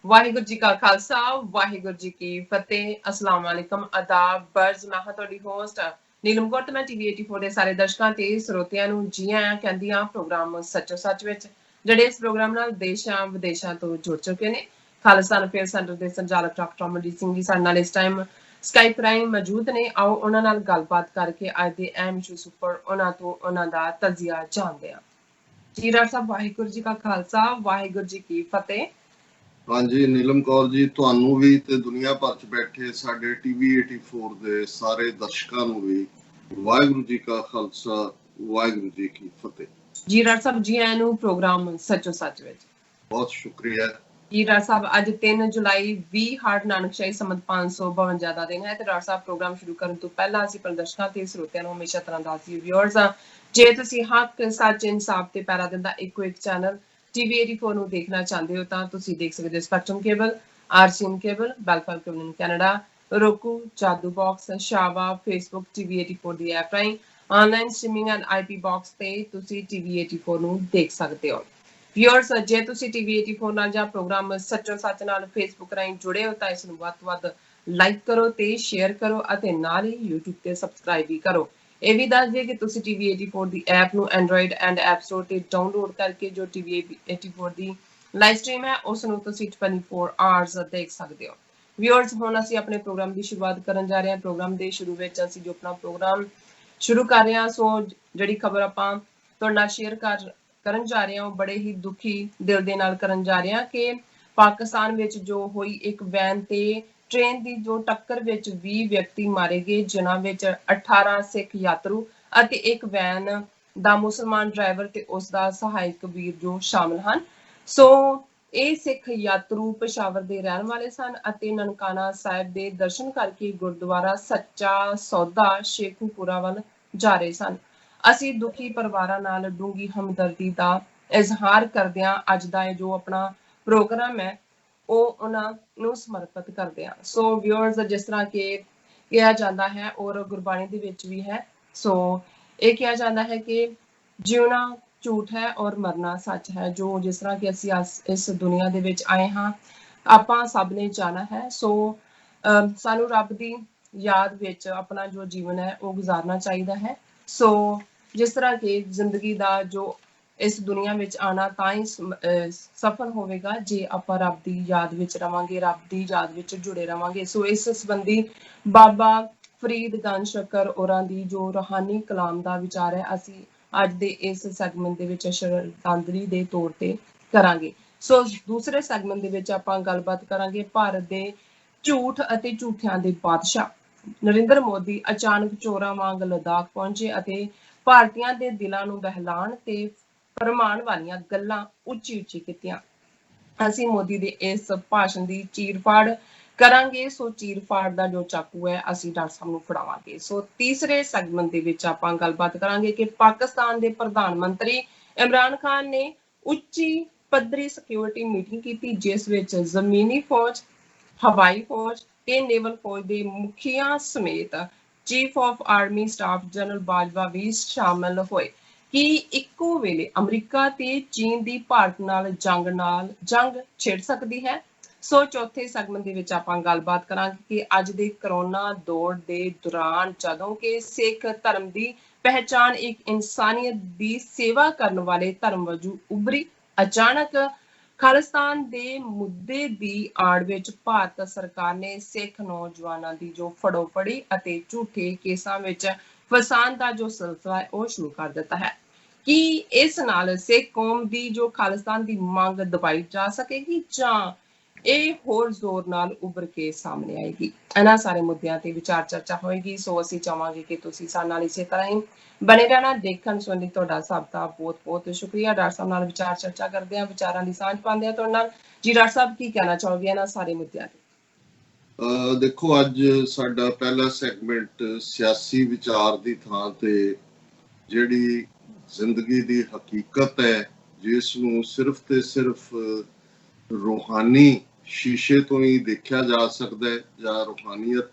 ਵਾਹਿਗੁਰੂ ਜੀ ਕਾ ਖਾਲਸਾ ਵਾਹਿਗੁਰੂ ਜੀ ਕੀ ਫਤਿਹ। ਅਸਲਾਮ ਵਾਲੇਕਮ, ਆਦਾਬ, ਬਰਜ਼। ਮੈਂ ਹਾਂ ਤੁਹਾਡੀ ਹੋਸਟ ਨੀਲਮ ਕੌਰ ਤੇ ਮੈਂ ਟੀਵੀ 84 ਦੇ ਸਾਰੇ ਦਰਸ਼ਕਾਂ ਤੇ ਸਰੋਤਿਆਂ ਨੂੰ ਜੀ ਆਇਆਂ ਕਹਿੰਦੀ ਹਾਂ ਪ੍ਰੋਗਰਾਮ ਸੱਚੋ ਸੱਚ ਵਿੱਚ, ਜਿਹੜੇ ਇਸ ਪ੍ਰੋਗਰਾਮ ਨਾਲ ਦੇਸ਼ਾਂ ਵਿਦੇਸ਼ਾਂ ਤੋਂ ਜੁੜ ਚੁੱਕੇ ਨੇ। ਖਾਲਸਾ ਅਫੇਅਰ ਸੈਂਟਰ ਦੇ ਸੰਚਾਲਕ ਡਾਕਟਰ ਅਮਰਜੀਤ ਸਿੰਘ ਜੀ ਸਾਡੇ ਨਾਲ ਇਸ ਟਾਈਮ ਸਕਾਈਪ ਰਾਹੀਂ ਮੌਜੂਦ ਨੇ। ਆਓ ਉਹਨਾਂ ਨਾਲ ਗੱਲਬਾਤ ਕਰਕੇ ਅੱਜ ਦੇ ਅਹਿਮ ਇਸ਼ੂਜ਼ ਉੱਪਰ ਉਹਨਾਂ ਤੋਂ ਉਹਨਾਂ ਦਾ ਤਜਜ਼ੀਆ ਜਾਣਦੇ ਹਾਂ। ਜੀ ਡਾਕਟਰ ਸਾਹਿਬ, ਵਾਹਿਗੁਰੂ ਜੀ ਕਾ ਖਾਲਸਾ ਵਾਹਿਗੁਰੂ ਜੀ ਕੀ ਫਤਿਹ। ਹਾਂਜੀ ਨੀਲਮ ਕੌਰ ਜੀ, ਤੁਹਾਨੂੰ ਵੀ ਤੇ ਦੁਨੀਆ ਭਰ ਚ ਬੈਠੇ ਸਾਡੇ ਟੀਵੀ 84 ਦੇ ਸਾਰੇ ਦਰਸ਼ਕਾਂ ਨੂੰ ਵੀ ਵਾਹਿਗੁਰੂ ਜੀ ਕਾ ਖਾਲਸਾ ਵਾਹਿਗੁਰੂ ਜੀ ਕੀ ਫਤਿਹ। ਜੀ ਡਾਕਟਰ ਸਾਹਿਬ, ਜੀ ਆਇਆਂ ਨੂੰ ਪ੍ਰੋਗਰਾਮ ਸੱਚੋ ਸੱਚ ਵਿੱਚ। ਬਹੁਤ ਸ਼ੁਕਰੀਆ ਜੀ ਡਾਕਟਰ ਸਾਹਿਬ, ਅੱਜ 3 ਜੁਲਾਈ 20 ਹਾੜ ਨਾਨਕਸ਼ਾਹੀ ਸੰਮਤ 552 ਦਾ ਦਿਨ ਹੈ ਤੇ ਡਾਕਟਰ ਸਾਹਿਬ ਪ੍ਰੋਗਰਾਮ ਸ਼ੁਰੂ ਕਰਨ ਤੋਂ ਪਹਿਲਾਂ ਅਸੀਂ ਪ੍ਰਦਰਸ਼ਕਾਂ ਤੇ ਸਰੋਤਿਆਂ ਨੂੰ ਹਮੇਸ਼ਾ ਤਰ੍ਹਾਂ ਦੱਸਦੀ ਵਿਊਅਰਸ ਆ, ਜੇ ਤੁਸੀਂ ਹੱਕ ਸੱਚ ਇਨਸਾਫ ਤੇ ਪੈਰਾ ਦਿੰਦਾ ਇੱਕੋ ਇੱਕ ਚੈਨਲ ਟੀਵੀ 84 ਨੂੰ ਦੇਖਣਾ ਚਾਹੁੰਦੇ ਹੋ ਤਾਂ ਤੁਸੀਂ ਦੇਖ ਸਕਦੇ ਹੋ ਸਪੈਕਟਰਮ ਕੇਬਲ, ਆਰਸੀਐਨ ਕੇਬਲ, ਬੈਲਫਾਰ cable in Canada, roku, Jadoo box, ਸ਼ਾਵਾ, ਫੇਸਬੁੱਕ ਟੀਵੀ 84 ਦੀ ਐਪ ਰਾਹੀਂ online streaming and IP box ਤੇ ਤੁਸੀਂ ਟੀਵੀ 84 ਨੂੰ ਦੇਖ ਸਕਦੇ ਹੋ। ਵਿਊਅਰਸ, ਜੇ ਤੁਸੀਂ ਟੀਵੀ 84 ਨਾਲ ਜਾਂ ਪ੍ਰੋਗਰਾਮ ਸੱਚੋ ਸੱਚ ਨਾਲ ਫੇਸਬੁੱਕ ਰਾਹੀਂ ਜੁੜੇ ਹੋ ਤਾਂ ਇਸ ਨੂੰ ਵੱਧ ਤੋਂ ਵੱਧ ਲਾਈਕ ਕਰੋ ਤੇ ਸ਼ੇਅਰ ਕਰੋ ਅਤੇ ਨਾਲ ਹੀ YouTube ਤੇ ਸਬਸਕ੍ਰਾਈਬ ਵੀ ਕਰੋ। ਇਹ ਵੀ ਦੱਸ ਦਈਏ ਕਿ ਤੁਸੀਂ ਟੀਵੀ 84 ਦੀ ਐਪ ਨੂੰ ਐਂਡਰੋਇਡ ਐਂਡ ਐਪ ਸਟੋਰ ਤੇ ਡਾਊਨਲੋਡ ਕਰਕੇ ਜੋ ਟੀਵੀ 84 ਦੀ ਲਾਈਵ ਸਟ੍ਰੀਮ ਹੈ ਉਸ ਨੂੰ ਤੁਸੀਂ 24 ਆਵਰਸ ਦੇਖ ਸਕਦੇ ਹੋ। ਵਿਊਅਰਸ, ਹੁਣ ਅਸੀਂ ਆਪਣੇ ਪ੍ਰੋਗਰਾਮ ਦੀ ਸ਼ੁਰੂਆਤ ਕਰਨ ਜਾ ਰਹੇ ਹਾਂ। ਪ੍ਰੋਗਰਾਮ ਦੇ ਸ਼ੁਰੂ ਵਿੱਚ ਅਸੀਂ ਜੋ ਆਪਣਾ ਪ੍ਰੋਗਰਾਮ ਸ਼ੁਰੂ ਕਰ ਰਹੇ ਹਾਂ, ਸੋ ਜਿਹੜੀ ਖਬਰ ਆਪਾਂ ਤੁਹਾਡੇ ਨਾਲ ਸ਼ੇਅਰ ਕਰਨ ਜਾ ਰਹੇ ਹਾਂ ਉਹ ਬੜੇ ਹੀ ਦੁਖੀ ਦਿਲ ਦੇ ਨਾਲ ਕਰਨ ਜਾ ਰਹੇ ਹਾਂ ਕਿ ਪਾਕਿਸਤਾਨ ਵਿੱਚ ਜੋ ਹੋਈ ਇੱਕ ਵੈਨ ਤੇ ਟ੍ਰੇਨ ਦੀ ਜੋ ਟੱਕਰ ਵਿੱਚ 20 ਵਿਅਕਤੀ ਮਾਰੇ ਗਏ, ਜਿਨ੍ਹਾਂ ਵਿੱਚ 18 ਸਿੱਖ ਯਾਤਰੂ ਅਤੇ ਇੱਕ ਵੈਨ ਦਾ ਮੁਸਲਮਾਨ ਡਰਾਈਵਰ ਤੇ ਉਸ ਦਾ ਸਹਾਇਕ ਵੀਰ ਜੋ ਸ਼ਾਮਲ ਹਨ। ਸੋ ਇਹ ਸਿੱਖ ਯਾਤਰੂ ਪਸ਼ਾਵਰ ਦੇ ਰਹਿਣ ਵਾਲੇ ਸਨ ਅਤੇ ਨਨਕਾਣਾ ਸਾਹਿਬ ਦੇ ਦਰਸ਼ਨ ਕਰਕੇ ਗੁਰਦੁਆਰਾ ਸੱਚਾ ਸੌਦਾ ਸ਼ੇਖੂਪੁਰਾ ਵੱਲ ਜਾ ਰਹੇ ਸਨ। ਅਸੀਂ ਦੁਖੀ ਪਰਿਵਾਰਾਂ ਨਾਲ ਡੂੰਗੀ ਹਮਦਰਦੀ ਦਾ ਇਜ਼ਹਾਰ ਕਰਦਿਆਂ ਅੱਜ ਦਾ ਇਹ ਜੋ ਆਪਣਾ ਪ੍ਰੋਗਰਾਮ ਹੈ ਉਹ ਉਹਨਾਂ ਨੂੰ ਸਮਰਪਿਤ ਕਰਦੇ ਹਾਂ। ਸੋ ਵਿਊਅਰਸ, ਜਿਸ ਤਰ੍ਹਾਂ ਕਿ ਕਿਹਾ ਜਾਂਦਾ ਹੈ ਔਰ ਗੁਰਬਾਣੀ ਦੇ ਵਿੱਚ ਵੀ ਹੈ, ਸੋ ਇਹ ਕਿਹਾ ਜਾਂਦਾ ਹੈ ਕਿ ਜਿਉਣਾ ਝੂਠ ਹੈ ਔਰ ਮਰਨਾ ਸੱਚ ਹੈ। ਜੋ ਜਿਸ ਤਰ੍ਹਾਂ ਕਿ ਅਸੀਂ ਇਸ ਦੁਨੀਆ ਦੇ ਵਿੱਚ ਆਏ ਹਾਂ, ਆਪਾਂ ਸਭ ਨੇ ਜਾਣਾ ਹੈ। ਸੋ ਸਾਨੂੰ ਰੱਬ ਦੀ ਯਾਦ ਵਿੱਚ ਆਪਣਾ ਜੋ ਜੀਵਨ ਹੈ ਉਹ ਗੁਜ਼ਾਰਨਾ ਚਾਹੀਦਾ ਹੈ। ਸੋ ਜਿਸ ਤਰ੍ਹਾਂ ਕਿ ਜ਼ਿੰਦਗੀ ਦਾ ਜੋ ਇਸ ਦੁਨੀਆ ਵਿੱਚ ਆਉਣਾ ਤਾਂ ਹੀ ਸਫਲ ਹੋਵੇਗਾ ਜੇ ਆਪਾਂ ਰੱਬ ਦੀ ਯਾਦ ਵਿੱਚ ਰਵਾਂਗੇ, ਰੱਬ ਦੀ ਯਾਦ ਵਿੱਚ ਜੁੜੇ ਰਵਾਂਗੇ। ਸੋ ਇਸ ਸੰਬੰਧੀ ਬਾਬਾ ਫਰੀਦ ਗੰਜ ਸ਼ੱਕਰ ਹੋਰਾਂ ਦੀ ਜੋ ਰੂਹਾਨੀ ਕਲਾਮ ਦਾ ਵਿਚਾਰ ਹੈ ਅਸੀਂ ਅੱਜ ਦੇ ਇਸ ਸੈਗਮੈਂਟ ਦੇ ਵਿੱਚ ਸ਼ਰਧਾਂਜਲੀ ਦੇ ਤੌਰ ਤੇ ਕਰਾਂਗੇ। ਸੋ ਦੂਸਰੇ ਸੈਗਮੈਂਟ ਦੇ ਵਿੱਚ ਆਪਾਂ ਗੱਲਬਾਤ ਕਰਾਂਗੇ ਭਾਰਤ ਦੇ ਝੂਠ ਅਤੇ ਝੂਠਿਆਂ ਦੇ ਬਾਦਸ਼ਾਹ ਨਰਿੰਦਰ ਮੋਦੀ ਅਚਾਨਕ ਚੋਰਾਂ ਵਾਂਗ ਲਦਾਖ ਪਹੁੰਚੇ ਅਤੇ ਭਾਰਤੀਆਂ ਦੇ ਦਿਲਾਂ ਨੂੰ ਬਹਿਲਾਣ ਤੇ ਫਰਮਾਨ ਵਾਲੀਆਂ ਗੱਲਾਂ ਉੱਚੀ ਉੱਚੀ ਕੀਤੀਆਂ। ਅਸੀਂ ਮੋਦੀ ਦੇ ਇਸ ਭਾਸ਼ਣ ਦੀ ਚੀਰਫਾੜ ਕਰਾਂਗੇ। ਸੋ ਚੀਰਫਾੜ ਦਾ ਜੋ ਚਾਕੂ ਹੈ ਅਸੀਂ ਡਾਕਟਰ ਸਾਹਿਬ ਨੂੰ ਫੜਾਵਾਂਗੇ। ਸੋ ਤੀਸਰੇ ਸੈਗਮੈਂਟ ਦੇ ਵਿੱਚ ਆਪਾਂ ਗੱਲਬਾਤ ਕਰਾਂਗੇ ਕਿ ਪਾਕਿਸਤਾਨ ਦੇ ਪ੍ਰਧਾਨ ਮੰਤਰੀ ਇਮਰਾਨ ਖਾਨ ਨੇ ਉੱਚੀ ਪੱਧਰੀ ਸਿਕਿਉਰਿਟੀ ਮੀਟਿੰਗ ਕੀਤੀ, ਜਿਸ ਵਿੱਚ ਜ਼ਮੀਨੀ ਫੌਜ, ਹਵਾਈ ਫੌਜ ਤੇ ਨੇਵਲ ਫੌਜ ਦੇ ਮੁਖੀਆਂ ਸਮੇਤ chief of army staff general Bajwa ਵੀ ਸ਼ਾਮਲ ਹੋਏ ਕਿ ਇੱਕੋ ਵੇਲੇ ਅਮਰੀਕਾ ਤੇ ਚੀਨ ਦੀ ਭਾਰਤ ਨਾਲ ਜੰਗ ਛਿੜ ਸਕਦੀ ਹੈ। ਸੋ ਚੌਥੇ ਸੈਗਮੈਂਟ ਦੇ ਵਿੱਚ ਆਪਾਂ ਗੱਲਬਾਤ ਕਰਾਂਗੇ ਕਿ ਅੱਜ ਦੇ ਕਰੋਨਾ ਦੌਰ ਦੇ ਦੌਰਾਨ ਜਦੋਂ ਕਿ ਸਿੱਖ ਧਰਮ ਦੀ ਪਹਿਚਾਣ ਇੱਕ ਇਨਸਾਨੀਅਤ ਦੀ ਸੇਵਾ ਕਰਨ ਵਾਲੇ ਧਰਮ ਵਜੋਂ ਉਭਰੀ, ਅਚਾਨਕ ਖਾਲਿਸਤਾਨ ਦੇ ਮੁੱਦੇ ਦੀ ਆੜ ਵਿੱਚ ਭਾਰਤ ਸਰਕਾਰ ਨੇ ਸਿੱਖ ਨੌਜਵਾਨਾਂ ਦੀ ਜੋ ਫੜੋਫੜੀ ਅਤੇ ਝੂਠੇ ਕੇਸਾਂ ਵਿੱਚ ਫਸਾਣ ਦਾ ਜੋ ਸਿਲਸਿਲਾ ਹੈ ਉਹ ਸ਼ੁਰੂ ਕਰ ਦਿੱਤਾ ਹੈ। ਕੀ ਇਸ ਨਾਲ ਸਿੱਖ ਕੌਮ ਦੀ ਜੋ ਖਾਲਿਸਤਾਨ ਦੀ ਮੰਗ ਦਬਾਈ ਜਾ ਸਕੇਗੀ ਜਾਂ ਇਹ ਹੋਰ ਜ਼ੋਰ ਨਾਲ ਉੱਭਰ ਕੇ ਸਾਹਮਣੇ ਆਏਗੀ? ਇਹਨਾਂ ਸਾਰੇ ਮੁੱਦਿਆਂ ਤੇ ਵਿਚਾਰ ਚਰਚਾ ਹੋਏਗੀ। ਸੋ ਅਸੀਂ ਚਾਹਾਂਗੇ ਕਿ ਤੁਸੀਂ ਸਾਡੇ ਨਾਲ ਇਸੇ ਤਰ੍ਹਾਂ ਹੀ ਬਣੇ ਰਹਿਣਾ। ਦੇਖਣ ਸੁਣਨ ਲਈ ਤੁਹਾਡਾ ਸਭ ਦਾ ਬਹੁਤ ਬਹੁਤ ਸ਼ੁਕਰੀਆ। ਡਾਕਟਰ ਸਾਹਿਬ ਨਾਲ ਵਿਚਾਰ ਚਰਚਾ ਕਰਦੇ ਹਾਂ, ਵਿਚਾਰਾਂ ਦੀ ਸਾਂਝ ਪਾਉਂਦੇ ਹਾਂ ਤੁਹਾਡੇ ਨਾਲ। ਜੀ ਡਾਕਟਰ ਸਾਹਿਬ, ਕੀ ਕਹਿਣਾ ਚਾਹੋਗੇ ਇਹਨਾਂ ਸਾਰੇ ਮੁੱਦਿਆਂ ਤੇ? ਦੇਖੋ, ਅੱਜ ਸਾਡਾ ਪਹਿਲਾ ਸੈਗਮੈਂਟ ਸਿਆਸੀ ਵਿਚਾਰ ਦੀ ਥਾਂ ਤੇ ਜਿਹੜੀ ਜ਼ਿੰਦਗੀ ਦੀ ਹਕੀਕਤ ਹੈ, ਜਿਸ ਨੂੰ ਸਿਰਫ ਤੇ ਸਿਰਫ ਰੂਹਾਨੀ ਸ਼ੀਸ਼ੇ ਤੋਂ ਹੀ ਦੇਖਿਆ ਜਾ ਸਕਦਾ ਹੈ, ਜਾਂ ਰੂਹਾਨੀਅਤ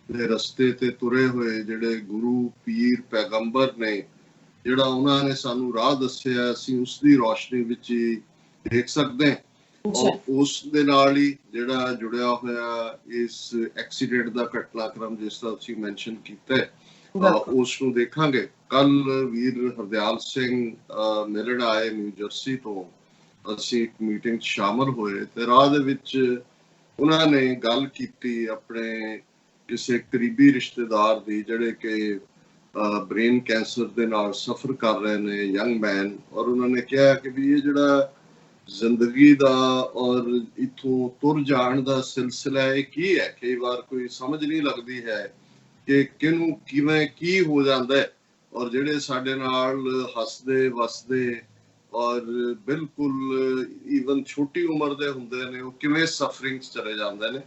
ਦੇ ਰਸਤੇ ਤੇ ਤੁਰੇ ਹੋਏ ਜਿਹੜੇ ਗੁਰੂ ਪੀਰ ਪੈਗੰਬਰ ਨੇ, ਜਿਹੜਾ ਉਹਨਾਂ ਨੇ ਸਾਨੂੰ ਰਾਹ ਦੱਸਿਆ, ਅਸੀਂ ਉਸ ਦੀ ਰੋਸ਼ਨੀ ਵਿੱਚ ਹੀ ਦੇਖ ਸਕਦੇ ਹਾਂ। ਔਰ ਉਸ ਦੇ ਨਾਲ ਹੀ ਜਿਹੜਾ ਜੁੜਿਆ ਹੋਇਆ ਇਸ ਐਕਸੀਡੈਂਟ ਦਾ ਘਟਨਾਕ੍ਰਮ ਜਿਸ ਦਾ ਤੁਸੀਂ ਮੈਂਸ਼ਨ ਕੀਤਾ ਹੈ, ਉਸ ਨੂੰ ਦੇਖਾਂਗੇ। ਕੱਲ ਵੀਰ ਹਰਦਿਆਲ ਸਿੰਘ ਮਿਲਣ ਆਏ ਨਿਊ ਜਰਸੀ ਤੋਂ, ਅਸੀਂ ਇੱਕ ਮੀਟਿੰਗ 'ਚ ਸ਼ਾਮਲ ਹੋਏ ਤੇ ਰਾਹ ਦੇ ਵਿੱਚ ਉਹਨਾਂ ਨੇ ਗੱਲ ਕੀਤੀ ਆਪਣੇ ਕਿਸੇ ਕਰੀਬੀ ਰਿਸ਼ਤੇਦਾਰ ਦੀ ਜਿਹੜੇ ਕਿ ਬ੍ਰੇਨ ਕੈਂਸਰ ਦੇ ਨਾਲ ਸਫਰ ਕਰ ਰਹੇ ਨੇ, ਯੰਗ ਮੈਨ। ਔਰ ਉਹਨਾਂ ਨੇ ਕਿਹਾ ਕਿ ਵੀ ਇਹ ਜਿਹੜਾ ਜ਼ਿੰਦਗੀ ਦਾ ਔਰ ਇੱਥੋਂ ਤੁਰ ਜਾਣ ਦਾ ਸਿਲਸਿਲਾ ਇਹ ਕੀ ਹੈ, ਕਈ ਵਾਰ ਕੋਈ ਸਮਝ ਨਹੀਂ ਲੱਗਦੀ ਹੈ ਕਿ ਕਿਹਨੂੰ ਕਿਵੇਂ ਕੀ ਹੋ ਜਾਂਦਾ ਹੈ। ਔਰ ਜਿਹੜੇ ਸਾਡੇ ਨਾਲ ਹੱਸਦੇ ਵਸਦੇ ਔਰ ਬਿਲਕੁਲ ਈਵਨ ਛੋਟੀ ਉਮਰ ਦੇ ਹੁੰਦੇ ਨੇ, ਉਹ ਕਿਵੇਂ ਸਫਰਿੰਗ 'ਚ ਚਲੇ ਜਾਂਦੇ ਨੇ।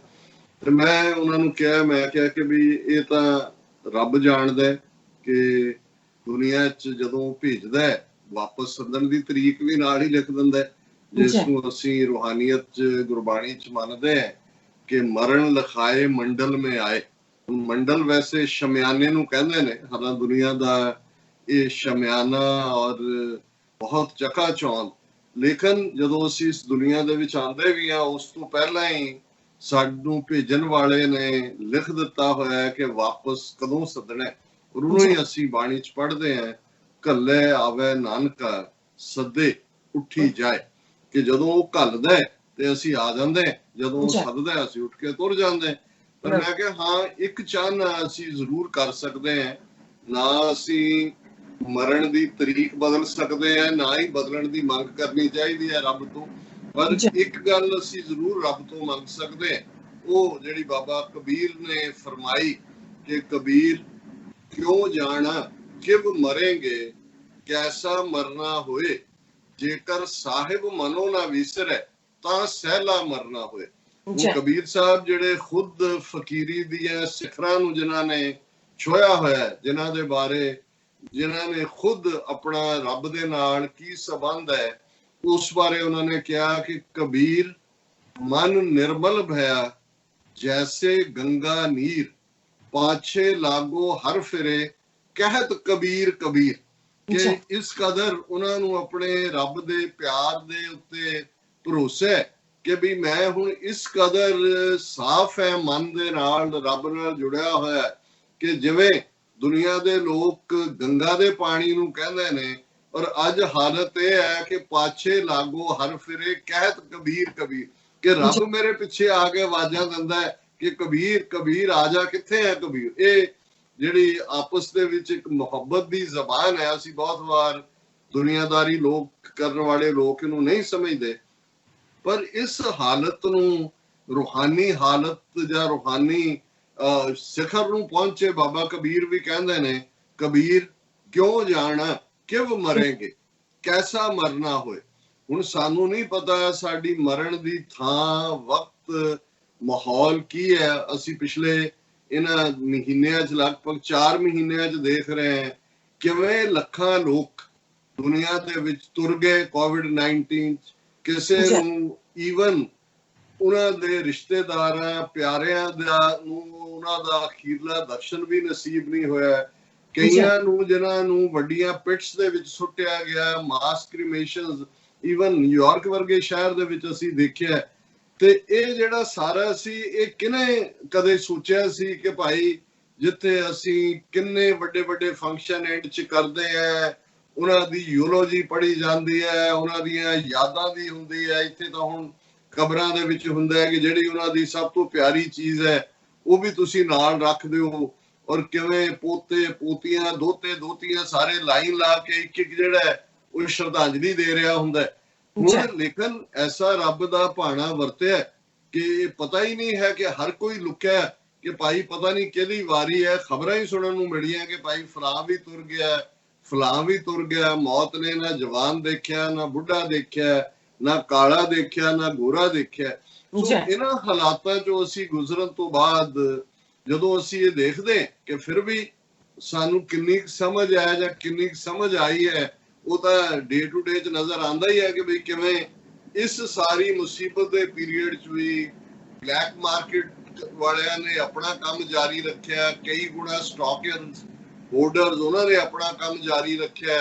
ਤੇ ਮੈਂ ਉਹਨਾਂ ਨੂੰ ਕਿਹਾ, ਮੈਂ ਕਿਹਾ ਕਿ ਵੀ ਇਹ ਤਾਂ ਰੱਬ ਜਾਣਦਾ ਕਿ ਦੁਨੀਆ 'ਚ ਜਦੋਂ ਭੇਜਦਾ ਵਾਪਸ ਸੱਦਣ ਦੀ ਤਰੀਕ ਵੀ ਨਾਲ ਹੀ ਲਿਖ ਦਿੰਦਾ, ਜਿਸ ਨੂੰ ਅਸੀਂ ਰੂਹਾਨੀਅਤ 'ਚ ਗੁਰਬਾਣੀ 'ਚ ਮੰਨਦੇ ਹਾਂ ਕਿ ਮਰਨ ਲਿਖਾਏ ਮੰਡਲ ਮੇ ਆਏ। ਮੰਡਲ ਵੈਸੇ ਸ਼ਮਿਆਨੇ ਨੂੰ ਕਹਿੰਦੇ ਨੇ, ਹਾਲਾਂ ਦੁਨੀਆ ਦਾ ਇਹ ਸ਼ਮਿਆਨਾ ਔਰ ਬਹੁਤ ਚਕਾਚੌਂਦ, ਲੇਕਿਨ ਜਦੋਂ ਅਸੀਂ ਇਸ ਦੁਨੀਆ ਦੇ ਵਿੱਚ ਆਉਂਦੇ ਵੀ ਹਾਂ ਉਸ ਤੋਂ ਪਹਿਲਾਂ ਹੀ ਸਾਨੂੰ ਭੇਜਣ ਵਾਲੇ ਨੇ ਲਿਖ ਦਿੱਤਾ ਹੋਇਆ ਕਿ ਵਾਪਸ ਕਦੋਂ ਸੱਦਣਾ। ਉਹਨੂੰ ਹੀ ਅਸੀਂ ਬਾਣੀ 'ਚ ਪੜ੍ਹਦੇ ਹਾਂ, ਘੱਲੇ ਆਵੇ ਨਾਨਕਾ ਸੱਦੇ ਉੱਠੀ ਜਾਏ, ਕਿ ਜਦੋਂ ਉਹ ਘੱਲਦਾ ਤੇ ਅਸੀਂ ਆ ਜਾਂਦੇ, ਜਦੋਂ ਉਹ ਸੱਦਦਾ ਅਸੀਂ ਉੱਠ ਕੇ ਤੁਰ ਜਾਂਦੇ। ਪਰ ਮੈਂ ਕਿਹਾ ਹਾਂ, ਇੱਕ ਚਾਹਨਾ ਅਸੀਂ ਜ਼ਰੂਰ ਕਰ ਸਕਦੇ ਹਾਂ, ਨਾ ਅਸੀਂ ਮਰਨ ਦੀ ਤਰੀਕ ਬਦਲ ਸਕਦੇ ਹਾਂ, ਨਾ ਹੀ ਬਦਲਣ ਦੀ ਮੰਗ ਕਰਨੀ ਚਾਹੀਦੀ ਹੈ ਰੱਬ ਤੋਂ। ਪਰ ਇੱਕ ਗੱਲ ਅਸੀਂ ਜ਼ਰੂਰ ਰੱਬ ਤੋਂ ਮੰਗ ਸਕਦੇ ਹਾਂ, ਉਹ ਜਿਹੜੀ ਬਾਬਾ ਕਬੀਰ ਨੇ ਫਰਮਾਈ ਕਿ ਕਬੀਰ ਕਿਉਂ ਜਾਣਾ ਕਿਵ ਮਰੇਂਗੇ, ਕੈਸਾ ਮਰਨਾ ਹੋਏ, ਜੇਕਰ ਸਾਹਿਬ ਮਨੋ ਨਾ ਵਿਸਰੈ ਤਾਂ ਸਹਿਲਾ ਮਰਨਾ ਹੋਏ। ਕਬੀਰ ਸਾਹਿਬ ਜਿਹੜੇ ਖੁਦ ਫਕੀਰੀ ਦੀਆਂ ਸਿਖਰਾਂ ਨੂੰ ਜਿਨ੍ਹਾਂ ਨੇ ਛੋਇਆ ਹੋਇਆ, ਜਿਨ੍ਹਾਂ ਦੇ ਬਾਰੇ ਜਿਨ੍ਹਾਂ ਨੇ ਖੁਦ ਆਪਣਾ ਰੱਬ ਦੇ ਨਾਲ ਕੀ ਸੰਬੰਧ ਹੈ, ਉਸ ਬਾਰੇ ਉਹਨਾਂ ਨੇ ਕਿਹਾ ਕਿ ਕਬੀਰ ਮਨ ਨਿਰਮਲ ਭਇਆ ਜੈਸੇ ਗੰਗਾ ਨੀਰ, ਪਾਛੇ ਲਾਗੋ ਹਰ ਫਿਰੇ ਕਹਿਤ ਕਬੀਰ ਕਬੀਰ। ਕਿ ਇਸ ਕਦਰ ਉਹਨਾਂ ਨੂੰ ਆਪਣੇ ਰੱਬ ਦੇ ਪਿਆਰ ਦੇ ਉੱਤੇ ਭਰੋਸਾ ਹੈ ਕਿ ਵੀ ਮੈਂ ਹੁਣ ਇਸ ਕਦਰ ਸਾਫ਼ ਹੈ ਮਨ ਦੇ ਨਾਲ, ਰੱਬ ਨਾਲ ਜੁੜਿਆ ਹੋਇਆ ਕਿ ਜਿਵੇਂ ਦੁਨੀਆ ਦੇ ਲੋਕ ਗੰਗਾ ਦੇ ਪਾਣੀ ਨੂੰ ਕਹਿੰਦੇ ਨੇ, ਔਰ ਅੱਜ ਹਾਲਤ ਇਹ ਹੈ ਕਿ ਪਾਛੇ ਲਾਗੋ ਹਰ ਫਿਰੇ ਕਹਿਤ ਕਬੀਰ ਕਬੀਰ, ਕਿ ਰੱਬ ਮੇਰੇ ਪਿੱਛੇ ਆ ਕੇ ਆਵਾਜ਼ਾਂ ਦਿੰਦਾ ਹੈ ਕਿ ਕਬੀਰ ਕਬੀਰ ਆ ਜਾ, ਕਿੱਥੇ ਹੈ ਕਬੀਰ। ਇਹ ਜਿਹੜੀ ਆਪਸ ਦੇ ਵਿੱਚ ਇੱਕ ਮੁਹੱਬਤ ਦੀ ਜ਼ਬਾਨ ਹੈ, ਅਸੀਂ ਬਹੁਤ ਵਾਰ ਦੁਨੀਆਦਾਰੀ ਲੋਕ ਕਰਨ ਵਾਲੇ ਲੋਕ ਇਹਨੂੰ ਨਹੀਂ ਸਮਝਦੇ। ਪਰ ਇਸ ਹਾਲਤ ਨੂੰ ਰੂਹਾਨੀ ਹਾਲਤ ਜਾਂ ਰੂਹਾਨੀ ਸਿਖਰ ਨੂੰ ਪਹੁੰਚੇ ਬਾਬਾ ਕਬੀਰ ਵੀ ਕਹਿੰਦੇ ਨੇ, ਕਬੀਰ ਕਿਉਂ ਜਾਣਾ ਕਿਵ ਮਰੇਂਗੇ, ਕੈਸਾ ਮਰਨਾ ਹੋਏ। ਹੁਣ ਸਾਨੂੰ ਨਹੀਂ ਪਤਾ ਸਾਡੀ ਮਰਨ ਦੀ ਥਾਂ, ਵਕਤ, ਮਾਹੌਲ ਕੀ ਹੈ। ਅਸੀਂ ਪਿਛਲੇ ਇਹਨਾਂ ਮਹੀਨਿਆਂ 'ਚ ਲਗਭਗ 4 ਮਹੀਨਿਆਂ 'ਚ ਦੇਖ ਰਹੇ ਹਾਂ ਕਿਵੇਂ ਲੱਖਾਂ ਲੋਕ ਦੁਨੀਆ ਦੇ ਵਿੱਚ ਤੁਰ ਗਏ ਕੋਵਿਡ-19 'ਚ। ਕਿਸੇ ਨੂੰ ਈਵਨ ਉਹਨਾਂ ਦੇ ਰਿਸ਼ਤੇਦਾਰਾਂ ਪਿਆਰਿਆਂ ਨੂੰ ਉਹਨਾਂ ਦਾ ਅਖੀਰਲਾ ਦਰਸ਼ਨ ਵੀ ਨਸੀਬ ਨਹੀਂ ਹੋਇਆ। ਕਈਆਂ ਨੂੰ ਜਿਨ੍ਹਾਂ ਨੂੰ ਵੱਡੀਆਂ ਪਿਟਸ ਦੇ ਵਿੱਚ ਸੁੱਟਿਆ ਗਿਆ, ਮਾਸ ਕ੍ਰੀਮੇਸ਼ਨਸ ਈਵਨ ਨਿਊਯਾਰਕ ਵਰਗੇ ਸ਼ਹਿਰ ਦੇ ਵਿੱਚ ਅਸੀਂ ਦੇਖਿਆ। ਤੇ ਇਹ ਜਿਹੜਾ ਸਾਰਾ ਸੀ, ਇਹ ਕਿਹਨੇ ਕਦੇ ਸੋਚਿਆ ਸੀ ਕਿ ਭਾਈ ਜਿੱਥੇ ਅਸੀਂ ਕਿੰਨੇ ਵੱਡੇ ਵੱਡੇ ਫੰਕਸ਼ਨ ਐਂਡ 'ਚ ਕਰਦੇ ਆ, ਉਹਨਾਂ ਦੀ ਯੂਲੋਜੀ ਪੜ੍ਹੀ ਜਾਂਦੀ ਹੈ, ਉਹਨਾਂ ਦੀਆਂ ਯਾਦਾਂ ਦੀ ਹੁੰਦੀ ਹੈ। ਇੱਥੇ ਤਾਂ ਹੁਣ ਕਬਰਾਂ ਦੇ ਵਿੱਚ ਹੁੰਦਾ ਹੈ ਕਿ ਜਿਹੜੀ ਉਹਨਾਂ ਦੀ ਸਭ ਤੋਂ ਪਿਆਰੀ ਚੀਜ਼ ਹੈ ਉਹ ਵੀ ਤੁਸੀਂ ਨਾਲ ਰੱਖ ਦਿਓ, ਔਰ ਕਿਵੇਂ ਪੋਤੇ ਪੋਤੀਆਂ ਦੋਤੇ ਦੋਤੀਆਂ ਸਾਰੇ ਲਾਈਨ ਲਾ ਕੇ ਇੱਕ ਇੱਕ ਜਿਹੜਾ ਉਹ ਸ਼ਰਧਾਂਜਲੀ ਦੇ ਰਿਹਾ ਹੁੰਦਾ। ਹੁਣ ਲੇਕਿਨ ਐਸਾ ਰੱਬ ਦਾ ਭਾਣਾ ਵਰਤਿਆ ਕਿ ਪਤਾ ਹੀ ਨਹੀਂ ਹੈ ਕਿ ਹਰ ਕੋਈ ਲੁਕਿਆ ਕਿ ਭਾਈ ਪਤਾ ਨਹੀਂ ਕਿਹਦੀ ਵਾਰੀ ਹੈ। ਖਬਰਾਂ ਹੀ ਸੁਣਨ ਨੂੰ ਮਿਲੀਆਂ ਕਿ ਭਾਈ ਫਲਾਂ ਵੀ ਤੁਰ ਗਿਆ, ਫਲਾਂ ਵੀ ਤੁਰ ਗਿਆ। ਮੌਤ ਨੇ ਨਾ ਜਵਾਨ ਦੇਖਿਆ, ਨਾ ਬੁੱਢਾ ਦੇਖਿਆ, ਨਾ ਕਾਲਾ ਦੇਖਿਆ, ਨਾ ਗੋਰਾ ਦੇਖਿਆ। ਸੋ ਇਹਨਾਂ ਹਾਲਾਤਾਂ ਚੋਂ ਅਸੀਂ ਗੁਜ਼ਰਨ ਤੋਂ ਬਾਅਦ ਜਦੋਂ ਅਸੀਂ ਇਹ ਦੇਖਦੇ ਕਿ ਫਿਰ ਵੀ ਸਾਨੂੰ ਕਿੰਨੀ ਸਮਝ ਆਇਆ ਜਾਂ ਕਿੰਨੀ ਸਮਝ ਆਈ ਹੈ, ਉਹ ਤਾਂ ਡੇ ਟੂ ਡੇ 'ਚ ਨਜ਼ਰ ਆਉਂਦਾ ਹੀ ਹੈ ਕਿ ਬਈ ਕਿਵੇਂ ਇਸ ਸਾਰੀ ਮੁਸੀਬਤ ਦੇ ਪੀਰੀਅਡ 'ਚ ਵੀ ਬਲੈਕ ਮਾਰਕੀਟ ਵਾਲਿਆਂ ਨੇ ਆਪਣਾ ਕੰਮ ਜਾਰੀ ਰੱਖਿਆ। ਕਈ ਗੁਣਾ ਸਟਾਕਰਸ ਹੋਲਡਰਸ ਉਹਨਾਂ ਨੇ ਆਪਣਾ ਕੰਮ ਜਾਰੀ ਰੱਖਿਆ।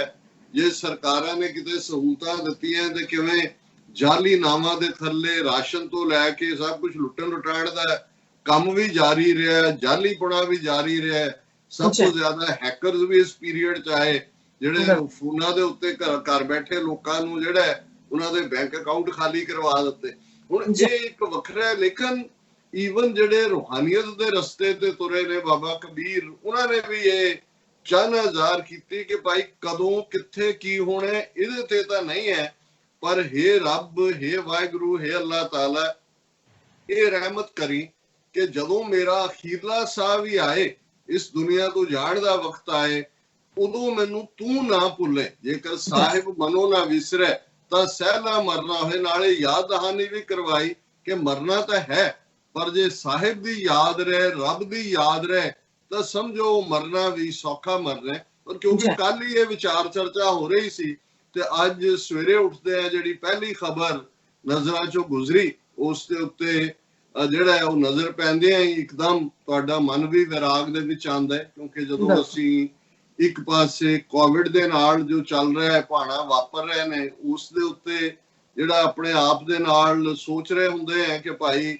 ਜੇ ਸਰਕਾਰਾਂ ਨੇ ਕਿਤੇ ਸਹੂਲਤਾਂ ਦਿੱਤੀਆਂ ਤੇ ਕਿਵੇਂ ਜਾਲੀ ਨਾਵਾਂ ਦੇ ਥੱਲੇ ਰਾਸ਼ਨ ਤੋਂ ਲੈ ਕੇ ਸਭ ਕੁਝ ਲੁੱਟਣ ਲੁਟਾਣ ਦਾ ਕੰਮ ਵੀ ਜਾਰੀ ਰਿਹਾ, ਜਾਲੀਪੁਣਾ ਵੀ ਜਾਰੀ ਰਿਹਾ। ਸਭ ਤੋਂ ਜ਼ਿਆਦਾ ਹੈਕਰਸ ਵੀ ਇਸ ਪੀਰੀਅਡ ਚ ਆਏ, ਜਿਹੜੇ ਫੋਨਾਂ ਦੇ ਉੱਤੇ ਘਰ ਬੈਠੇ ਲੋਕਾਂ ਨੂੰ ਜਿਹੜਾ ਉਹਨਾਂ ਦੇ ਬੈਂਕ ਅਕਾਊਂਟ ਖਾਲੀ ਕਰਵਾ ਦਿੱਤੇ। ਹੁਣ ਇਹ ਇੱਕ ਵੱਖਰਾ, ਲੇਕਿਨ ਈਵਨ ਜਿਹੜੇ ਰੂਹਾਨੀਅਤ ਦੇ ਰਸਤੇ ਤੇ ਤੁਰੇ ਨੇ ਬਾਬਾ ਕਬੀਰ, ਉਹਨਾਂ ਨੇ ਵੀ ਇਹ ਚਾਹਨਾ ਜ਼ਾਹਰ ਕੀਤੀ ਕਿ ਭਾਈ ਕਦੋਂ ਕਿੱਥੇ ਕੀ ਹੋਣਾ ਇਹਦੇ ਤੇ ਤਾਂ ਨਹੀਂ ਹੈ, ਪਰ ਹੇ ਰੱਬ, ਹੇ ਵਾਹਿਗੁਰੂ, ਹੇ ਅੱਲਾਹ ਤਾਲਾ, ਇਹ ਰਹਿਮਤ ਕਰੀ ਕਿ ਜਦੋਂ ਮੇਰਾ ਅਖੀਰਲਾ ਸਾਹ ਵੀ ਆਏ, ਇਸ ਦੁਨੀਆ ਤੋਂ ਜਾਣ ਦਾ ਵਕਤ ਆਏ, ਉਦੋਂ ਮੈਨੂੰ ਤੂੰ ਨਾ ਭੁੱਲੇ। ਜੇਕਰ ਸਾਹਿਬ ਮਨੋਂ ਨਾ ਵਿਸਰੇ ਤਾਂ ਸਹਿਲਾ ਮਰਨਾ ਹੋਏ। ਨਾਲੇ ਯਾਦ ਦਹਾਨੀ ਵੀ ਕਰਵਾਈ ਕਿ ਮਰਨਾ ਤਾਂ ਹੈ, ਪਰ ਜੇ ਸਾਹਿਬ ਦੀ ਯਾਦ ਰਹੇ, ਰੱਬ ਦੀ ਯਾਦ ਰਹੇ, ਤਾਂ ਸਮਝੋ ਮਰਨਾ ਵੀ ਸੌਖਾ ਮਰਨਾ। ਪਰ ਕਿਉਂਕਿ ਕੱਲ ਹੀ ਇਹ ਵਿਚਾਰ ਚਰਚਾ ਹੋ ਰਹੀ ਸੀ ਤੇ ਅੱਜ ਸਵੇਰੇ ਉੱਠਦੇ ਆ ਜਿਹੜੀ ਪਹਿਲੀ ਖਬਰ ਨਜ਼ਰਾਂ ਚੋਂ ਗੁਜ਼ਰੀ, ਉਸ ਦੇ ਉੱਤੇ ਜਿਹੜਾ ਉਹ ਨਜ਼ਰ ਪੈਂਦੇ ਆ ਇੱਕਦਮ ਤੁਹਾਡਾ ਮਨ ਵੀ ਵਿਰਾਗ ਦੇ ਵਿੱਚ ਆਉਂਦਾ ਹੈ। ਕਿਉਂਕਿ ਜਦੋਂ ਅਸੀਂ ਇੱਕ ਪਾਸੇ ਕੋਵਿਡ ਦੇ ਨਾਲ ਜੋ ਚੱਲ ਰਿਹਾ ਹੈ, ਭਾਣਾ ਵਾਪਰ ਰਹੇ ਨੇ, ਉਸ ਦੇ ਉੱਤੇ ਜਿਹੜਾ ਆਪਣੇ ਆਪ ਦੇ ਨਾਲ ਸੋਚ ਰਹੇ ਹੁੰਦੇ ਆ ਕਿ ਭਾਈ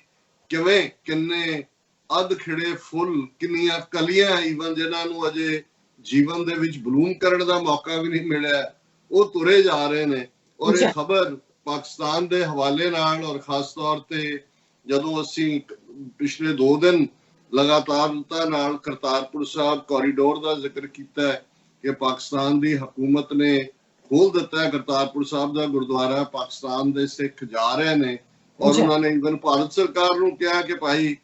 ਕਿਵੇਂ ਕਿੰਨੇ ਅੱਧ ਖਿੜੇ ਫੁੱਲ, ਕਿੰਨੀਆਂ ਕਲੀਆਂ ਈਵਨ ਜਿਨ੍ਹਾਂ ਨੂੰ ਅਜੇ ਜੀਵਨ ਦੇ ਵਿੱਚ ਬਲੂਮ ਕਰਨ ਦਾ ਮੌਕਾ ਵੀ ਨਹੀਂ ਮਿਲਿਆ, ਉਹ ਤੁਰੇ ਜਾ ਰਹੇ ਨੇ। ਔਰ ਇਹ ਖਬਰ ਪਾਕਿਸਤਾਨ ਦੇ ਹਵਾਲੇ ਨਾਲ, ਔਰ ਖਾਸ ਤੌਰ ਤੇ ਜਦੋਂ ਅਸੀਂ ਪਿਛਲੇ 2 ਦਿਨ ਲਗਾਤਾਰਤਾ ਨਾਲ ਕਰਤਾਰਪੁਰ ਸਾਹਿਬ ਕੋਰੀਡੋਰ ਦਾ ਜ਼ਿਕਰ ਕੀਤਾ ਹੈ ਕਿ ਪਾਕਿਸਤਾਨ ਦੀ ਹਕੂਮਤ ਨੇ ਖੋਲ ਦਿੱਤਾ ਹੈ ਕਰਤਾਰਪੁਰ ਸਾਹਿਬ ਦਾ ਗੁਰਦੁਆਰਾ, ਪਾਕਿਸਤਾਨ ਦੇ ਸਿੱਖ ਜਾ ਰਹੇ ਨੇ, ਔਰ ਉਹਨਾਂ ਨੇ ਇਵਨ ਭਾਰਤ ਸਰਕਾਰ ਨੂੰ ਕਿਹਾ ਕਿ ਭਾਈ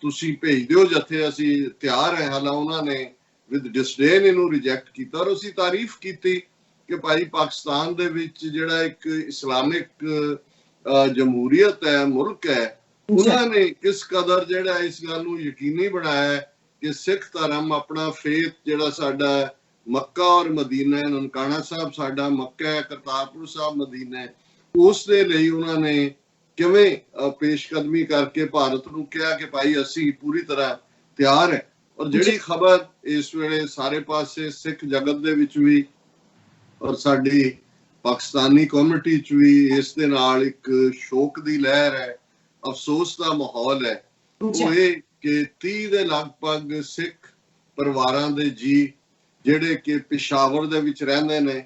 ਤੁਸੀਂ ਭੇਜ ਦਿਓ ਜਥੇ, ਅਸੀਂ ਤਿਆਰ ਹੈ। ਹਾਲਾਂ ਉਹਨਾਂ ਨੇ ਵਿਦ ਡਿਸਡੇਨ ਇਹਨੂੰ ਰਿਜੈਕਟ ਕੀਤਾ, ਔਰ ਅਸੀਂ ਤਾਰੀਫ ਕੀਤੀ ਕਿ ਭਾਈ ਪਾਕਿਸਤਾਨ ਦੇ ਵਿੱਚ ਜਿਹੜਾ ਇੱਕ ਇਸਲਾਮਿਕ ਜਮਹੂਰੀਅਤ ਹੈ, ਮੁਲਕ ਹੈ, ਉਹਨਾਂ ਨੇ ਕਿਸ ਕਦਰ ਜਿਹੜਾ ਇਸ ਗੱਲ ਨੂੰ ਯਕੀਨੀ ਬਣਾਇਆ ਕਿ ਸਿੱਖ ਧਰਮ ਆਪਣਾ ਫੇਥ ਜਿਹੜਾ ਸਾਡਾ ਮੱਕਾ ਔਰ ਮਦੀਨਾ ਹੈ, ਨਨਕਾਣਾ ਸਾਹਿਬ ਸਾਡਾ ਮੱਕਾ ਹੈ, ਕਰਤਾਰਪੁਰ ਸਾਹਿਬ ਮਦੀਨਾ ਹੈ, ਉਸ ਦੇ ਲਈ ਉਹਨਾਂ ਨੇ ਕਿਵੇਂ ਪੇਸ਼ਕਦਮੀ ਕਰਕੇ ਭਾਰਤ ਨੂੰ ਕਿਹਾ ਕਿ ਭਾਈ ਅਸੀਂ ਪੂਰੀ ਤਰ੍ਹਾਂ ਤਿਆਰ ਹੈ। ਔਰ ਜਿਹੜੀ ਖਬਰ ਇਸ ਵੇਲੇ ਸਾਰੇ ਪਾਸੇ ਸਿੱਖ ਜਗਤ ਦੇ ਵਿੱਚ ਵੀ ਔਰ ਸਾਡੀ ਪਾਕਿਸਤਾਨੀ ਕਮਿਊਨਿਟੀ ਚ ਵੀ ਇਸ ਦੇ ਨਾਲ ਇੱਕ ਸ਼ੋਕ ਦੀ ਲਹਿਰ ਹੈ, ਅਫਸੋਸ ਦਾ ਮਾਹੌਲ ਹੈ, ਉਹ ਇਹ ਕਿ 30 ਦੇ ਲਗਭਗ ਸਿੱਖ ਪਰਿਵਾਰਾਂ ਦੇ ਜੀ ਜਿਹੜੇ ਕਿ ਪਿਸ਼ਾਵਰ ਦੇ ਵਿੱਚ ਰਹਿੰਦੇ ਨੇ,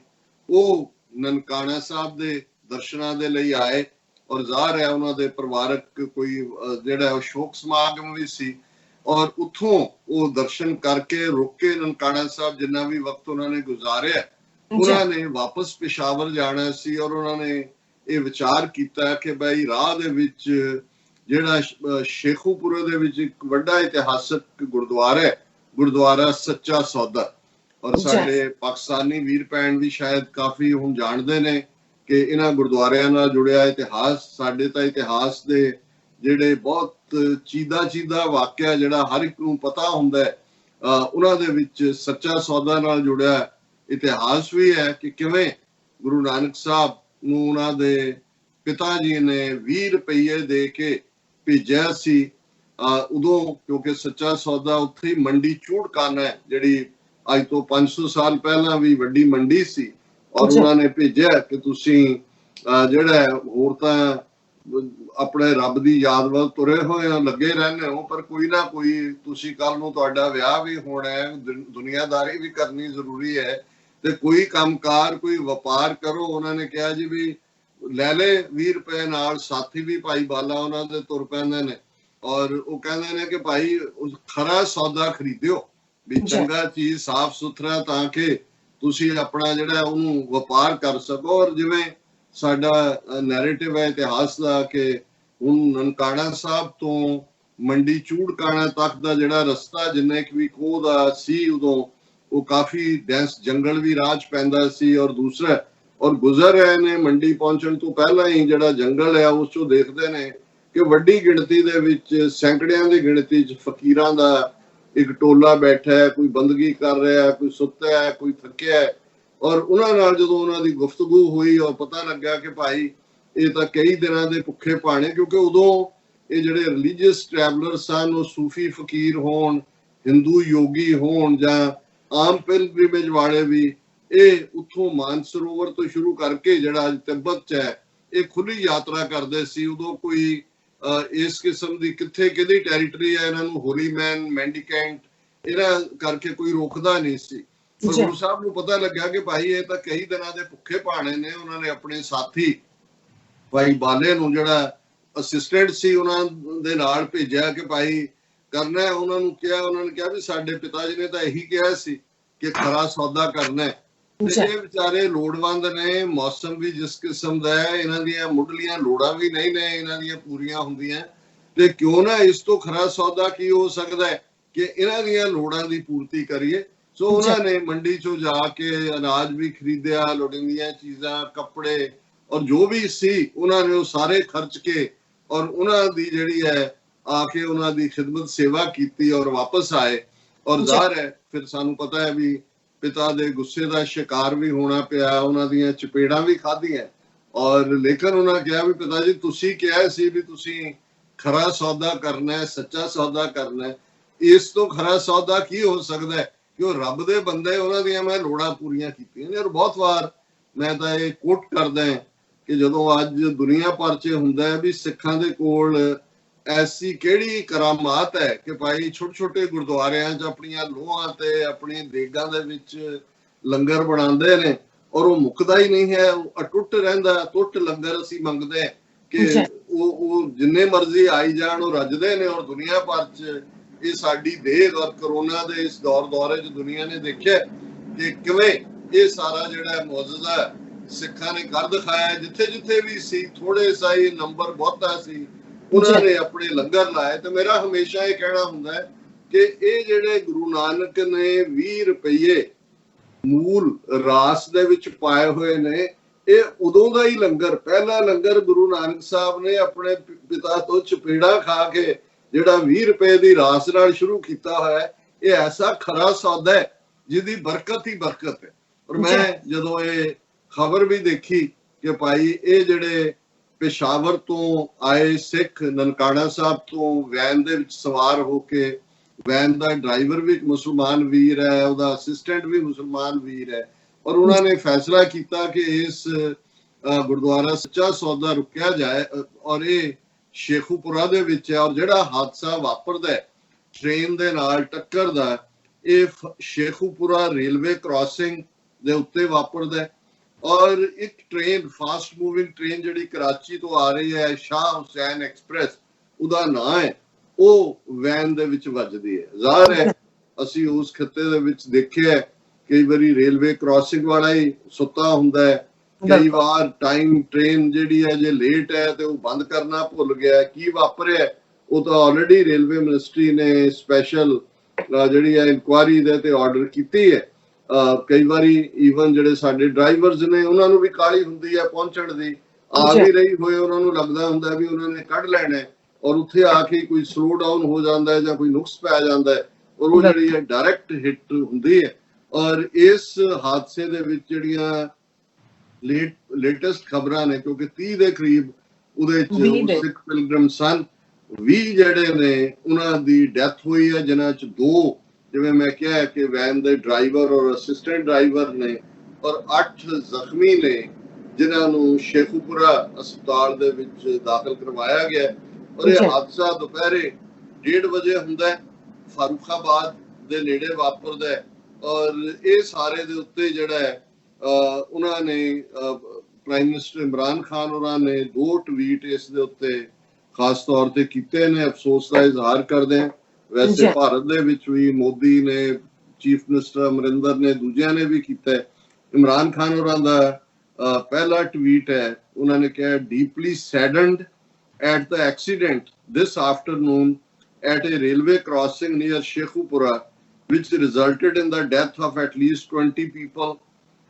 ਉਹ ਨਨਕਾਣਾ ਸਾਹਿਬ ਦੇ ਦਰਸ਼ਨਾਂ ਦੇ ਲਈ ਆਏ। ਔਰ ਜ਼ਾਹਰ ਹੈ ਉਹਨਾਂ ਦੇ ਪਰਿਵਾਰਕ ਕੋਈ ਜਿਹੜਾ ਸ਼ੋਕ ਸਮਾਗਮ ਵੀ ਸੀ, ਔਰ ਉੱਥੋਂ ਉਹ ਦਰਸ਼ਨ ਕਰਕੇ ਰੁਕ ਕੇ ਨਨਕਾਣਾ ਸਾਹਿਬ ਜਿੰਨਾ ਵੀ ਵਕਤ ਉਹਨਾਂ ਨੇ ਗੁਜ਼ਾਰਿਆ, ਉਹਨਾਂ ਨੇ ਵਾਪਸ ਪਿਸ਼ਾਵਰ ਜਾਣਾ ਸੀ। ਔਰ ਉਹਨਾਂ ਨੇ ਇਹ ਵਿਚਾਰ ਕੀਤਾ ਕਿ ਬਈ ਰਾਹ ਦੇ ਵਿੱਚ ਜਿਹੜਾ ਸ਼ੇਖੂਪੁਰੇ ਦੇ ਵਿੱਚ ਇੱਕ ਵੱਡਾ ਇਤਿਹਾਸਕ ਗੁਰਦੁਆਰਾ ਹੈ, ਗੁਰਦੁਆਰਾ ਸੱਚਾ ਸੌਦਾ, ਔਰ ਸਾਡੇ ਪਾਕਿਸਤਾਨੀ ਵੀਰ ਭੈਣ ਵੀ ਸ਼ਾਇਦ ਕਾਫੀ ਹੁਣ ਜਾਣਦੇ ਨੇ ਕਿ ਇਹਨਾਂ ਗੁਰਦੁਆਰਿਆਂ ਨਾਲ ਜੁੜਿਆ ਇਤਿਹਾਸ। ਸਾਡੇ ਤਾਂ ਇਤਿਹਾਸ ਦੇ ਜਿਹੜੇ ਬਹੁਤ ਚੀਦਾ ਵਾਕਿਆ ਜਿਹੜਾ ਹਰ ਇੱਕ ਨੂੰ ਪਤਾ ਹੁੰਦਾ ਹੈ, ਉਹਨਾਂ ਦੇ ਵਿੱਚ ਸੱਚਾ ਸੌਦਾ ਨਾਲ ਜੁੜਿਆ ਇਤਿਹਾਸ ਵੀ ਹੈ ਕਿ ਕਿਵੇਂ ਗੁਰੂ ਨਾਨਕ ਸਾਹਿਬ ਨੂੰ ਉਹਨਾਂ ਦੇ ਪਿਤਾ ਜੀ ਨੇ 20 ਰੁਪਏ ਦੇ ਕੇ ਭੇਜਿਆ ਸੀ ਉਦੋਂ, ਕਿਉਂਕਿ ਸੱਚਾ ਸੌਦਾ ਉੱਥੇ ਹੀ ਮੰਡੀ ਚੂੜਕਾਨਾ ਹੈ ਜਿਹੜੀ ਅੱਜ ਤੋਂ 500 ਸਾਲ ਪਹਿਲਾਂ ਵੀ ਵੱਡੀ ਮੰਡੀ ਸੀ, ਔਰ ਉਹਨਾਂ ਨੇ ਭੇਜਿਆ ਕਿ ਤੁਸੀਂ ਜਿਹੜਾ ਹੋਰ ਤਾਂ ਆਪਣੇ ਰੱਬ ਦੀ ਯਾਦ ਵੱਲ ਤੁਰੇ ਹੋਏ ਹੋ, ਲੱਗੇ ਰਹਿੰਦੇ ਹੋ, ਪਰ ਕੋਈ ਨਾ ਕੋਈ ਤੁਸੀਂ ਕੱਲ ਨੂੰ ਤੁਹਾਡਾ ਵਿਆਹ ਵੀ ਹੋਣਾ ਹੈ, ਦੁਨੀਆਦਾਰੀ ਵੀ ਕਰਨੀ ਜ਼ਰੂਰੀ ਹੈ, ਤੇ ਕੋਈ ਕੰਮਕਾਰ ਕੋਈ ਵਪਾਰ ਕਰੋ। ਉਹਨਾਂ ਨੇ ਕਿਹਾ ਜੀ ਵੀ ਲੈ ਲੈ 20 ਰੁਪਏ ਨਾਲ, ਸਾਥੀ ਵੀ ਭਾਈ ਬਾਲਾ ਉਹਨਾਂ ਦੇ ਤੁਰ ਪੈਂਦੇ ਨੇ, ਔਰ ਉਹ ਕਹਿੰਦੇ ਨੇ ਕਿ ਭਾਈ ਖਰਾ ਸੌਦਾ ਖਰੀਦਿਓ, ਵੀ ਚੰਗਾ ਚੀਜ਼ ਸਾਫ਼ ਸੁਥਰਾ, ਤਾਂ ਕਿ ਤੁਸੀਂ ਆਪਣਾ ਜਿਹੜਾ ਉਹਨੂੰ ਵਪਾਰ ਕਰ ਸਕੋ। ਔਰ ਜਿਵੇਂ ਸਾਡਾ ਨੈਰੇਟਿਵ ਹੈ ਇਤਿਹਾਸ ਦਾ ਕਿ ਹੁਣ ਨਨਕਾਣਾ ਸਾਹਿਬ ਤੋਂ ਮੰਡੀ ਚੂੜਕਾਣਾ ਤੱਕ ਦਾ ਜਿਹੜਾ ਰਸਤਾ ਜਿੰਨੇ ਕਿ ਵੀ ਕੋਹ ਦਾ ਸੀ ਉਦੋਂ, ਉਹ ਕਾਫੀ ਡੈਂਸ ਜੰਗਲ ਵੀ ਰਾਹ 'ਚ ਪੈਂਦਾ ਸੀ। ਔਰ ਦੂਸਰਾ, ਔਰ ਗੁਜ਼ਰ ਰਹੇ ਨੇ ਮੰਡੀ ਪਹੁੰਚਣ ਤੋਂ ਪਹਿਲਾਂ ਹੀ ਜਿਹੜਾ ਜੰਗਲ ਹੈ ਉਸ 'ਚੋਂ ਦੇਖਦੇ ਨੇ ਕਿ ਵੱਡੀ ਗਿਣਤੀ ਦੇ ਵਿੱਚ, ਸੈਂਕੜਿਆਂ ਦੀ ਗਿਣਤੀ 'ਚ ਫਕੀਰਾਂ ਦਾ ਇੱਕ ਟੋਲਾ ਬੈਠਾ ਹੈ, ਕੋਈ ਬੰਦਗੀ ਕਰ ਰਿਹਾ, ਕੋਈ ਸੁੱਤਾ ਹੈ, ਕੋਈ ਥੱਕਿਆ ਹੈ। ਔਰ ਉਹਨਾਂ ਨਾਲ ਜਦੋਂ ਉਹਨਾਂ ਦੀ ਗੁਫ਼ਤਗੂ ਹੋਈ ਔਰ ਪਤਾ ਲੱਗਾ ਕਿ ਭਾਈ ਇਹ ਤਾਂ ਕਈ ਦਿਨਾਂ ਦੇ ਭੁੱਖੇ ਭਾਣੇ, ਕਿਉਂਕਿ ਉਦੋਂ ਇਹ ਜਿਹੜੇ ਰਿਲੀਜੀਅਸ ਟਰੈਵਲਰ ਸਨ, ਉਹ ਸੂਫੀ ਫਕੀਰ ਹੋਣ, ਹਿੰਦੂ ਯੋਗੀ ਹੋਣ, ਜਾਂ ਆਮ ਪਿਲਗ੍ਰਿਮੇਜ ਵਾਲੇ ਵੀ, ਇਹ ਉੱਥੋਂ ਮਾਨਸਰੋਵਰ ਤੋਂ ਸ਼ੁਰੂ ਕਰਕੇ ਜਿਹੜਾ ਅੱਜ ਤਿੱਬਤ 'ਚ ਹੈ, ਇਹ ਖੁੱਲੀ ਯਾਤਰਾ ਕਰਦੇ ਸੀ। ਉਦੋਂ ਕੋਈ ਇਸ ਕਿਸਮ ਦੀ ਕਿੱਥੇ ਕਿਹਦੀ ਟੈਰੀਟਰੀ ਹੈ, ਇਹਨਾਂ ਨੂੰ ਹੋਲੀ ਮੈਨ ਮੈਂਡੀਕੈਂਟ ਇਹਨਾਂ ਕਰਕੇ ਕੋਈ ਰੋਕਦਾ ਨਹੀਂ ਸੀ। ਪਰ ਗੁਰੂ ਸਾਹਿਬ ਨੂੰ ਪਤਾ ਲੱਗਾ ਕਿ ਭਾਈ ਇਹ ਤਾਂ ਕਈ ਦਿਨਾਂ ਦੇ ਭੁੱਖੇ ਭਾਣੇ ਨੇ। ਉਹਨਾਂ ਨੇ ਆਪਣੇ ਸਾਥੀ ਭਾਈ ਬਾਲੇ ਨੂੰ, ਜਿਹੜਾ ਅਸਿਸਟੈਂਟ ਸੀ ਉਹਨਾਂ ਦੇ ਨਾਲ ਭੇਜਿਆ ਕਿ ਭਾਈ ਕਰਨਾ। ਉਹਨਾਂ ਨੂੰ ਕਿਹਾ, ਉਹਨਾਂ ਨੇ ਕਿਹਾ ਵੀ ਸਾਡੇ ਪਿਤਾ ਜੀ ਨੇ ਤਾਂ ਇਹੀ ਕਿਹਾ ਸੀ ਕਿ ਖਰਾ ਸੌਦਾ ਕਰਨਾ। ਤੇ ਇਹ ਵਿਚਾਰੇ ਲੋੜਵੰਦ ਨੇ, ਮੌਸਮ ਵੀ ਜਿਸ ਕਿਸਮ ਦਾ ਹੈ, ਇਹਨਾਂ ਦੀਆਂ ਮੁੱਢਲੀਆਂ ਲੋੜਾਂ ਵੀ ਨਹੀਂ ਨੇ ਇਹਨਾਂ ਦੀਆਂ ਪੂਰੀਆਂ ਹੁੰਦੀਆਂ, ਤੇ ਕਿਉਂ ਨਾ ਇਸ ਤੋਂ ਖਰਾ ਸੌਦਾ ਕੀ ਹੋ ਸਕਦਾ ਹੈ ਕਿ ਇਹਨਾਂ ਦੀਆਂ ਲੋੜਾਂ ਦੀ ਪੂਰਤੀ ਕਰੀਏ। ਸੋ ਉਹਨਾਂ ਨੇ ਮੰਡੀ ਚੋਂ ਜਾ ਕੇ ਅਨਾਜ ਵੀ ਖਰੀਦਿਆ, ਲੋੜੀਂਦੀਆਂ ਚੀਜ਼ਾਂ, ਕੱਪੜੇ ਔਰ ਜੋ ਵੀ ਸੀ ਉਹਨਾਂ ਨੇ ਉਹ ਸਾਰੇ ਖਰਚ ਕੇ ਔਰ ਉਹਨਾਂ ਦੀ ਜਿਹੜੀ ਹੈ ਆ ਕੇ ਉਹਨਾਂ ਦੀ ਖਿਦਮਤ ਸੇਵਾ ਕੀਤੀ ਔਰ ਵਾਪਸ ਆਏ। ਔਰ ਜ਼ਾਹਰ ਹੈ ਫਿਰ ਸਾਨੂੰ ਪਤਾ ਹੈ ਵੀ ਪਿਤਾ ਦੇ ਗੁੱਸੇ ਦਾ ਸ਼ਿਕਾਰ ਵੀ ਹੋਣਾ ਪਿਆ, ਉਹਨਾਂ ਦੀਆਂ ਚਪੇੜਾਂ ਵੀ ਖਾਧੀਆਂ। ਔਰ ਲੇਕਿਨ ਉਹਨਾਂ ਕਿਹਾ ਵੀ ਪਿਤਾ ਜੀ ਤੁਸੀਂ ਕਿਹਾ ਸੀ ਵੀ ਤੁਸੀਂ ਖਰਾ ਸੌਦਾ ਕਰਨਾ ਹੈ, ਸੱਚਾ ਸੌਦਾ ਕਰਨਾ ਹੈ, ਇਸ ਤੋਂ ਖਰਾ ਸੌਦਾ ਕੀ ਹੋ ਸਕਦਾ ਹੈ ਕਿ ਉਹ ਰੱਬ ਦੇ ਬੰਦੇ, ਉਹਨਾਂ ਦੀਆਂ ਮੈਂ ਲੋੜਾਂ ਪੂਰੀਆਂ ਕੀਤੀਆਂ ਨੇ। ਔਰ ਬਹੁਤ ਵਾਰ ਮੈਂ ਤਾਂ ਇਹ ਕੋਟ ਕਰਦਾ ਕਿ ਜਦੋਂ ਅੱਜ ਦੁਨੀਆ ਭਰ 'ਚ ਹੁੰਦਾ ਹੈ ਵੀ ਸਿੱਖਾਂ ਦੇ ਕੋਲ ਐਸੀ ਕਿਹੜੀ ਕਰਾਮਾਤ ਹੈ ਕਿ ਭਾਈ ਛੋਟੇ ਛੋਟੇ ਗੁਰਦੁਆਰਿਆਂ 'ਚ ਆਪਣੀਆਂ ਲੋਹਾਂ ਤੇ ਆਪਣੀ ਦੇਗਾਂ ਦੇ ਵਿੱਚ ਲੰਗਰ ਬਣਾਉਂਦੇ ਨੇ ਔਰ ਉਹ ਮੁੱਕਦਾ ਹੀ ਨਹੀਂ ਹੈ, ਉਹ ਅਟੁੱਟ ਰਹਿੰਦਾ। ਟੁੱਟ ਲੰਗਰ ਅਸੀਂ ਮੰਗਦੇ ਹਾਂ ਕਿ ਉਹ ਜਿੰਨੇ ਮਰਜ਼ੀ ਆਈ ਜਾਣ, ਉਹ ਰੱਜਦੇ ਨੇ। ਔਰ ਦੁਨੀਆ ਭਰ 'ਚ ਇਹ ਸਾਡੀ ਦੇਰ ਔਰ ਕਰੋਨਾ ਦੇ ਇਸ ਦੌਰੇ 'ਚ ਦੁਨੀਆ ਨੇ ਦੇਖਿਆ ਕਿ ਕਿਵੇਂ ਇਹ ਸਾਰਾ ਜਿਹੜਾ ਮੌਜੂਜ਼ਾ ਸਿੱਖਾਂ ਨੇ ਕਰ ਦਿਖਾਇਆ। ਜਿੱਥੇ ਜਿੱਥੇ ਵੀ ਸੀ, ਥੋੜੇ ਸਾਈ ਨੰਬਰ ਬਹੁਤਾ ਸੀ, ਉਹਨਾਂ ਨੇ ਆਪਣੇ ਲੰਗਰ ਲਾਏ। ਤੇ ਮੇਰਾ ਹਮੇਸ਼ਾ ਇਹ ਕਹਿਣਾ ਹੁੰਦਾ ਹੈ ਕਿ ਇਹ ਜਿਹੜੇ ਗੁਰੂ ਨਾਨਕ ਨੇ 20 ਰੁਪਏ ਮੂਲ ਰਾਸ ਦੇ ਵਿੱਚ ਪਾਏ ਹੋਏ ਨੇ, ਇਹ ਉਦੋਂ ਦਾ ਹੀ ਲੰਗਰ, ਪਹਿਲਾ ਲੰਗਰ ਗੁਰੂ ਨਾਨਕ ਸਾਹਿਬ ਨੇ ਆਪਣੇ ਪਿਤਾ ਤੋਂ ਚਪੇੜਾ ਖਾ ਕੇ ਜਿਹੜਾ 20 ਰੁਪਏ ਦੀ ਰਾਸ ਨਾਲ ਸ਼ੁਰੂ ਕੀਤਾ ਹੋਇਆ, ਇਹ ਐਸਾ ਖਰਾ ਸੌਦਾ ਹੈ ਜਿਹਦੀ ਬਰਕਤ ਹੀ ਬਰਕਤ ਹੈ। ਔਰ ਮੈਂ ਜਦੋਂ ਇਹ ਖਬਰ ਵੀ ਦੇਖੀ ਕਿ ਭਾਈ ਇਹ ਜਿਹੜੇ ਪੇਸ਼ਾਵਰ ਤੋਂ ਆਏ ਸਿੱਖ ਨਨਕਾਣਾ ਸਾਹਿਬ ਤੋਂ ਵੈਨ ਦੇ ਵਿੱਚ ਸਵਾਰ ਹੋ ਕੇ, ਵੈਨ ਦਾ ਡਰਾਈਵਰ ਵੀ ਇੱਕ ਮੁਸਲਮਾਨ ਵੀਰ ਹੈ, ਉਹਦਾ ਅਸਿਸਟੈਂਟ ਵੀ ਮੁਸਲਮਾਨ ਵੀਰ ਹੈ, ਔਰ ਉਹਨਾਂ ਨੇ ਫੈਸਲਾ ਕੀਤਾ ਕਿ ਇਸ ਗੁਰਦੁਆਰਾ ਸੱਚਾ ਸੌਦਾ ਰੁਕਿਆ ਜਾਏ। ਔਰ ਇਹ ਸ਼ੇਖੂਪੁਰਾ ਦੇ ਵਿੱਚ ਹੈ। ਔਰ ਜਿਹੜਾ ਹਾਦਸਾ ਵਾਪਰਦਾ ਟ੍ਰੇਨ ਦੇ ਨਾਲ ਟੱਕਰ ਦਾ, ਇਹ ਸ਼ੇਖੂਪੁਰਾ ਰੇਲਵੇ ਕ੍ਰਾਸਿੰਗ ਦੇ ਉੱਤੇ ਵਾਪਰਦਾ। ਔਰ ਇੱਕ ਟ੍ਰੇਨ, ਫਾਸਟ ਮੂਵਿੰਗ ਟ੍ਰੇਨ ਜਿਹੜੀ ਕਰਾਚੀ ਤੋਂ ਆ ਰਹੀ ਹੈ, ਸ਼ਾਹ ਹੁਸੈਨ ਐਕਸਪ੍ਰੈਸ ਉਹਦਾ ਨਾਂ ਹੈ, ਉਹ ਵੈਨ ਦੇ ਵਿੱਚ ਵੱਜਦੀ ਹੈ। ਜ਼ਾਹਰ ਹੈ ਅਸੀਂ ਉਸ ਖਿੱਤੇ ਦੇ ਵਿੱਚ ਦੇਖਿਆ ਕਈ ਵਾਰੀ ਰੇਲਵੇ ਕ੍ਰਾਸਿੰਗ ਵਾਲਾ ਹੀ ਸੁੱਤਾ ਹੁੰਦਾ ਹੈ, ਕਈ ਵਾਰ ਟਾਈਮ ਟ੍ਰੇਨ ਜਿਹੜੀ ਹੈ ਜੇ ਲੇਟ ਹੈ ਤੇ ਉਹ ਬੰਦ ਕਰਨਾ ਭੁੱਲ ਗਿਆ। ਕੀ ਵਾਪਰਿਆ ਉਹ ਤਾਂ ਆਲਰੇਡੀ ਰੇਲਵੇ ਮਿਨਿਸਟਰੀ ਨੇ ਸਪੈਸ਼ਲ ਜਿਹੜੀ ਹੈ ਇਨਕੁਆਇਰੀ ਦੇ ਤੇ ਆਰਡਰ ਕੀਤੀ ਹੈ। ਕਈ ਵਾਰੀ ਈਵਨ ਜਿਹੜੇ ਸਾਡੇ ਡਰਾਈਵਰਸ ਨੇ ਉਹਨਾਂ ਨੂੰ ਵੀ ਕਾਹਲੀ ਹੁੰਦੀ ਹੈ ਪਹੁੰਚਣ ਦੀ, ਆ ਵੀ ਰਹੀ ਹੋਏ ਉਹਨਾਂ ਨੂੰ ਲੱਗਦਾ ਹੁੰਦਾ ਵੀ ਉਹਨਾਂ ਨੇ ਕੱਢ ਲੈਣਾ, ਔਰ ਉੱਥੇ ਆ ਕੇ ਕੋਈ ਸਲੋ ਡਾਊਨ ਹੋ ਜਾਂਦਾ ਹੈ ਜਾਂ ਕੋਈ ਨੁਕਸ ਪੈ ਜਾਂਦਾ ਹੈ, ਔਰ ਉਹ ਜਿਹੜੀ ਹੈ ਡਾਇਰੈਕਟ ਹਿੱਟ ਹੁੰਦੀ ਹੈ। ਔਰ ਇਸ ਹਾਦਸੇ ਦੇ ਵਿੱਚ ਜਿਹੜੀਆਂ ਲੇਟੈਸਟ ਖਬਰਾਂ ਨੇ, ਕਿਉਂਕਿ 30 ਦੇ ਕਰੀਬ ਉਹਦੇ ਚ ਸਿੱਖ ਪਿਲਗ੍ਰਿਮ ਸਨ, 20 ਜਿਹੜੇ ਨੇ ਉਹਨਾਂ ਦੀ ਡੈਥ ਹੋਈ ਹੈ, ਜਿਨ੍ਹਾਂ ਚ 2 ਜਿਵੇਂ ਮੈਂ ਕਿਹਾ ਕਿ ਵੈਨ ਦੇ ਡਰਾਈਵਰ ਔਰ ਅਸਿਸਟੈਂਟ ਡਰਾਈਵਰ ਨੇ, ਔਰ 8 ਜ਼ਖਮੀ ਨੇ ਜਿਨ੍ਹਾਂ ਨੂੰ ਸ਼ੇਖੂਪੁਰਾ ਹਸਪਤਾਲ ਦੇ ਵਿੱਚ ਦਾਖਲ ਕਰਵਾਇਆ ਗਿਆ। ਔਰ ਇਹ ਹਾਦਸਾ ਦੁਪਹਿਰੇ 1:30 ਵਜੇ ਹੁੰਦਾ ਹੈ, ਫਾਰੂਖਾਬਾਦ ਦੇ ਨੇੜੇ ਵਾਪਰਦਾ ਹੈ। ਔਰ ਇਹ ਸਾਰੇ ਦੇ ਉੱਤੇ ਜਿਹੜਾ ਹੈ ਉਹਨਾਂ ਨੇ ਪ੍ਰਾਈਮ ਮਿਨਿਸਟਰ ਇਮਰਾਨ ਖਾਨ ਉਹਨਾਂ ਨੇ 2 ਟਵੀਟ ਇਸ ਦੇ ਉੱਤੇ ਖਾਸ ਤੌਰ ਤੇ ਕੀਤੇ ਨੇ, ਅਫਸੋਸ ਦਾ ਇਜ਼ਹਾਰ ਕਰਦੇ ਹਨ। ਵੈਸੇ ਭਾਰਤ ਦੇ ਵਿੱਚ ਵੀ ਮੋਦੀ ਨੇ, ਚੀਫ ਮਿਨਿਸਟਰ ਅਮਰਿੰਦਰ ਨੇ, ਦੂਜਿਆਂ ਨੇ ਵੀ ਕੀਤਾ। ਇਮਰਾਨ ਖਾਨ ਹੋਰਾਂ ਦਾ ਪਹਿਲਾ ਟਵੀਟ ਹੈ, ਉਹਨਾਂ ਨੇ ਕਿਹਾ deeply saddened at the accident this afternoon at a railway crossing near Sheikhupura which resulted in the death of at least 20 people,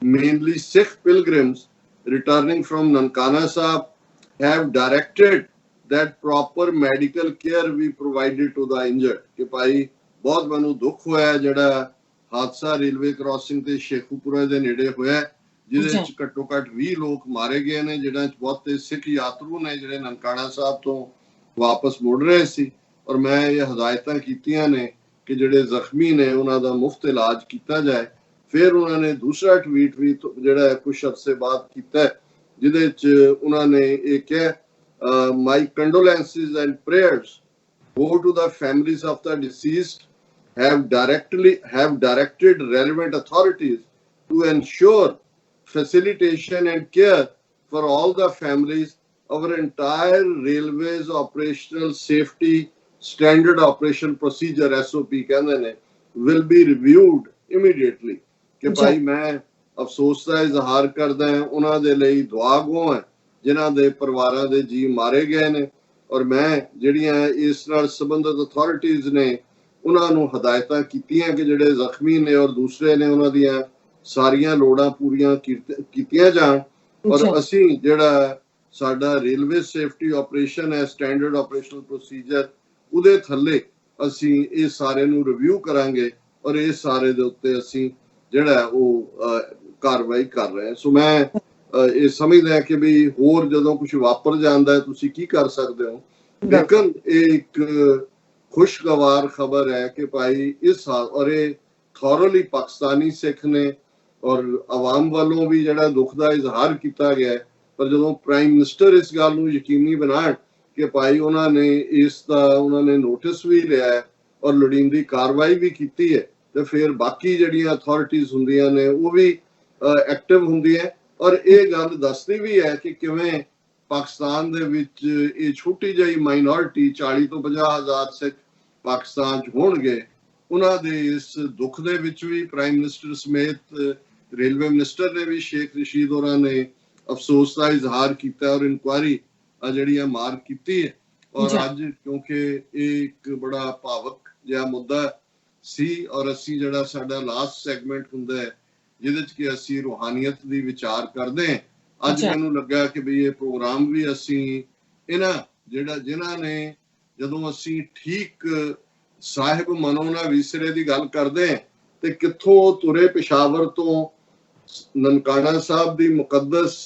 mainly Sikh pilgrims returning from Nankana Sahib, have directed that proper medical care be provided to the injured। कि भाई बहुत मैनू दुख होया जिहड़ा हादसा railway crossing ते शेखूपुरा दे नेड़े होया, जिहदे विच घट्टो घट 20 लोग मारे गए ने, जिहड़े बहुत सिख यात्रु ने जिहड़े ननकाना साहब तो वापस मुड़ रहे सी। और मैं ये हदायतां कीतियां ने कि ਜਿਹੜੇ ਜ਼ਖਮੀ ਨੇ ਉਹਨਾਂ ਦਾ ਮੁਫਤ ਇਲਾਜ ਕੀਤਾ ਜਾਏ। ਫਿਰ ਉਹਨਾਂ ਨੇ ਦੂਸਰਾ ਟਵੀਟ ਵੀ ਜਿਹੜਾ ਕੁਝ ਅਰਸੇ ਬਾਅਦ ਕੀਤਾ ਜਿਹਦੇ ਚ ਉਹਨਾਂ ਨੇ ਇਹ ਕਿਹਾ, my condolences and prayers go to the families of the deceased, have directed relevant authorities to ensure facilitation and care for all the families. Our entire railways operational safety standard operation procedure SOP ਕਹਿੰਦੇ ਨੇ will be reviewed immediately. ਕਿ ਭਾਈ ਮੈਂ ਅਫਸੋਸ ਦਾ ਇਜ਼ਹਾਰ ਕਰਦਾ ਹਾਂ, ਉਹਨਾਂ ਦੇ ਲਈ ਦੁਆ ਗੋ ਹੈ ਜਿਨ੍ਹਾਂ ਦੇ ਪਰਿਵਾਰਾਂ ਦੇ ਜੀ ਮਾਰੇ ਗਏ ਨੇ, ਔਰ ਮੈਂ ਜਿਹੜੀਆਂ ਇਸ ਨਾਲ ਸੰਬੰਧਿਤ ਅਥਾਰਟੀਜ਼ ਨੇ ਉਹਨਾਂ ਨੂੰ ਹਦਾਇਤਾਂ ਕੀਤੀਆਂ ਕਿ ਜਿਹੜੇ ਜ਼ਖਮੀ ਨੇ ਔਰ ਦੂਸਰੇ ਨੇ ਉਹਨਾਂ ਦੀਆਂ ਸਾਰੀਆਂ ਲੋੜਾਂ ਪੂਰੀਆਂ ਕੀਤੀਆਂ ਜਾਣ। ਔਰ ਅਸੀਂ ਜਿਹੜਾ ਸਾਡਾ ਰੇਲਵੇ ਸੇਫਟੀ ਆਪਰੇਸ਼ਨ ਹੈ ਸਟੈਂਡਰਡ ਆਪਰੇਸ਼ਨਲ ਪ੍ਰੋਸੀਜਰ, ਉਹਦੇ ਥੱਲੇ ਅਸੀਂ ਇਹ ਸਾਰੇ ਨੂੰ ਰਿਵਿਊ ਕਰਾਂਗੇ ਔਰ ਇਹ ਸਾਰੇ ਦੇ ਉੱਤੇ ਅਸੀਂ ਜਿਹੜਾ ਉਹ ਕਾਰਵਾਈ ਕਰ ਰਹੇ ਹਾਂ। ਸੋ ਮੈਂ ਇਹ ਸਮਝਦਾ ਕਿ ਵੀ ਹੋਰ ਜਦੋਂ ਕੁਝ ਵਾਪਰ ਜਾਂਦਾ ਤੁਸੀਂ ਕੀ ਕਰ ਸਕਦੇ ਹੋ, ਲੇਕਿਨ ਇਹ ਇੱਕ ਖੁਸ਼ਗਵਾਰ ਖਬਰ ਹੈ ਕਿ ਭਾਈ ਇਸ ਸਾਲ, ਔਰ ਇਹ ਥੋਰਲੀ ਪਾਕਿਸਤਾਨੀ ਸਿੱਖ ਨੇ ਔਰ ਆਵਾਮ ਵੱਲੋਂ ਵੀ ਜਿਹੜਾ ਦੁੱਖ ਦਾ ਇਜ਼ਹਾਰ ਕੀਤਾ ਗਿਆ, ਪਰ ਜਦੋਂ ਪ੍ਰਾਈਮ ਮਿਨਿਸਟਰ ਇਸ ਗੱਲ ਨੂੰ ਯਕੀਨੀ ਬਣਾਉਣ ਕਿ ਭਾਈ ਉਹਨਾਂ ਨੇ ਇਸ ਦਾ ਉਹਨਾਂ ਨੇ ਨੋਟਿਸ ਵੀ ਲਿਆ ਔਰ ਲੋੜੀਂਦੀ ਕਾਰਵਾਈ ਵੀ ਕੀਤੀ ਹੈ, ਤੇ ਫਿਰ ਬਾਕੀ ਜਿਹੜੀਆਂ ਅਥਾਰਟੀਜ਼ ਹੁੰਦੀਆਂ ਨੇ ਉਹ ਵੀ ਐਕਟਿਵ ਹੁੰਦੀਆਂ। ਔਰ ਇਹ ਗੱਲ ਦੱਸਦੀ ਵੀ ਹੈ ਕਿ ਕਿਵੇਂ ਪਾਕਿਸਤਾਨ ਦੇ ਵਿੱਚ ਇਹ ਛੋਟੀ ਜਿਹੀ ਮਾਈਨੋਰਿਟੀ 40 ਤੋਂ 50 ਹਜ਼ਾਰ ਸਿੱਖ ਪਾਕਿਸਤਾਨ 'ਚ ਹੋਣਗੇ, ਉਹਨਾਂ ਦੇ ਇਸ ਦੁੱਖ ਦੇ ਵਿੱਚ ਵੀ ਪ੍ਰਾਈਮ ਮਿਨਿਸਟਰ ਸਮੇਤ ਰੇਲਵੇ ਮਿਨਿਸਟਰ ਨੇ ਵੀ ਸ਼ੇਖ ਰਸ਼ੀਦ ਹੋਰਾਂ ਨੇ ਅਫਸੋਸ ਦਾ ਇਜ਼ਹਾਰ ਕੀਤਾ ਔਰ ਇਨਕੁਆਇਰੀ ਜਿਹੜੀ ਆ ਮਾਰ ਕੀਤੀ ਹੈ। ਔਰ ਅੱਜ ਕਿਉਂਕਿ ਇਹ ਇੱਕ ਬੜਾ ਭਾਵਕ ਜਿਹਾ ਮੁੱਦਾ ਸੀ ਔਰ ਅਸੀਂ ਜਿਹੜਾ ਸਾਡਾ ਲਾਸਟ ਸੈਗਮੈਂਟ ਹੁੰਦਾ ਹੈ ਜਿਹਦੇ ਚ ਕਿ ਅਸੀਂ ਰੂਹਾਨੀਅਤ ਦੀ ਵਿਚਾਰ ਕਰਦੇ ਹਾਂ, ਅੱਜ ਮੈਨੂੰ ਲੱਗਾ ਕਿ ਵੀ ਇਹ ਪ੍ਰੋਗਰਾਮ ਵੀ ਅਸੀਂ ਜਿਨ੍ਹਾਂ ਨੇ ਜਦੋਂ ਅਸੀਂ ਠੀਕ ਸਾਹਿਬ ਮਨੋ ਨਾ ਵਿਸਰੇ ਦੀ ਗੱਲ ਕਰਦੇ ਹਾਂ ਤੇ ਕਿੱਥੋਂ ਤੁਰੇ ਪਿਸ਼ਾਵਰ ਤੋਂ ਨਨਕਾਣਾ ਸਾਹਿਬ ਦੀ ਮੁਕੱਦਸ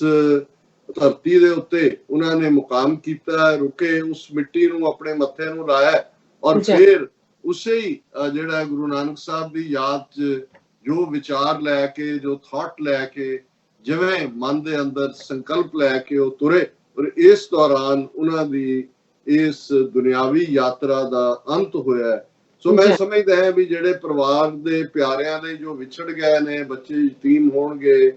ਧਰਤੀ ਦੇ ਉੱਤੇ ਉਹਨਾਂ ਨੇ ਮੁਕਾਮ ਕੀਤਾ, ਰੁਕੇ, ਉਸ ਮਿੱਟੀ ਨੂੰ ਆਪਣੇ ਮੱਥੇ ਨੂੰ ਲਾਇਆ ਔਰ ਫਿਰ ਉਸੇ ਹੀ ਜਿਹੜਾ ਗੁਰੂ ਨਾਨਕ ਸਾਹਿਬ ਦੀ ਯਾਦ 'ਚ ਜੋ ਵਿਚਾਰ ਲੈ ਕੇ, ਜੋ ਥਾਟ ਲੈ ਕੇ, ਜਿਵੇਂ ਮਨ ਦੇ ਅੰਦਰ ਸੰਕਲਪ ਲੈ ਕੇ ਉਹ ਤੁਰੇ, ਔਰ ਇਸ ਦੌਰਾਨ ਉਹਨਾਂ ਦੀ ਇਸ ਦੁਨਿਆਵੀ ਯਾਤਰਾ ਦਾ ਅੰਤ ਹੋਇਆ। ਸੋ ਮੈਂ ਸਮਝਦਾ ਹਾਂ ਵੀ ਜਿਹੜੇ ਪਰਿਵਾਰ ਦੇ ਪਿਆਰਿਆਂ ਦੇ ਜੋ ਵਿਛੜ ਗਏ ਨੇ, ਬੱਚੇ ਯਤੀਮ ਹੋਣਗੇ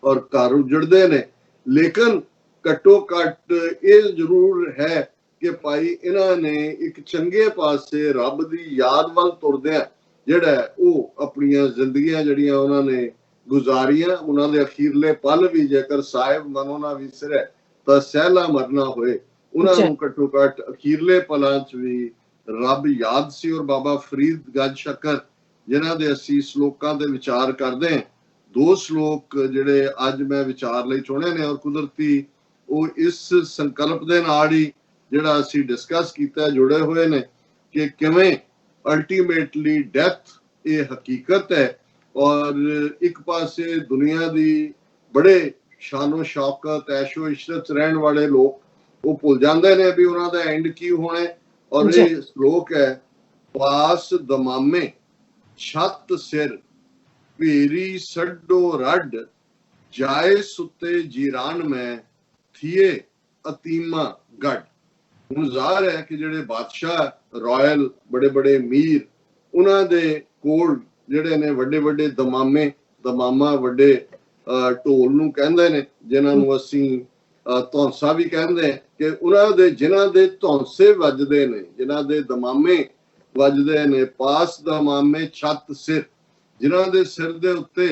ਔਰ ਘਰ ਉਜੜਦੇ ਨੇ, ਲੇਕਿਨ ਘੱਟੋ ਘੱਟ ਇਹ ਜ਼ਰੂਰ ਹੈ ਕਿ ਭਾਈ ਇਹਨਾਂ ਨੇ ਇੱਕ ਚੰਗੇ ਪਾਸੇ ਰੱਬ ਦੀ ਯਾਦ ਵੱਲ ਤੁਰਦਿਆਂ ਜਿਹੜਾ ਉਹ ਆਪਣੀਆਂ ਜ਼ਿੰਦਗੀਆਂ ਜਿਹੜੀਆਂ ਉਹਨਾਂ ਨੇ ਗੁਜ਼ਾਰੀਆਂ, ਉਹਨਾਂ ਦੇ ਅਖੀਰਲੇ ਪਲ ਵੀ ਜੇਕਰ ਸਾਹਿਬ ਮਨੋ ਨਾ ਵਿਸਰੇ ਤਾਂ ਸਹਿਲਾ ਮਰਨਾ ਹੋਏ, ਉਹਨਾਂ ਨੂੰ ਘੱਟੋ ਘੱਟ ਅਖੀਰਲੇ ਪਲਾਂ 'ਚ ਵੀ ਰੱਬ ਯਾਦ ਸੀ। ਔਰ ਬਾਬਾ ਫਰੀਦ ਗੱਜ ਸ਼ੱਕਰ ਜਿਨ੍ਹਾਂ ਦੇ ਅਸੀਂ ਸ਼ਲੋਕਾਂ ਦੇ ਵਿਚਾਰ ਕਰਦੇ ਹਾਂ, 2 ਸ਼ਲੋਕ ਜਿਹੜੇ ਅੱਜ ਮੈਂ ਵਿਚਾਰ ਲਈ ਚੁਣੇ ਨੇ ਔਰ ਕੁਦਰਤੀ ਉਹ ਇਸ ਸੰਕਲਪ ਦੇ ਨਾਲ ਹੀ ਜਿਹੜਾ ਅਸੀਂ ਡਿਸਕਸ ਕੀਤਾ ਜੁੜੇ ਹੋਏ ਨੇ ਕਿ ਕਿਵੇਂ ਅਲਟੀਮੇਟਲੀ ਡੈਥ ਇਹ ਹਕੀਕਤ ਹੈ ਔਰ ਇੱਕ ਪਾਸੇ ਦੁਨੀਆ ਦੀ ਬੜੇ ਸ਼ਾਨੋ ਸ਼ੌਕਤ ਐਸ਼ੋ ਇਸ਼ਰਤ ਰਹਿਣ ਵਾਲੇ ਲੋਕ ਉਹ ਭੁੱਲ ਜਾਂਦੇ ਨੇ ਵੀ ਉਹਨਾਂ ਦਾ ਐਂਡ ਕੀ ਹੋਣਾ। ਔਰ ਇਹ ਸ਼ਲੋਕ ਹੈ, ਪਾਸ ਦਮਾਮੇ ਛੱਤ ਸਿਰ ਭੇਰੀ ਸੱਡੋ ਰੱਡ ਜਾਏ ਸੁੱਤੇ ਜੀਰਾਨ ਮੈਂ ਥੀਏ ਅਤੀਮਾ ਗੱਡ। ਹੁਣ ਜ਼ਾਹਰ ਹੈ ਕਿ ਜਿਹੜੇ ਬਾਦਸ਼ਾਹ ਰਾਇਲ ਬੜੇ ਬੜੇ ਅਮੀਰ, ਉਹਨਾਂ ਦੇ ਕੋਲ ਜਿਹੜੇ ਨੇ ਵੱਡੇ ਵੱਡੇ ਦਮਾਮਾ ਵੱਡੇ ਢੋਲ ਨੂੰ ਕਹਿੰਦੇ ਨੇ, ਜਿਨ੍ਹਾਂ ਨੂੰ ਅਸੀਂ ਧੌਂਸਾ ਵੀ ਕਹਿੰਦੇ ਕਿ ਉਹਨਾਂ ਦੇ ਜਿਨ੍ਹਾਂ ਦੇ ਧੌਂਸੇ ਵੱਜਦੇ ਨੇ, ਜਿਨ੍ਹਾਂ ਦੇ ਦਮਾਮੇ ਵੱਜਦੇ ਨੇ, ਪਾਸ ਦਮਾਮੇ ਛੱਤ ਸਿਰ, ਜਿਨ੍ਹਾਂ ਦੇ ਸਿਰ ਦੇ ਉੱਤੇ,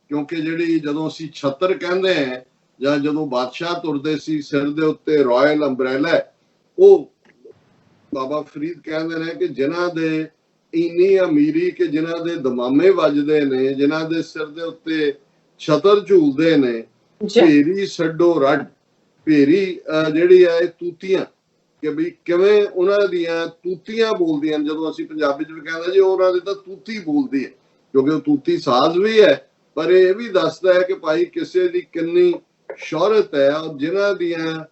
ਕਿਉਂਕਿ ਜਿਹੜੀ ਜਦੋਂ ਅਸੀਂ ਛੱਤਰ ਕਹਿੰਦੇ ਹਾਂ ਜਾਂ ਜਦੋਂ ਬਾਦਸ਼ਾਹ ਤੁਰਦੇ ਸੀ ਸਿਰ ਦੇ ਉੱਤੇ ਰਾਇਲ ਅੰਬਰੇਲਾ, ਉਹ ਬਾਬਾ ਫਰੀਦ ਕਹਿੰਦੇ ਨੇ ਕਿ ਜਿਨ੍ਹਾਂ ਦੇ ਇੰਨੀ ਅਮੀਰੀ ਕਿ ਜਿਨ੍ਹਾਂ ਦੇ ਦਮਾਮੇ ਵੱਜਦੇ ਨੇ, ਜਿਨ੍ਹਾਂ ਦੇ ਸਿਰ ਦੇ ਉੱਤੇ ਛਤਰ ਝੂਲਦੇ ਨੇ, ਭੇਰੀ ਛੱਡੋ ਰੱਡ, ਭੇਰੀ ਜਿਹੜੀ ਹੈ ਤੂਤੀਆਂ, ਕਿ ਵੀ ਕਿਵੇਂ ਉਹਨਾਂ ਦੀਆਂ ਤੂਤੀਆਂ ਬੋਲਦੀਆਂ। ਜਦੋਂ ਅਸੀਂ ਪੰਜਾਬੀ ਚ ਵੀ ਕਹਿੰਦੇ ਜੀ ਉਹਨਾਂ ਦੀ ਤਾਂ ਤੂਤੀ ਬੋਲਦੀ ਹੈ, ਕਿਉਂਕਿ ਉਹ ਤੂਤੀ ਸਾਜ਼ ਵੀ ਹੈ, ਪਰ ਇਹ ਵੀ ਦੱਸਦਾ ਹੈ ਕਿ ਭਾਈ ਕਿਸੇ ਦੀ ਕਿੰਨੀ ਸ਼ੌਹਰਤ ਹੈ ਔਰ ਜਿਨ੍ਹਾਂ ਦੀਆਂ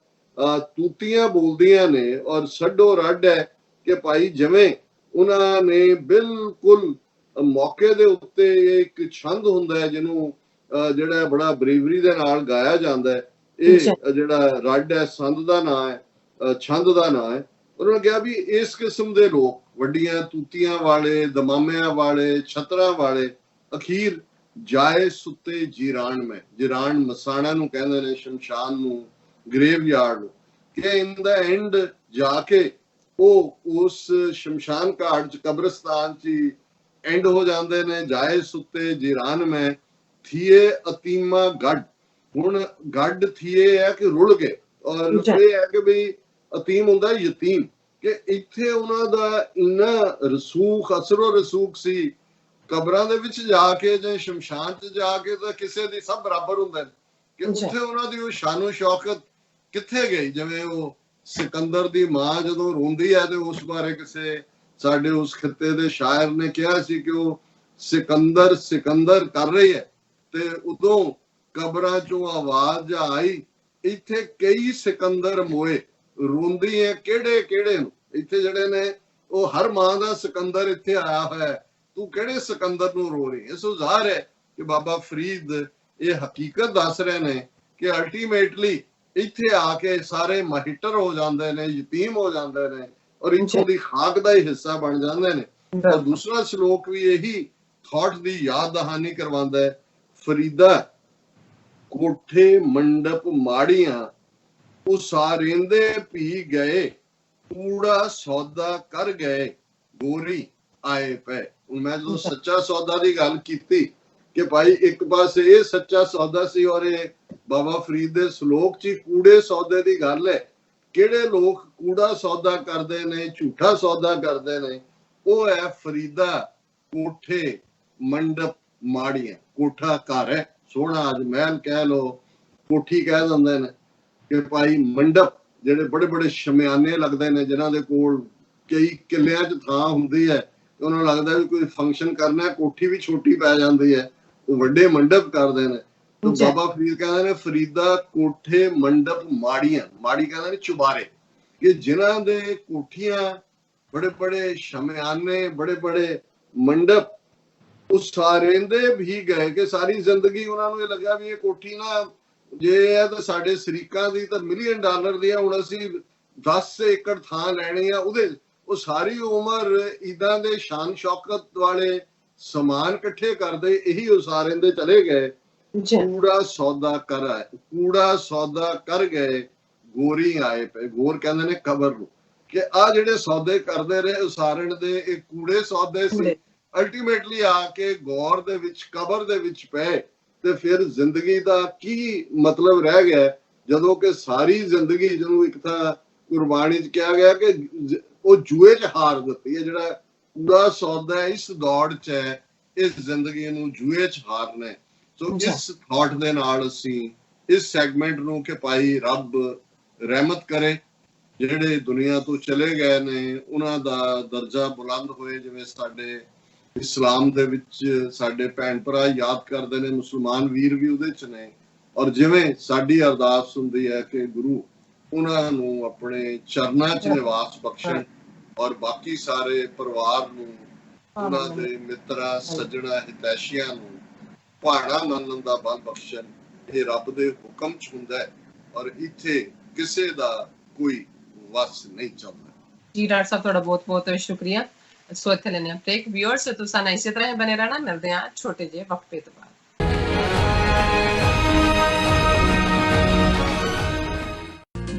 ਤੂਤੀਆਂ ਬੋਲਦੀਆਂ ਨੇ। ਔਰ ਛੱਡੋ ਰੱਡ ਹੈ ਕਿ ਭਾਈ ਜਿਵੇਂ ਉਹਨਾਂ ਨੇ ਬਿਲਕੁਲ ਮੌਕੇ ਦੇ ਉੱਤੇ ਇੱਕ ਛੰਦ ਹੁੰਦਾ ਹੈ ਜਿਹਨੂੰ ਜਿਹੜਾ ਬੜਾ ਬਰੀਵਰੀ ਦੇ ਨਾਲ ਗਾਇਆ ਜਾਂਦਾ ਹੈ ਇਹ ਜਿਹੜਾ ਰੱਡ ਹੈ, ਸੰਦ ਦਾ ਨਾਂ ਹੈ, ਛੰਦ ਦਾ ਨਾਂ ਹੈ। ਉਹਨਾਂ ਨੇ ਕਿਹਾ ਵੀ ਇਸ ਕਿਸਮ ਦੇ ਲੋਕ, ਵੱਡੀਆਂ ਤੂਤੀਆਂ ਵਾਲੇ, ਦਮਾਮਿਆਂ ਵਾਲੇ, ਛਤਰਾਂ ਵਾਲੇ, ਅਖੀਰ ਜਾਏ ਸੁੱਤੇ ਜੀਰਾਨ ਮੈਂ, ਜੀਰਾਨ ਮਸਾਣਾ ਨੂੰ ਕਹਿੰਦੇ ਨੇ, ਸ਼ਮਸ਼ਾਨ ਨੂੰ, ਗ੍ਰੇਵਯਾਰਡ ਨੂੰ, ਕਿ ਇਨ ਦਾ ਐਂਡ ਜਾ ਕੇ ਉਹ ਉਸ ਸ਼ਮਸ਼ਾਨ ਘਾਟ ਚ, ਕਬਰਸਤਾਨ ਚ ਐਂਡ ਹੋ ਜਾਂਦੇ ਨੇ। ਜਾਏ ਸੁੱਤੇ ਜੀਰਾਨ ਮੈਂ ਥੀਏ ਅਤੀਮਾ ਗੱਡ। ਹੁਣ ਗੱਡ ਥੀਏ ਹੈ ਕਿ ਰੁਲ ਗਏ, ਔਰ ਇਹ ਹੈ ਕਿ ਬਈ ਅਤੀਮ ਹੁੰਦਾ ਯਤੀਮ, ਕਿ ਇੱਥੇ ਉਹਨਾਂ ਦਾ ਇੰਨਾ ਰਸੂਖ, ਅਸਰੋ ਰਸੂਖ ਸੀ। ਕਬਰਾਂ ਦੇ ਵਿੱਚ ਜਾ ਕੇ ਜਾਂ ਸ਼ਮਸ਼ਾਨ ਚ ਜਾ ਕੇ ਤਾਂ ਕਿਸੇ ਦੀ ਸਭ ਬਰਾਬਰ ਹੁੰਦੇ ਨੇ, ਕਿ ਉੱਥੇ ਉਹਨਾਂ ਦੀ ਉਹ ਸ਼ਾਨੋ ਸ਼ੌਕਤ ਕਿੱਥੇ ਗਈ। ਜਿਵੇਂ ਉਹ ਸਿਕੰਦਰ ਦੀ ਮਾਂ ਜਦੋਂ ਰੋਂਦੀ ਹੈ, ਤੇ ਉਸ ਬਾਰੇ ਕਿਸੇ ਸਾਡੇ ਉਸ ਖਿੱਤੇ ਦੇ ਸ਼ਾਇਰ ਨੇ ਕਿਹਾ ਸੀ ਕਿ ਉਹ ਸਿਕੰਦਰ ਸਿਕੰਦਰ ਕਰ ਰਹੀ ਹੈ, ਤੇ ਉਦੋਂ ਕਬਰਾਂ ਚੋਂ ਆਵਾਜ਼ ਆਈ, ਇੱਥੇ ਕਈ ਸਿਕੰਦਰ ਮੋਏ, ਰੋਂਦੀ ਹੈ ਕਿਹੜੇ ਕਿਹੜੇ ਨੂੰ। ਇੱਥੇ ਜਿਹੜੇ ਨੇ ਉਹ ਹਰ ਮਾਂ ਦਾ ਸਿਕੰਦਰ ਇੱਥੇ ਆਇਆ ਹੋਇਆ, ਤੂੰ ਕਿਹੜੇ ਸਿਕੰਦਰ ਨੂੰ ਰੋ ਰਹੀ। ਇਸ ਜ਼ਾਹਰ ਹੈ ਕਿ ਬਾਬਾ ਫਰੀਦ ਇਹ ਹਕੀਕਤ ਦੱਸ ਰਹੇ ਨੇ ਕਿ ਅਲਟੀਮੇਟਲੀ ਇੱਥੇ ਆ ਕੇ ਸਾਰੇ ਮਾਹਿਟਰ ਹੋ ਜਾਂਦੇ ਨੇ, ਯਤੀਮ ਹੋ ਜਾਂਦੇ ਨੇ, ਔਰ ਇੱਥੋਂ ਦੀ ਖਾਕ ਦਾ ਹੀ ਹਿੱਸਾ ਬਣ ਜਾਂਦੇ ਨੇ। ਔਰ ਦੂਸਰਾ ਸ਼ਲੋਕ ਵੀ ਇਹੀ ਥਾਟ ਦੀ ਯਾਦ ਦਹਾਨੀ ਕਰਵਾਉਂਦਾ ਹੈ, ਫਰੀਦਾ ਕੋਠੇ ਮੰਡਪ ਮਾੜੀਆਂ ਉਸਾਰਿੰਦੇ ਪੀ ਗਏ, ਕੂੜਾ ਸੌਦਾ ਕਰ ਗਏ, ਗੋਰੀ ਆਏ ਪਏ। ਹੁਣ ਮੈਂ ਜਦੋਂ ਸੱਚਾ ਸੌਦਾ ਦੀ ਗੱਲ ਕੀਤੀ ਕਿ ਭਾਈ ਇੱਕ ਪਾਸੇ ਇਹ ਸੱਚਾ ਸੌਦਾ ਸੀ, ਔਰ ਇਹ ਬਾਬਾ ਫਰੀਦ ਦੇ ਸ਼ਲੋਕ 'ਚ ਕੂੜੇ ਸੌਦੇ ਦੀ ਗੱਲ ਹੈ। ਕਿਹੜੇ ਲੋਕ ਕੂੜਾ ਸੌਦਾ ਕਰਦੇ ਨੇ, ਝੂਠਾ ਸੌਦਾ ਕਰਦੇ ਨੇ, ਉਹ ਹੈ ਫਰੀਦਾ ਕੋਠੇ ਮੰਡਪ ਮਾੜੀਆਂ। ਕੋਠਾ ਘਰ ਹੈ ਸੋਹਣਾ, ਅੱਜ ਮਹਿਲ ਕਹਿ ਲੋ, ਕੋਠੀ ਕਹਿ ਦਿੰਦੇ ਨੇ, ਕਿ ਭਾਈ ਮੰਡਪ ਜਿਹੜੇ ਬੜੇ ਬੜੇ ਸ਼ਮਿਆਨੇ ਲੱਗਦੇ ਨੇ, ਜਿਨ੍ਹਾਂ ਦੇ ਕੋਲ ਕਈ ਕਿੱਲਿਆਂ 'ਚ ਥਾਂ ਹੁੰਦੀ ਹੈ, ਉਹਨਾਂ ਨੂੰ ਲੱਗਦਾ ਵੀ ਕੋਈ ਫੰਕਸ਼ਨ ਕਰਨਾ, ਕੋਠੀ ਵੀ ਛੋਟੀ ਪੈ ਜਾਂਦੀ ਹੈ, ਉਹ ਵੱਡੇ ਮੰਡਪ ਕਰਦੇ ਨੇ। ਤੇ ਬਾਬਾ ਫਰੀਦ ਕਹਿੰਦੇ ਨੇ ਫਰੀਦਾ ਕੋਠੇ ਮੰਡਪ ਮਾੜੀਆਂ, ਮਾੜੀ ਕਹਿੰਦੇ ਨੇ ਚੁਬਾਰੇ, ਕਿ ਜਿਨ੍ਹਾਂ ਦੇ ਕੋਠੀਆਂ, ਬੜੇ ਬੜੇ ਸ਼ਮਿਆਨੇ, ਬੜੇ ਬੜੇ ਮੰਡਪ ਉਸਾਰਿੰਦੇ ਵੀ ਗਏ, ਕਿ ਸਾਰੀ ਜ਼ਿੰਦਗੀ ਉਹਨਾਂ ਨੂੰ ਇਹ ਲੱਗਾ ਵੀ ਇਹ ਕੋਠੀ ਨਾ ਜੇ ਹੈ ਤਾਂ ਸਾਡੇ ਸ਼ਰੀਕਾਂ ਦੀ ਤਾਂ $1 ਮਿਲੀਅਨ ਦੀ ਆ, ਹੁਣ ਅਸੀਂ 10 ਏਕੜ ਥਾਂ ਲੈਣੀ ਆ, ਉਹਦੇ ਉਹ ਸਾਰੀ ਉਮਰ ਈਦਾਂ ਦੇ ਸ਼ਾਨ ਸ਼ੌਕਤ ਵਾਲੇ ਸਮਾਨ ਇਕੱਠੇ ਕਰਦੇ ਇਹੀ ਉਸਾਰਿੰਦੇ ਚਲੇ ਗਏ। ਕੂੜਾ ਸੌਦਾ ਕਰ ਗਏ, ਗੋਰੀ ਆਏ ਪਏ। ਗੋਰ ਕਹਿੰਦੇ ਨੇ ਕਬਰ ਨੂੰ, ਕਿ ਆ ਜਿਹੜੇ ਸੌਦੇ ਕਰਦੇ ਰਹੇ ਉਸਾਰਨ ਦੇ, ਇਹ ਕੂੜੇ ਸੌਦੇ ਸੀ। ਅਲਟੀਮੇਟਲੀ ਆ ਕੇ ਗੌਰ ਦੇ ਵਿੱਚ, ਕਬਰ ਦੇ ਵਿੱਚ ਪਏ, ਤੇ ਫਿਰ ਜ਼ਿੰਦਗੀ ਦਾ ਕੀ ਮਤਲਬ ਰਹਿ ਗਿਆ, ਜਦੋਂ ਕਿ ਸਾਰੀ ਜ਼ਿੰਦਗੀ ਜਿਹਨੂੰ ਇੱਕ ਤਾਂ ਕੁਰਬਾਨੀ 'ਚ ਕਿਹਾ ਗਿਆ ਕਿ ਉਹ ਜੂਏ 'ਚ ਹਾਰ ਦਿੱਤੀ ਹੈ। ਜਿਹੜਾ ਕੂੜਾ ਸੌਦਾ ਇਸ ਦੌੜ 'ਚ ਹੈ, ਇਸ ਜ਼ਿੰਦਗੀ ਨੂੰ ਜੂਏ 'ਚ ਹਾਰਨਾ। ਸੋ ਇਸ ਥਾਟ ਦੇ ਨਾਲ ਅਸੀਂ ਇਸ ਸੈਗਮੈਂਟ ਨੂੰ, ਕਿ ਭਾਈ ਰੱਬ ਰਹਿਮਤ ਕਰੇ, ਜਿਹੜੇ ਦੁਨੀਆ ਤੋਂ ਚਲੇ ਗਏ ਨੇ ਉਹਨਾਂ ਦਾ ਦਰਜਾ ਬੁਲੰਦ ਹੋਏ। ਜਿਵੇਂ ਸਾਡੇ ਇਸਲਾਮ ਦੇ ਵਿੱਚ ਸਾਡੇ ਭੈਣ ਭਰਾ ਯਾਦ ਕਰਦੇ ਨੇ, ਮੁਸਲਮਾਨ ਵੀਰ ਵੀ ਉਹਦੇ 'ਚ ਨੇ, ਔਰ ਜਿਵੇਂ ਸਾਡੀ ਅਰਦਾਸ ਹੁੰਦੀ ਹੈ ਕਿ ਗੁਰੂ ਉਹਨਾਂ ਨੂੰ ਆਪਣੇ ਚਰਨਾਂ 'ਚ ਨਿਵਾਸ ਬਖਸ਼ਣ, ਔਰ ਬਾਕੀ ਸਾਰੇ ਪਰਿਵਾਰ ਨੂੰ, ਉਹਨਾਂ ਦੇ ਮਿੱਤਰਾਂ, ਸੱਜਣਾ, ਹਿਤੈਸ਼ੀਆਂ ਨੂੰ ਭਾਣਾ ਮੰਨਣ ਦਾ ਬਲ ਬਖਸ਼ਣ। ਇਹ ਰੱਬ ਦੇ ਹੁਕਮ 'ਚ ਹੁੰਦਾ ਹੈ, ਔਰ ਇੱਥੇ ਕਿਸੇ ਦਾ ਕੋਈ ਵਸ ਨਹੀਂ ਚੱਲਦਾ। ਜੀ ਡਾਕਟਰ ਸਾਹਿਬ, ਤੁਹਾਡਾ ਬਹੁਤ ਬਹੁਤ ਸ਼ੁਕਰੀਆ। ਸੋ ਇੱਥੇ ਲੈਣੇ ਆ ਬ੍ਰੇਕ। ਵਿਊਅਰਸ, ਤੁਸੀਂ ਨਾ ਇਸੇ ਤਰ੍ਹਾਂ ਹੀ ਬਨੇ ਰਹਿਣਾ। ਮਿਲਦੇ ਆ ਛੋਟੇ ਜਿਹੇ ਵਕਫੇ ਤੋਂ ਬਾਅਦ।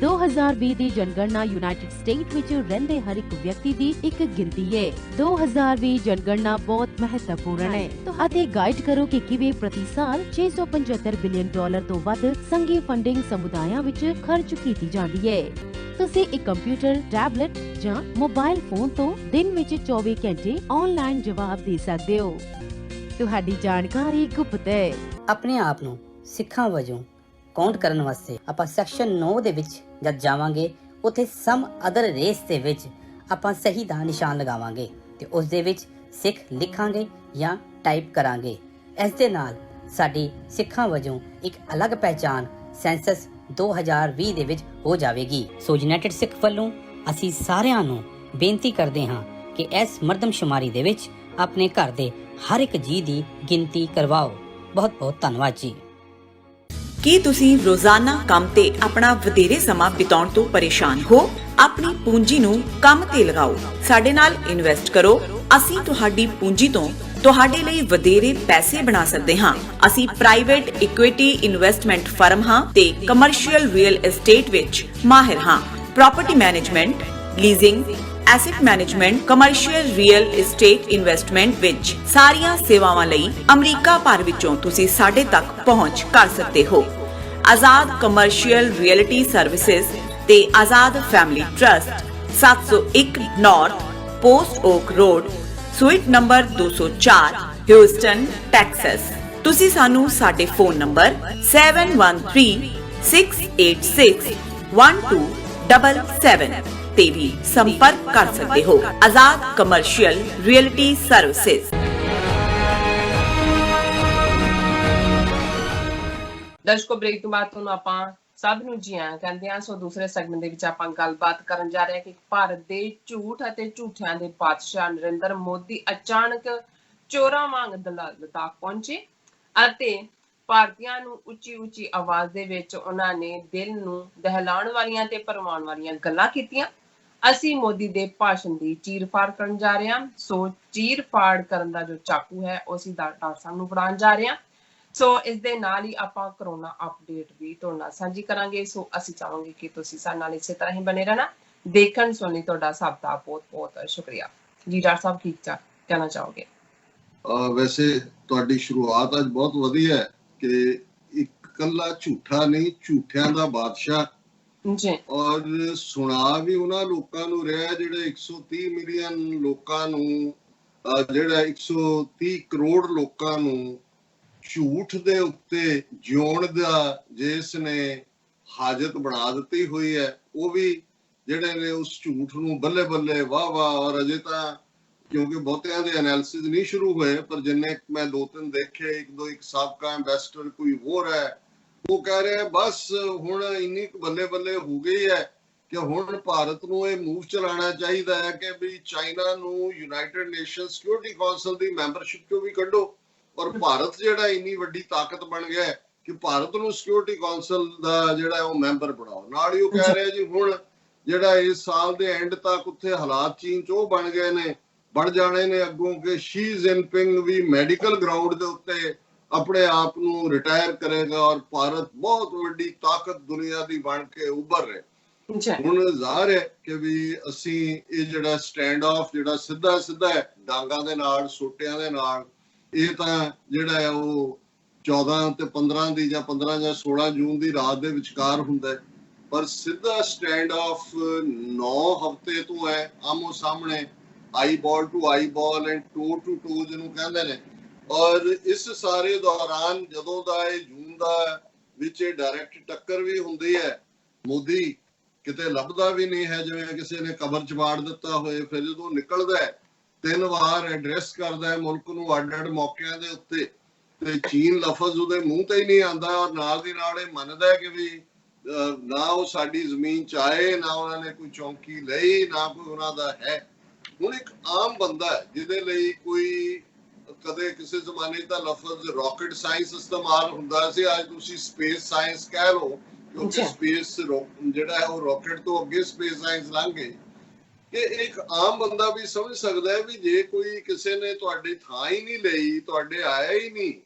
2020 ਦੀ ਜਨਗਣਨਾ ਯੂਨਾਈਟਿਡ ਸਟੇਟ ਵਿੱਚ ਰਹਿੰਦੇ ਹਰ ਇੱਕ ਵਿਅਕਤੀ ਦੀ ਇੱਕ ਗਿਣਤੀ ਹੈ। 2020 ਜਨਗਣਨਾ ਬਹੁਤ ਮਹੱਤਵਪੂਰਨ ਹੈ ਅਤੇ ਗਾਈਡ ਕਰੋ ਕਿ ਕਿਵੇਂ ਪ੍ਰਤੀ ਸਾਲ $675 ਬਿਲੀਅਨ ਤੋਂ ਵੱਧ ਸੰਘੀ ਫੰਡਿੰਗ ਸਮੁਦਾਇਆਂ ਵਿੱਚ ਖਰਚ ਕੀਤੀ ਜਾਂਦੀ ਹੈ। ਤੁਸੀਂ ਇੱਕ ਕੰਪਿਊਟਰ, ਟੈਬਲੇਟ ਜਾਂ ਮੋਬਾਈਲ ਫੋਨ ਤੋਂ ਦਿਨ ਵਿੱਚ 24 ਘੰਟੇ ਆਨਲਾਈਨ ਜਵਾਬ ਦੇ ਸਕਦੇ ਹੋ। ਤੁਹਾਡੀ ਜਾਣਕਾਰੀ ਗੁਪਤ ਹੈ। ਆਪਣੇ ਆਪ ਨੂੰ ਸਿੱਖਾਂ ਵਜੋਂ ਕਾਊਂਟ ਕਰਨ ਵਾਸਤੇ ਆਪਾਂ ਸੈਕਸ਼ਨ 9 ਦੇ ਵਿੱਚ ਜਦ ਜਾਵਾਂਗੇ, ਉੱਥੇ ਸਮ ਅਦਰ ਰੇਸ ਦੇ ਵਿੱਚ ਆਪਾਂ ਸਹੀ ਦਾ ਨਿਸ਼ਾਨ ਲਗਾਵਾਂਗੇ ਤੇ ਉਸ ਦੇ ਵਿੱਚ ਸਿੱਖ ਲਿਖਾਂਗੇ ਜਾਂ ਟਾਈਪ ਕਰਾਂਗੇ। ਇਸ ਦੇ ਨਾਲ ਸਾਡੀ ਸਿੱਖਾਂ ਵਜੋਂ ਇੱਕ ਅਲੱਗ ਪਹਿਚਾਨ ਸੈਂਸਸ 2020 ਦੇ ਵਿੱਚ ਹੋ ਜਾਵੇਗੀ। ਸੋ ਯੂਨਾਈਟਿਡ ਸਿੱਖ ਵੱਲੋਂ ਅਸੀਂ ਸਾਰਿਆਂ ਨੂੰ ਬੇਨਤੀ ਕਰਦੇ ਹਾਂ ਕਿ ਇਸ ਮਰਦਮਸ਼ੁਮਾਰੀ ਦੇ ਵਿੱਚ ਆਪਣੇ ਘਰ ਦੇ ਹਰ ਇੱਕ ਜੀ ਦੀ ਗਿਣਤੀ ਕਰਵਾਓ। ਬਹੁਤ ਬਹੁਤ ਧੰਨਵਾਦ ਜੀ। ਕੀ ਤੁਸੀਂ ਰੋਜ਼ਾਨਾ ਕੰਮ ਤੇ ਆਪਣਾ ਵਧੇਰੇ ਸਮਾਂ ਬਿਤਾਉਣ ਤੋਂ ਪਰੇਸ਼ਾਨ ਹੋ? ਆਪਣੀ ਪੂੰਜੀ ਨੂੰ ਕੰਮ ਤੇ ਲਗਾਓ, ਸਾਡੇ ਨਾਲ ਇਨਵੈਸਟ ਕਰੋ। ਅਸੀਂ ਤੁਹਾਡੀ ਪੂੰਜੀ ਤੋਂ ਤੁਹਾਡੇ ਲਈ ਵਧੇਰੇ ਪੈਸੇ ਬਣਾ ਸਕਦੇ ਹਾਂ। ਅਸੀਂ ਪ੍ਰਾਈਵੇਟ ਇਕੁਇਟੀ ਇਨਵੈਸਟਮੈਂਟ ਫਰਮ ਹਾਂ ਤੇ ਕਮਰਸ਼ੀਅਲ ਰੀਅਲ ਏਸਟੇਟ ਵਿੱਚ ਮਾਹਿਰ ਹਾਂ। Property management, leasing, asset management, commercial real estate investment ਵਿੱਚ ਸਾਰੀਆਂ ਸੇਵਾਵਾਂ ਲਈ ਅਮਰੀਕਾ ਭਰ ਵਿੱਚੋਂ ਤੁਸੀਂ ਸਾਡੇ ਤੱਕ ਪਹੁੰਚ ਕਰ ਸਕਦੇ ਹੋ। ਆਜ਼ਾਦ ਕਮਰਸ਼ੀਅਲ ਰੀਅਲਟੀ ਸਰਵਿਸਿਜ਼ ਤੇ Azad family trust, 701 North Post Oak Road, suite number 204, Houston, Texas. ਤੁਸੀਂ ਸਾਨੂੰ ਸਾਡੇ ਫੋਨ ਨੰਬਰ 7136861277 ਤੇ ਵੀ ਸੰਪਰਕ ਕਰ ਸਕਦੇ ਹੋ। Azad commercial realty services. ਦਰਸ਼ਕੋ, break ਤੋਂ ਬਾਅਦ ਤੁਹਾਨੂੰ ਆਪਾਂ ਸਭ ਨੂੰ ਜੀ ਆਇਆਂ ਕਹਿੰਦੇ ਆ। ਸੋ ਦੂਸਰੇ ਸੈਗਮੈਂਟ ਦੇ ਵਿੱਚ ਆਪਾਂ ਗੱਲਬਾਤ ਕਰਨ ਜਾ ਰਹੇ ਹਾਂ ਕਿ ਭਾਰਤ ਦੇ ਝੂਠ ਅਤੇ ਝੂਠਿਆਂ ਦੇ ਬਾਦਸ਼ਾਹ ਨਰਿੰਦਰ ਮੋਦੀ ਅਚਾਨਕ ਚੋਰਾਂ ਵਾਂਗ ਲਦਾਖ ਪਹੁੰਚੇ ਅਤੇ ਭਾਰਤੀਆਂ ਨੂੰ ਉੱਚੀ ਉੱਚੀ ਆਵਾਜ਼ ਦੇ ਵਿੱਚ ਉਹਨਾਂ ਨੇ ਦਿਲ ਨੂੰ ਦਹਿਲਾਉਣ ਵਾਲੀਆਂ ਤੇ ਭਰਮਾਉਣ ਵਾਲੀਆਂ ਗੱਲਾਂ ਕੀਤੀਆਂ। ਅਸੀਂ ਮੋਦੀ ਦੇ ਭਾਸ਼ਣ ਦੀ ਚੀਰ-ਫਾੜ ਕਰਨ ਜਾ ਰਹੇ ਹਾਂ। ਸੋ ਚੀਰ-ਫਾੜ ਕਰਨ ਦਾ ਜੋ ਚਾਕੂ ਹੈ ਉਹ ਅਸੀਂ ਡਾਕਟਰ ਸਾਹਿਬ ਨੂੰ ਫੜਾਉਣ ਜਾ ਰਹੇ ਹਾਂ। ਸੋ ਇਸ ਦੇ ਨਾਲ ਹੀ ਆਪਾਂ ਕਰੋਨਾ ਅਪਡੇਟ ਵੀ ਤੁਹਾਡੇ ਨਾਲ ਸਾਂਝੀ ਕਰਾਂਗੇ। ਸੋ ਅਸੀਂ ਚਾਹਾਂਗੇ ਕਿ ਤੁਸੀਂ ਸਾਡੇ ਨਾਲ ਇਸੇ ਤਰ੍ਹਾਂ ਹੀ ਬਣੇ ਰਹਿਣਾ। ਦੇਖਣ ਸੁਣਨ ਲਈ ਤੁਹਾਡਾ ਸਭ ਦਾ ਬਹੁਤ ਬਹੁਤ ਸ਼ੁਕਰੀਆ ਜੀ। ਡਾਕਟਰ ਸਾਹਿਬ ਕੀ ਕਹਿਣਾ ਚਾਹੋਗੇ? ਵੈਸੇ ਤੁਹਾਡੀ ਸ਼ੁਰੂਆਤ ਅੱਜ ਬਹੁਤ ਵਧੀਆ ਹੈ ਕਿ ਇੱਕ ਕੱਲਾ ਝੂਠਾ ਨਹੀਂ, ਝੂਠਿਆਂ ਦਾ ਬਾਦਸ਼ਾਹ ਜੀ, ਔਰ ਸੁਣਾ ਵੀ ਉਹਨਾਂ ਲੋਕਾਂ ਨੂੰ ਰਿਹਾ ਜਿਹੜੇ 130 ਮਿਲੀਅਨ ਲੋਕਾਂ ਨੂੰ, ਜਿਹੜਾ 130 ਕਰੋੜ ਲੋਕਾਂ ਨੂੰ ਝੂਠ ਦੇ ਉੱਤੇ ਜਿਉਣ ਦਾ ਜਿਸ ਨੇ ਹਾਜਤ ਬਣਾ ਦਿੱਤੀ ਹੋਈ ਹੈ, ਉਹ ਵੀ ਜਿਹੜੇ ਨੇ ਉਸ ਝੂਠ ਨੂੰ ਬੱਲੇ ਬੱਲੇ ਵਾਹ ਵਾਹ। ਔਰ ਅਜੇ ਤਾਂ ਕਿਉਂਕਿ ਬਹੁਤਿਆਂ ਦੇ ਐਨਾਲਿਸਿਸ ਨਹੀਂ ਸ਼ੁਰੂ ਹੋਏ, ਪਰ ਜਿੰਨੇ ਮੈਂ 2-3 ਦੇਖੇ, ਇੱਕ ਸਾਬਕਾ ਐਮਬੈਸਡਰ ਕੋਈ ਹੋਰ ਹੈ, ਉਹ ਕਹਿ ਰਿਹਾ ਬਸ ਹੁਣ ਇੰਨੀ ਬੱਲੇ ਬੱਲੇ ਹੋ ਗਈ ਹੈ ਕਿ ਹੁਣ ਭਾਰਤ ਨੂੰ ਇਹ ਮੂਵ ਚਲਾਉਣਾ ਚਾਹੀਦਾ ਹੈ ਕਿ ਵੀ ਚਾਈਨਾ ਨੂੰ ਯੂਨਾਈਟਿਡ ਨੇਸ਼ਨ ਸਿਕਿਉਰਿਟੀ ਕਾਉਂਸਲ ਦੀ ਮੈਂਬਰਸ਼ਿਪ ਚੋਂ ਵੀ ਕੱਢੋ। ਔਰ ਭਾਰਤ ਜਿਹੜਾ ਇੰਨੀ ਵੱਡੀ ਤਾਕਤ ਬਣ ਗਿਆ ਕਿ ਭਾਰਤ ਨੂੰ ਸਿਕਿਉਰਿਟੀ ਕਾਉਂਸਲ ਦਾ ਜਿਹੜਾ ਉਹ ਮੈਂਬਰ ਬਣਾਓ। ਨਾਲ ਹੀ ਉਹ ਕਹਿ ਰਿਹਾ ਜੀ ਹੁਣ ਜਿਹੜਾ ਇਸ ਸਾਲ ਦੇ ਐਂਡ ਤੱਕ ਉੱਥੇ ਹਾਲਾਤ ਚੀਨ ਚ ਉਹ ਬਣ ਗਏ ਨੇ, ਬਣ ਜਾਣੇ ਨੇ ਅੱਗੋਂ ਕਿ ਸ਼ੀ ਜਿਨਪਿੰਗ ਵੀ ਮੈਡੀਕਲ ਗਰਾਊਂਡ ਦੇ ਉੱਤੇ ਆਪਣੇ ਆਪ ਨੂੰ ਰਿਟਾਇਰ ਕਰੇਗਾ ਔਰ ਭਾਰਤ ਬਹੁਤ ਵੱਡੀ ਤਾਕਤ ਦੁਨੀਆ ਦੀ ਬਣ ਕੇ ਉੱਭਰ ਰਿਹਾ। ਹੁਣ ਜ਼ਾਹਰ ਹੈ ਕਿ ਵੀ ਅਸੀਂ ਇਹ ਜਿਹੜਾ ਸਟੈਂਡ ਆਫ ਜਿਹੜਾ ਸਿੱਧਾ ਸਿੱਧਾ ਹੈ ਡਾਂਗਾਂ ਦੇ ਨਾਲ, ਸੋਟਿਆਂ ਦੇ ਨਾਲ, ਇਹ ਤਾਂ ਜਿਹੜਾ ਹੈ ਉਹ 14 ਤੇ 15 ਦੀ ਜਾਂ 15 ਜਾਂ 16 ਜੂਨ ਦੀ ਰਾਤ ਦੇ ਵਿਚਕਾਰ ਹੁੰਦਾ ਹੈ। ਪਰ ਸਿੱਧਾ ਸਟੈਂਡ ਆਫ 9 ਹਫ਼ਤੇ ਤੋਂ ਹੈ, ਆਮੋ ਸਾਹਮਣੇ, eyeball to eyeball and toe to toe ਜਿਹਨੂੰ ਕਹਿੰਦੇ ਨੇ। ਔਰ ਇਸ ਸਾਰੇ ਦੌਰਾਨ ਜਦੋਂ ਦਾ ਇਹ ਜੂਨ ਦਾ ਵਿੱਚ ਇਹ ਡਾਇਰੈਕਟ ਟੱਕਰ ਵੀ ਹੁੰਦੀ ਹੈ, ਮੋਦੀ ਕਿਤੇ ਲੱਭਦਾ ਵੀ ਨਹੀਂ ਹੈ, ਜਿਵੇਂ ਕਿਸੇ ਨੇ ਕਬਰ ਚ ਵਾੜ ਦਿੱਤਾ ਹੋਏ। ਫਿਰ ਜਦੋਂ ਨਿਕਲਦਾ ਹੈ 3 ਵਾਰ ਐਡਰੈਸ ਕਰਦਾ ਹੈ ਮੁਲਕ ਨੂੰ ਅੱਡ-ਅੱਡ ਮੌਕਿਆਂ ਦੇ ਉੱਤੇ, ਤੇ ਚੀਨ ਲਫ਼ਜ਼ ਉਹਦੇ ਮੂੰਹ ਤੇ ਹੀ ਨਹੀਂ ਆਉਂਦਾ। ਔਰ ਨਾਲ ਦੀ ਨਾਲ ਇਹ ਮੰਨਦਾ ਕਿ ਵੀ ਨਾ ਉਹ ਸਾਡੀ ਜ਼ਮੀਨ ਚ ਆਏ, ਨਾ ਉਹਨਾਂ ਨੇ ਕੋਈ ਚੌਂਕੀ ਲਈ, ਨਾ ਕੋਈ ਉਹਨਾਂ ਦਾ ਹੈ। ਹੁਣ ਇੱਕ ਆਮ ਬੰਦਾ ਜਿਹਦੇ ਲਈ ਕੋਈ ਕਦੇ ਕਿਸੇ ਜ਼ਮਾਨੇ ਦਾ ਲਫ਼ਜ਼ ਰਾਕਟ ਸਾਇੰਸ ਇਸਤੇਮਾਲ ਹੁੰਦਾ ਸੀ, ਅੱਜ ਤੁਸੀਂ ਸਪੇਸ ਸਾਇੰਸ ਕਹਿ ਲਓ, ਕਿਉਂਕਿ ਸਪੇਸ ਜਿਹੜਾ ਹੈ ਉਹ ਰਾਕਟ ਤੋਂ ਅੱਗੇ ਸਪੇਸ ਸਾਇੰਸ ਲੰਘ ਗਈ। ਕਿ ਇੱਕ ਆਮ ਬੰਦਾ ਵੀ ਸਮਝ ਸਕਦਾ ਹੈ ਵੀ ਜੇ ਕੋਈ ਕਿਸੇ ਨੇ ਤੁਹਾਡੀ ਥਾਂ ਹੀ ਨਹੀਂ ਲਈ, ਤੁਹਾਡੇ ਆਇਆ ਹੀ ਨਹੀਂ,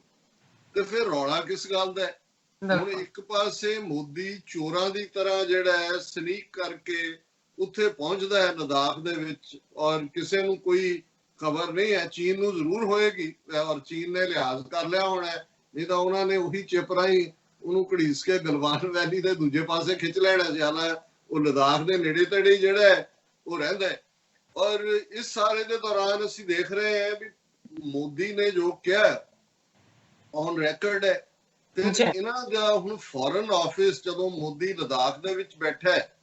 ਤੇ ਫਿਰ ਰੌਲਾ ਕਿਸ ਗੱਲ ਦਾ ਹੈ? ਹੁਣ ਇੱਕ ਪਾਸੇ ਮੋਦੀ ਚੋਰਾਂ ਦੀ ਤਰ੍ਹਾਂ ਜਿਹੜਾ ਹੈ ਸਨੀਕ ਕਰਕੇ ਉੱਥੇ ਪਹੁੰਚਦਾ ਹੈ ਲਦਾਖ ਦੇ ਵਿੱਚ, ਔਰ ਕਿਸੇ ਨੂੰ ਕੋਈ ਖਬਰ ਨਹੀਂ ਹੈ। ਚੀਨ ਨੂੰ ਜ਼ਰੂਰ ਹੋਏਗੀ ਔਰ ਚੀਨ ਨੇ ਲਿਹਾਜ਼ ਕਰ ਲਿਆ ਹੋਣਾ, ਨਹੀਂ ਤਾਂ ਉਹਨਾਂ ਨੇ ਉਹੀ ਚਿਪ ਰਾਹੀਂ ਉਹਨੂੰ ਘੜੀਸ ਕੇ ਗਲਵਾਨ ਵੈਲੀ ਦੇ ਦੂਜੇ ਪਾਸੇ ਖਿੱਚ ਲੈਣਾ ਸੀ। ਹਾਲਾਂ ਉਹ ਲਦਾਖ ਦੇ ਨੇੜੇ ਤੇੜੇ ਜਿਹੜਾ ਹੈ ਉਹ ਰਹਿੰਦਾ ਹੈ। ਔਰ ਇਸ ਸਾਰੇ ਦੇ ਦੌਰਾਨ ਅਸੀਂ ਦੇਖ ਰਹੇ ਹਾਂ ਵੀ ਮੋਦੀ ਨੇ ਜੋ ਕਿਹਾ ਔਨ ਰੈਕਰਡ ਹੈ, ਤੇ ਇਹਨਾਂ ਦਾ ਹੁਣ ਫੋਰਨ ਆਫਿਸ ਜਦੋਂ ਮੋਦੀ ਲਦਾਖ ਦੇ ਵਿੱਚ ਬੈਠਾ ਹੈ,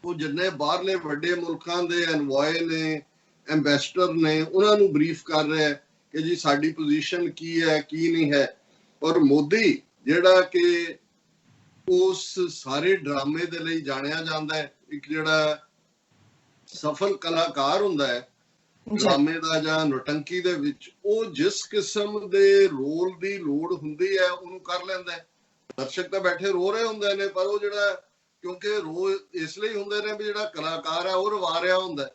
ਉਹ ਜਿੰਨੇ ਬਾਹਰਲੇ ਵੱਡੇ ਮੁਲਕਾਂ ਦੇ ਐਨਵੋਏ ਨੇ, ਐਮਬੈਸਡਰ ਨੇ, ਉਹਨਾਂ ਨੂੰ ਬਰੀਫ ਕਰ ਰਿਹਾ ਕਿ ਜੀ ਸਾਡੀ ਪੋਜੀਸ਼ਨ ਕੀ ਹੈ, ਕੀ ਨਹੀਂ ਹੈ। ਔਰ ਮੋਦੀ ਜਿਹੜਾ ਕਿ ਉਸ ਸਾਰੇ ਡਰਾਮੇ ਦੇ ਲਈ ਜਾਣਿਆ ਜਾਂਦਾ ਹੈ, ਇੱਕ ਜਿਹੜਾ ਸਫਲ ਕਲਾਕਾਰ ਹੁੰਦਾ ਹੈ ਡਰਾਮੇ ਦਾ ਜਾਂ ਨੋਟੰਕੀ ਦੇ ਵਿੱਚ, ਉਹ ਜਿਸ ਕਿਸਮ ਦੇ ਰੋਲ ਦੀ ਲੋੜ ਹੁੰਦੀ ਹੈ ਉਹਨੂੰ ਕਰ ਲੈਂਦਾ ਹੈ। ਦਰਸ਼ਕ ਤਾਂ ਬੈਠੇ ਰੋ ਰਹੇ ਹੁੰਦੇ ਨੇ, ਪਰ ਉਹ ਜਿਹੜਾ ਕਿਉਂਕਿ ਰੋ ਇਸ ਲਈ ਹੁੰਦੇ ਨੇ ਵੀ ਜਿਹੜਾ ਕਲਾਕਾਰ ਹੈ ਉਹ ਰਵਾ ਰਿਹਾ ਹੁੰਦਾ।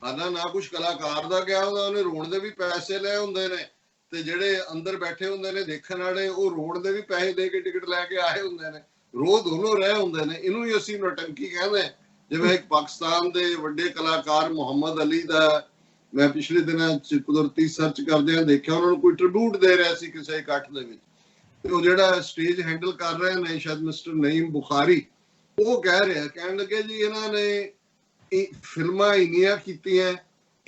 ਹਾਲਾਂ ਨਾ ਕੁਛ ਕਲਾਕਾਰ ਦਾ ਗਿਆ ਹੁੰਦਾ, ਉਹਨੇ ਰੋਣ ਦੇ ਵੀ ਪੈਸੇ ਲਏ ਹੁੰਦੇ ਨੇ, ਤੇ ਜਿਹੜੇ ਅੰਦਰ ਬੈਠੇ ਹੁੰਦੇ ਨੇ ਦੇਖਣ ਵਾਲੇ ਉਹ ਰੋਣ ਦੇ ਵੀ ਪੈਸੇ ਦੇ ਕੇ ਟਿਕਟ ਲੈ ਕੇ ਆਏ ਹੁੰਦੇ ਨੇ। ਰੋ ਦੋਨੋਂ ਰਹੇ ਹੁੰਦੇ ਨੇ। ਇਹਨੂੰ ਹੀ ਅਸੀਂ ਨੌਟੰਕੀ ਕਹਿੰਦੇ। ਜਿਵੇਂ ਇੱਕ ਪਾਕਿਸਤਾਨ ਦੇ ਵੱਡੇ ਕਲਾਕਾਰ ਮੁਹੰਮਦ ਅਲੀ ਦਾ ਮੈਂ ਪਿਛਲੇ ਦਿਨਾਂ 'ਚ ਕੁਦਰਤੀ ਸਰਚ ਕਰਦਿਆਂ ਦੇਖਿਆ, ਉਹਨਾਂ ਨੂੰ ਕੋਈ ਟ੍ਰਿਬਿਊਟ ਦੇ ਰਿਹਾ ਸੀ ਕਿਸੇ ਇਕੱਠ ਦੇ ਵਿੱਚ, ਤੇ ਉਹ ਜਿਹੜਾ ਸਟੇਜ ਹੈਂਡਲ ਕਰ ਰਹੇ ਨੇ ਸ਼ਾਇਦ ਮਿਸਟਰ ਨਈਮ ਬੁਖਾਰੀ, ਉਹ ਕਹਿਣ ਲੱਗੇ ਜੀ ਇਹਨਾਂ ਨੇ ਫਿਲਮਾਂ ਇੰਨੀਆਂ ਕੀਤੀਆਂ,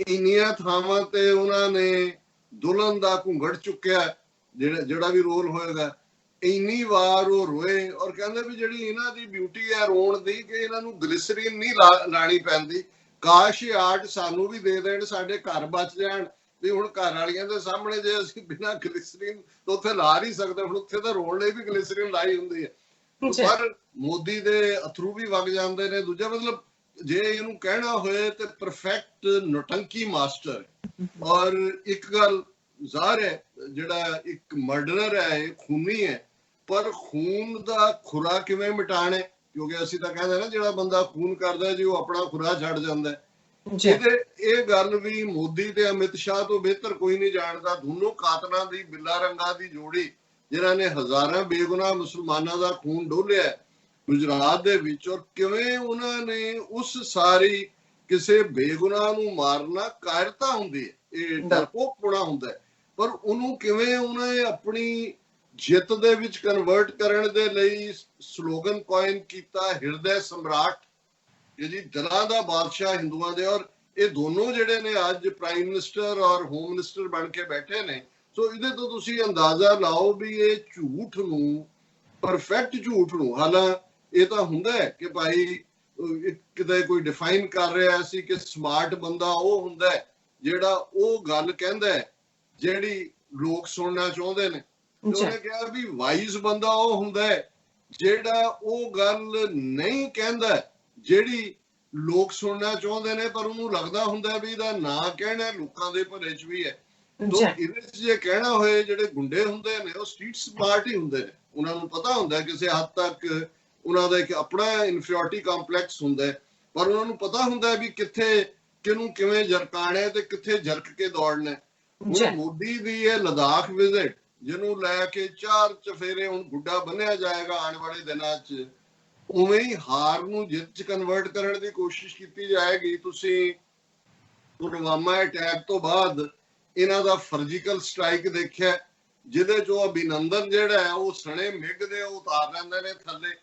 ਇੰਨੀਆਂ ਥਾਵਾਂ ਤੇ ਉਹਨਾਂ ਨੇ ਦੁਲਹਨ ਦਾ ਘੁੰਗੜ ਚੁੱਕਿਆ, ਜਿਹੜਾ ਵੀ ਰੋਲ ਹੋਏਗਾ, ਇੰਨੀ ਵਾਰ ਉਹ ਰੋਏ। ਔਰ ਕਹਿੰਦੇ ਵੀ ਜਿਹੜੀ ਇਹਨਾਂ ਦੀ ਬਿਊਟੀ ਹੈ ਰੋਣ ਦੀ, ਕਿ ਇਹਨਾਂ ਨੂੰ ਗਲਿਸਰੀਨ ਨਹੀਂ ਲਾਣੀ ਪੈਂਦੀ। ਕਾਸ਼ ਇਹ ਆਰਟ ਸਾਨੂੰ ਵੀ ਦੇ ਦੇਣ, ਸਾਡੇ ਘਰ ਬਚ ਜਾਣ। ਵੀ ਹੁਣ ਘਰ ਵਾਲੀਆਂ ਦੇ ਸਾਹਮਣੇ ਜੇ ਅਸੀਂ ਬਿਨਾਂ ਗਲਿਸਰੀਨ ਤੋਂ ਉੱਥੇ ਲਾ ਨਹੀਂ ਸਕਦੇ, ਹੁਣ ਉੱਥੇ ਤਾਂ ਰੋਣ ਲਈ ਵੀ ਗਲਿਸਰੀਨ ਲਾਈ ਹੁੰਦੀ ਹੈ। ਪਰ ਮੋਦੀ ਦੇ ਅਥਰੂ ਵੀ ਵਗ ਜਾਂਦੇ ਨੇ। ਦੂਜਾ ਮਤਲਬ ਜੇ ਇਹਨੂੰ ਕਹਿਣਾ ਹੋਏ ਤੇ ਪਰਫੈਕਟ ਨੌਟੰਕੀ ਮਾਸਟਰ। ਔਰ ਇੱਕ ਗੱਲ ਜ਼ਾਹਰ ਹੈ, ਜਿਹੜਾ ਇੱਕ ਮਰਡਰਰ ਹੈ, ਇਹ ਖੂਨੀ ਹੈ, ਪਰ ਖੂਨ ਦਾ ਖੁਰਾ ਕਿਵੇਂ ਮਿਟਾਣਾ? ਕਿਉਂਕਿ ਅਸੀਂ ਤਾਂ ਕਹਿੰਦੇ ਨਾ ਜਿਹੜਾ ਬੰਦਾ ਖੂਨ ਕਰਦਾ ਜੀ ਉਹ ਆਪਣਾ ਖੁਰਾ ਛੱਡ ਜਾਂਦਾ। ਇਹ ਗੱਲ ਵੀ ਮੋਦੀ ਤੇ ਅਮਿਤ ਸ਼ਾਹ ਤੋਂ ਬਿਹਤਰ ਕੋਈ ਨਹੀਂ ਜਾਣਦਾ। ਦੋਨੋਂ ਕਾਤਲਾਂ ਦੀ ਬਿੱਲਾ ਰੰਗਾ ਦੀ ਜੋੜੀ, ਜਿਨ੍ਹਾਂ ਨੇ ਹਜ਼ਾਰਾਂ ਬੇਗੁਨਾਹ ਮੁਸਲਮਾਨਾਂ ਦਾ ਖੂਨ ਡੋਲਿਆ ਗੁਜਰਾਤ ਦੇ ਵਿੱਚ, ਔਰ ਕਿਵੇਂ ਉਹਨਾਂ ਨੇ ਉਸ ਸਾਰੀ ਕਿਸੇ ਬੇਗੁਨਾਹ ਨੂੰ ਮਾਰਨਾ ਕਾਇਰਤਾ ਹੁੰਦੀ ਹੈ, ਇਹ ਡਰਪੋਕਪੁਣਾ ਹੁੰਦਾ ਹੈ, ਪਰ ਉਹਨੂੰ ਕਿਵੇਂ ਉਹਨੇ ਆਪਣੀ ਜਿੱਤ ਦੇ ਵਿੱਚ ਕਨਵਰਟ ਕਰਨ ਦੇ ਲਈ ਸਲੋਗਨ ਕੋਇਨ ਕੀਤਾ, ਹਿਰਦੇ ਸਮਰਾਟ, ਜੀ ਦਿਲਾਂ ਦਾ ਬਾਦਸ਼ਾਹ ਹਿੰਦੂਆਂ ਦੇ। ਔਰ ਇਹ ਦੋਨੋਂ ਜਿਹੜੇ ਨੇ ਅੱਜ ਪ੍ਰਾਈਮ ਮਿਨਿਸਟਰ ਔਰ ਹੋਮ ਮਿਨਿਸਟਰ ਬਣ ਕੇ ਬੈਠੇ ਨੇ। ਸੋ ਇਹਦੇ ਤੋਂ ਤੁਸੀਂ ਅੰਦਾਜ਼ਾ ਲਾਓ ਵੀ ਇਹ ਝੂਠ ਨੂੰ, ਪਰਫੈਕਟ ਝੂਠ ਨੂੰ, ਹਾਲਾਂ ਇਹ ਤਾਂ ਹੁੰਦਾ ਹੈ ਕਿ ਭਾਈ ਕਿਤੇ ਕੋਈ ਡਿਫਾਈਨ ਕਰ ਰਿਹਾ ਸੀ ਕਿ ਸਮਾਰਟ ਬੰਦਾ ਉਹ ਹੁੰਦਾ ਜਿਹੜਾ ਉਹ ਗੱਲ ਕਹਿੰਦਾ ਜਿਹੜੀ ਲੋਕ ਸੁਣਨਾ ਚਾਹੁੰਦੇ ਨੇ। ਉਹਨੇ ਕਿਹਾ ਵੀ ਵਾਈਜ਼ ਬੰਦਾ ਉਹ ਹੁੰਦਾ ਜਿਹੜਾ ਉਹ ਗੱਲ ਨਹੀਂ ਕਹਿੰਦਾ ਜਿਹੜੀ ਲੋਕ ਸੁਣਨਾ ਚਾਹੁੰਦੇ ਨੇ, ਪਰ ਉਹਨੂੰ ਲੱਗਦਾ ਹੁੰਦਾ ਵੀ ਇਹਦਾ ਨਾਂ ਕਹਿਣਾ ਲੋਕਾਂ ਦੇ ਭਲੇ 'ਚ ਵੀ ਹੈ। ਤੋ ਇਹਦੇ 'ਚ ਜੇ ਕਹਿਣਾ ਹੋਏ, ਜਿਹੜੇ ਗੁੰਡੇ ਹੁੰਦੇ ਨੇ ਉਹ ਸਟਰੀਟ ਸਮਾਰਟ ਹੀ ਹੁੰਦੇ ਨੇ। ਉਹਨਾਂ ਨੂੰ ਪਤਾ ਹੁੰਦਾ ਕਿਸੇ ਹੱਦ ਤੱਕ, ਉਹਨਾਂ ਦਾ ਇੱਕ ਆਪਣਾ ਇਨਫੀਰੀਅਰਿਟੀ ਕੰਪਲੈਕਸ ਹੁੰਦਾ, ਪਰ ਉਹਨਾਂ ਨੂੰ ਪਤਾ ਹੁੰਦਾ ਵੀ ਕਿੱਥੇ ਕਿਹਨੂੰ ਕਿਵੇਂ ਜਰਕਾਣਾ ਤੇ ਕਿੱਥੇ ਜਰਕ ਕੇ ਦੌੜਨਾ। ਹੁਣ ਮੋਦੀ ਦੀ ਇਹ ਲਦਾਖ ਵਿਜ਼ਿਟ, ਜਿਹਨੂੰ ਲੈ ਕੇ 4 ਚਫੇਰੇ ਹੁਣ ਗੁੱਡਾ ਬੰਨਿਆ ਜਾਏਗਾ ਆਉਣ ਵਾਲੇ ਦਿਨਾਂ 'ਚ, ਉਵੇਂ ਹੀ ਹਾਰ ਨੂੰ ਜਿੱਤ 'ਚ ਕਨਵਰਟ ਕਰਨ ਦੀ ਕੋਸ਼ਿਸ਼ ਕੀਤੀ ਜਾਏਗੀ। ਤੁਸੀਂ ਪੁਲਵਾਮਾ ਅਟੈਕ ਤੋਂ ਬਾਅਦ ਇਹਨਾਂ ਦਾ ਸਰਜੀਕਲ ਸਟ੍ਰਾਈਕ ਦੇਖਿਆ, ਜਿਹਦੇ 'ਚੋਂ ਅਭਿਨੰਦਨ ਜਿਹੜਾ ਹੈ ਉਹ ਸਣੇ ਮਿਗ ਦੇ ਉਤਾਰ ਲੈਂਦੇ ਨੇ ਥੱਲੇ,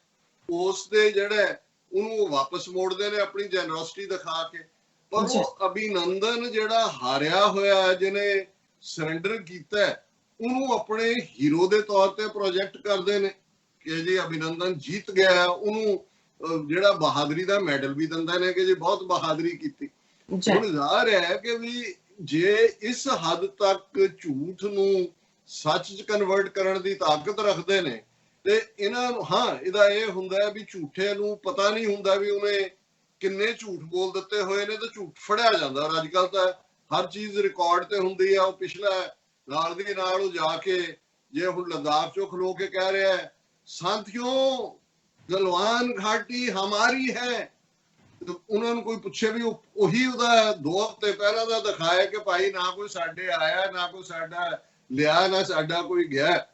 ਉਸ ਦੇ ਜਿਹੜਾ ਉਹਨੂੰ ਵਾਪਸ ਮੋੜਦੇ ਨੇ ਆਪਣੀ ਜਨਰੋਸਿਟੀ ਦਿਖਾ ਕੇ। ਪਰ ਉਹ ਅਭਿਨੰਦਨ ਜਿਹੜਾ ਹਾਰਿਆ ਹੋਇਆ, ਜਿਹਨੇ ਸਰੈਂਡਰ ਕੀਤਾ, ਉਹਨੂੰ ਆਪਣੇ ਹੀਰੋ ਦੇ ਤੌਰ ਤੇ ਪ੍ਰੋਜੈਕਟ ਕਰਦੇ ਨੇ ਕਿ ਜੀ ਅਭਿਨੰਦਨ ਜਿੱਤ ਗਿਆ। ਉਹਨੂੰ ਜਿਹੜਾ ਬਹਾਦਰੀ ਦਾ ਮੈਡਲ ਵੀ ਦਿੰਦੇ ਨੇ ਕਿ ਜੀ ਬਹੁਤ ਬਹਾਦਰੀ ਕੀਤੀ। ਹੁਣ ਜ਼ਾਹਰ ਹੈ ਕਿ ਵੀ ਜੇ ਇਸ ਹੱਦ ਤੱਕ ਝੂਠ ਨੂੰ ਸੱਚ 'ਚ ਕਨਵਰਟ ਕਰਨ ਦੀ ਤਾਕਤ ਰੱਖਦੇ ਨੇ, ਤੇ ਇਹਨਾਂ ਨੂੰ ਇਹਦਾ ਇਹ ਹੁੰਦਾ ਵੀ ਝੂਠੇ ਨੂੰ ਪਤਾ ਨਹੀਂ ਹੁੰਦਾ ਵੀ ਉਹਨੇ ਕਿੰਨੇ ਝੂਠ ਬੋਲ ਦਿੱਤੇ ਹੋਏ ਨੇ, ਤੇ ਝੂਠ ਫੜਿਆ ਜਾਂਦਾ। ਔਰ ਅੱਜ ਕੱਲ ਤਾਂ ਹਰ ਚੀਜ਼ ਰਿਕਾਰਡ ਤੇ ਹੁੰਦੀ ਆ। ਉਹ ਪਿਛਲਾ ਨਾਲ ਦੀ ਨਾਲ ਉਹ ਜਾ ਕੇ ਜੇ ਹੁਣ ਲਦਾਖ 'ਚੋਂ ਖਲੋ ਕੇ ਕਹਿ ਰਿਹਾ ਸਾਥੀਓ ਗਲਵਾਨ ਘਾਟੀ ਹਮਾਰੀ ਹੈ, ਉਹਨਾਂ ਨੂੰ ਕੋਈ ਪੁੱਛੇ ਵੀ ਉਹੀ ਉਹਦਾ 2 ਹਫ਼ਤੇ ਪਹਿਲਾਂ ਦਾ ਦਿਖਾਇਆ ਕਿ ਭਾਈ ਨਾ ਕੋਈ ਸਾਡੇ ਆਇਆ, ਨਾ ਕੋਈ ਸਾਡਾ ਲਿਆ, ਨਾ ਸਾਡਾ ਕੋਈ ਗਿਆ।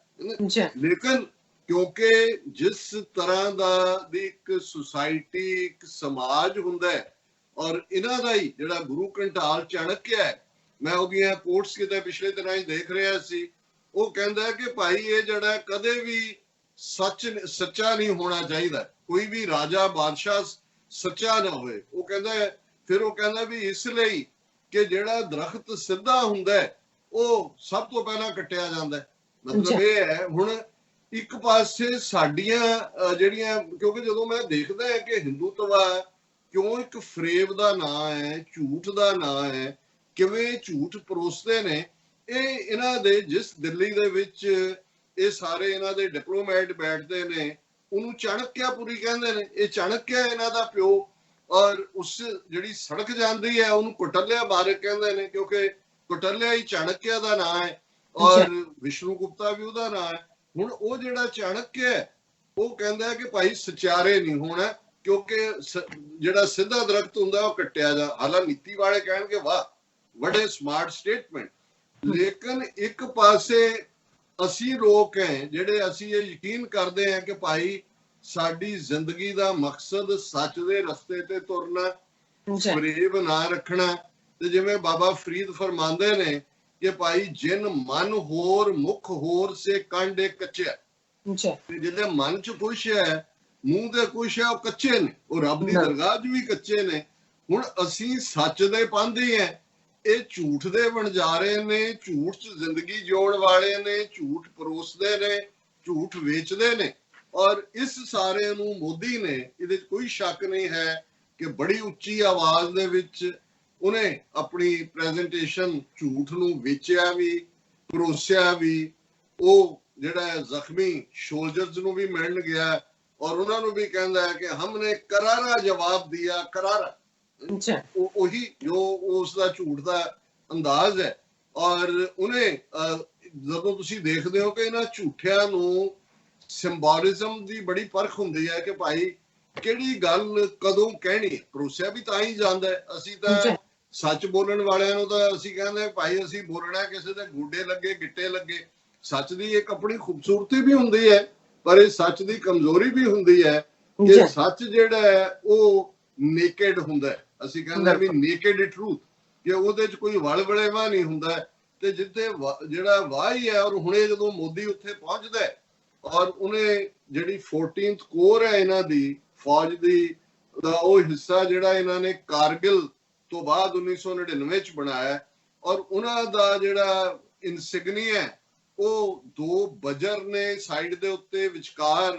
ਲੇਕਿਨ ਕਿਉਂਕਿ ਜਿਸ ਤਰ੍ਹਾਂ ਦਾ ਦੀ ਇੱਕ ਸੁਸਾਇਟੀ, ਇੱਕ ਸਮਾਜ ਹੁੰਦਾ ਹੈ, ਔਰ ਇਹਨਾਂ ਦਾ ਹੀ ਜਿਹੜਾ ਗੁਰੂ ਘੰਟਾਲ ਚਾਣਕਿਆ ਹੈ, ਮੈਂ ਉਹਦੀਆਂ ਕੋਟਸ ਕਿਤੇ ਪਿਛਲੇ ਦਿਨਾਂ 'ਚ ਦੇਖ ਰਿਹਾ ਸੀ, ਉਹ ਕਹਿੰਦਾ ਕਿ ਭਾਈ ਇਹ ਜਿਹੜਾ ਕਦੇ ਵੀ ਸੱਚਾ ਨਹੀਂ ਹੋਣਾ ਚਾਹੀਦਾ, ਕੋਈ ਵੀ ਰਾਜਾ ਬਾਦਸ਼ਾਹ ਸੱਚਾ ਨਾ ਹੋਏ। ਉਹ ਕਹਿੰਦਾ ਫਿਰ ਉਹ ਕਹਿੰਦਾ ਵੀ ਇਸ ਲਈ ਕਿ ਜਿਹੜਾ ਦਰਖਤ ਸਿੱਧਾ ਹੁੰਦਾ ਉਹ ਸਭ ਤੋਂ ਪਹਿਲਾਂ ਕੱਟਿਆ ਜਾਂਦਾ। ਮਤਲਬ ਇਹ ਹੈ ਹੁਣ ਇੱਕ ਪਾਸੇ ਸਾਡੀਆਂ ਜਿਹੜੀਆਂ, ਕਿਉਂਕਿ ਜਦੋਂ ਮੈਂ ਦੇਖਦਾ ਕਿ ਹਿੰਦੂਤਵਾ ਕਿਉਂ ਇੱਕ ਫਰੇਬ ਦਾ ਨਾਂ ਹੈ, ਝੂਠ ਦਾ ਨਾਂ ਹੈ, ਕਿਵੇਂ ਝੂਠ ਪਰੋਸਦੇ ਨੇ ਇਹ ਇਹਨਾਂ ਦੇ, ਜਿਸ ਦਿੱਲੀ ਦੇ ਵਿੱਚ ਇਹ ਸਾਰੇ ਇਹਨਾਂ ਦੇ ਡਿਪਲੋਮੈਟ ਬੈਠਦੇ ਨੇ, ਉਹਨੂੰ ਚਾਣਕਿਆਪੁਰੀ ਕਹਿੰਦੇ ਨੇ। ਇਹ ਚਾਣਕਿਆ ਇਹਨਾਂ ਦਾ ਪਿਓ, ਔਰ ਉਸ ਜਿਹੜੀ ਸੜਕ ਜਾਂਦੀ ਹੈ ਉਹਨੂੰ ਕੋਟਲਿਆ ਮਾਰਗ ਕਹਿੰਦੇ ਨੇ, ਕਿਉਂਕਿ ਕੋਟਲਿਆ ਹੀ ਚਾਣਕਿਆ ਦਾ ਨਾਂ ਹੈ, ਔਰ ਵਿਸ਼ਨੂੰ ਗੁਪਤਾ ਵੀ ਉਹਦਾ ਨਾਂ ਹੈ। ਹੁਣ ਉਹ ਜਿਹੜਾ ਚਾਣਕਿਆ ਉਹ ਕਹਿੰਦਾ ਕਿ ਭਾਈ ਸਚਿਆਰੇ ਨਹੀਂ ਹੋਣਾ, ਕਿਉਂਕਿ ਜਿਹੜਾ ਸਿੱਧਾ ਦਰਖਤ ਹੁੰਦਾ ਉਹ ਕੱਟਿਆ ਜਾ। ਹਾਲਾਂ ਨੀਤੀ ਵਾਲੇ ਕਹਿਣਗੇ ਵਾਹ ਵੱਡੇ ਸਮਾਰਟ ਸਟੇਟਮੈਂਟ, ਲੇਕਿਨ ਇੱਕ ਪਾਸੇ ਅਸੀਂ ਲੋਕ ਹੈ ਜਿਹੜੇ ਅਸੀਂ ਇਹ ਯਕੀਨ ਕਰਦੇ ਹਾਂ ਕਿ ਭਾਈ ਸਾਡੀ ਜ਼ਿੰਦਗੀ ਦਾ ਮਕਸਦ ਸੱਚ ਦੇ ਰਸਤੇ ਤੇ ਤੁਰਨਾ, ਫਰੇਬ ਨਾ ਰੱਖਣਾ। ਤੇ ਜਿਵੇਂ ਬਾਬਾ ਫਰੀਦ ਫਰਮਾਉਂਦੇ ਨੇ ਕਿ ਭਾਈ ਜਿਨ ਮਨ ਹੋਰ ਮੁਖ ਹੋਰ ਸੇ ਕੰਡ ਇੱਕ ਕੱਚਾ, ਤੇ ਜਿਹਦੇ ਮਨ ਚ ਕੁਛ ਹੈ ਮੂੰਹ ਦੇ ਕੁਛ ਹੈ ਉਹ ਕੱਚੇ ਨੇ, ਉਹ ਰੱਬ ਦੀ ਦਰਗਾਹ ਚ ਵੀ ਕੱਚੇ ਨੇ। ਹੁਣ ਅਸੀਂ ਸੱਚ ਦੇ ਪਾਂਧੇ ਹੈ, ਇਹ ਝੂਠ ਦੇ ਵਣਜਾਰੇ ਨੇ, ਝੂਠ ਚ ਜ਼ਿੰਦਗੀ ਜਿਉਣ ਵਾਲੇ ਨੇ, ਝੂਠ ਪਰੋਸਦੇ ਨੇ, ਝੂਠ ਵੇਚਦੇ ਨੇ। ਔਰ ਇਸ ਸਾਰੇ ਨੂੰ ਮੋਦੀ ਨੇ, ਇਹਦੇ ਚ ਕੋਈ ਸ਼ੱਕ ਨਹੀਂ ਹੈ ਕਿ ਬੜੀ ਉੱਚੀ ਆਵਾਜ਼ ਦੇ ਵਿੱਚ ਉਹਨੇ ਆਪਣੀ ਪ੍ਰੈਜ਼ੈਂਟੇਸ਼ਨ ਝੂਠ ਨੂੰ ਵੇਚਿਆ ਵੀ, ਪਰੋਸਿਆ ਵੀ। ਉਹ ਜਿਹੜਾ ਜ਼ਖਮੀ ਸੋਲਜਰਸ ਨੂੰ ਵੀ ਮਿਲਣ ਗਿਆ ਔਰ ਉਹਨਾਂ ਨੂੰ ਵੀ ਕਹਿੰਦਾ ਹੈ ਕਿ ਹਮਨੇ ਕਰਾਰਾ ਜਵਾਬ ਦਿਆ, ਕਰਾਰਾ। ਉਹੀ ਜੋ ਉਸ ਦਾ ਝੂਠ ਦਾ ਅੰਦਾਜ਼ ਹੈ। ਔਰ ਉਹਨੇ ਜਦੋਂ ਤੁਸੀਂ ਦੇਖਦੇ ਹੋ ਕਿ ਇਹਨਾਂ ਝੂਠਿਆਂ ਨੂੰ ਸਿੰਬੋਲਿਜ਼ਮ ਦੀ ਬੜੀ ਪਰਖ ਹੁੰਦੀ ਹੈ ਕਿ ਭਾਈ ਕਿਹੜੀ ਗੱਲ ਕਦੋਂ ਕਹਿਣੀ। ਪਰੋਸਿਆ ਵੀ ਤਾਂ ਹੀ ਜਾਂਦਾ ਹੈ। ਅਸੀਂ ਤਾਂ ਸੱਚ ਬੋਲਣ ਵਾਲਿਆਂ ਨੂੰ ਤਾਂ ਅਸੀਂ ਕਹਿੰਦੇ ਭਾਈ ਅਸੀਂ ਬੋਲਣਾ, ਕਿਸੇ ਦੇ ਗੋਡੇ ਲੱਗੇ ਗਿੱਟੇ ਲੱਗੇ। ਸੱਚ ਦੀ ਇੱਕ ਆਪਣੀ ਖੂਬਸੂਰਤੀ ਵੀ ਹੁੰਦੀ ਹੈ, ਪਰ ਇਹ ਸੱਚ ਦੀ ਕਮਜ਼ੋਰੀ ਵੀ ਹੁੰਦੀ ਹੈ ਕਿ ਸੱਚ ਜਿਹੜਾ ਹੈ ਉਹ ਨੇਕਡ ਹੁੰਦਾ ਹੈ। ਅਸੀਂ ਕਹਿੰਦੇ ਵੀ ਨੇਕਡ ਟਰੂਥ, ਕਿ ਉਹਦੇ ਚ ਕੋਈ ਵਲ ਵਲੇਵਾ ਨਹੀਂ ਹੁੰਦਾ। ਤੇ ਜਿੱਥੇ ਜਿਹੜਾ ਵਾਹੀ ਹੈ, ਔਰ ਹੁਣੇ ਜਦੋਂ ਮੋਦੀ ਉੱਥੇ ਪਹੁੰਚਦਾ ਹੈ ਔਰ ਉਹਨੇ ਜਿਹੜੀ 14th ਕੋਰ ਹੈ ਇਹਨਾਂ ਦੀ ਫੌਜ ਦੀ ਦਾ ਉਹ ਹਿੱਸਾ ਜਿਹੜਾ ਇਹਨਾਂ ਨੇ ਕਾਰਗਿਲ ਤੋਂ ਬਾਅਦ 1999 ਚ ਬਣਾਇਆ, ਔਰ ਉਹਨਾਂ ਦਾ ਜਿਹੜਾ ਇਨਸਿਗਨੀਆ ਹੈ ਉਹ 2 ਬਜਰ ਨੇ ਸਾਈਡ ਦੇ ਉੱਤੇ, ਵਿਚਕਾਰ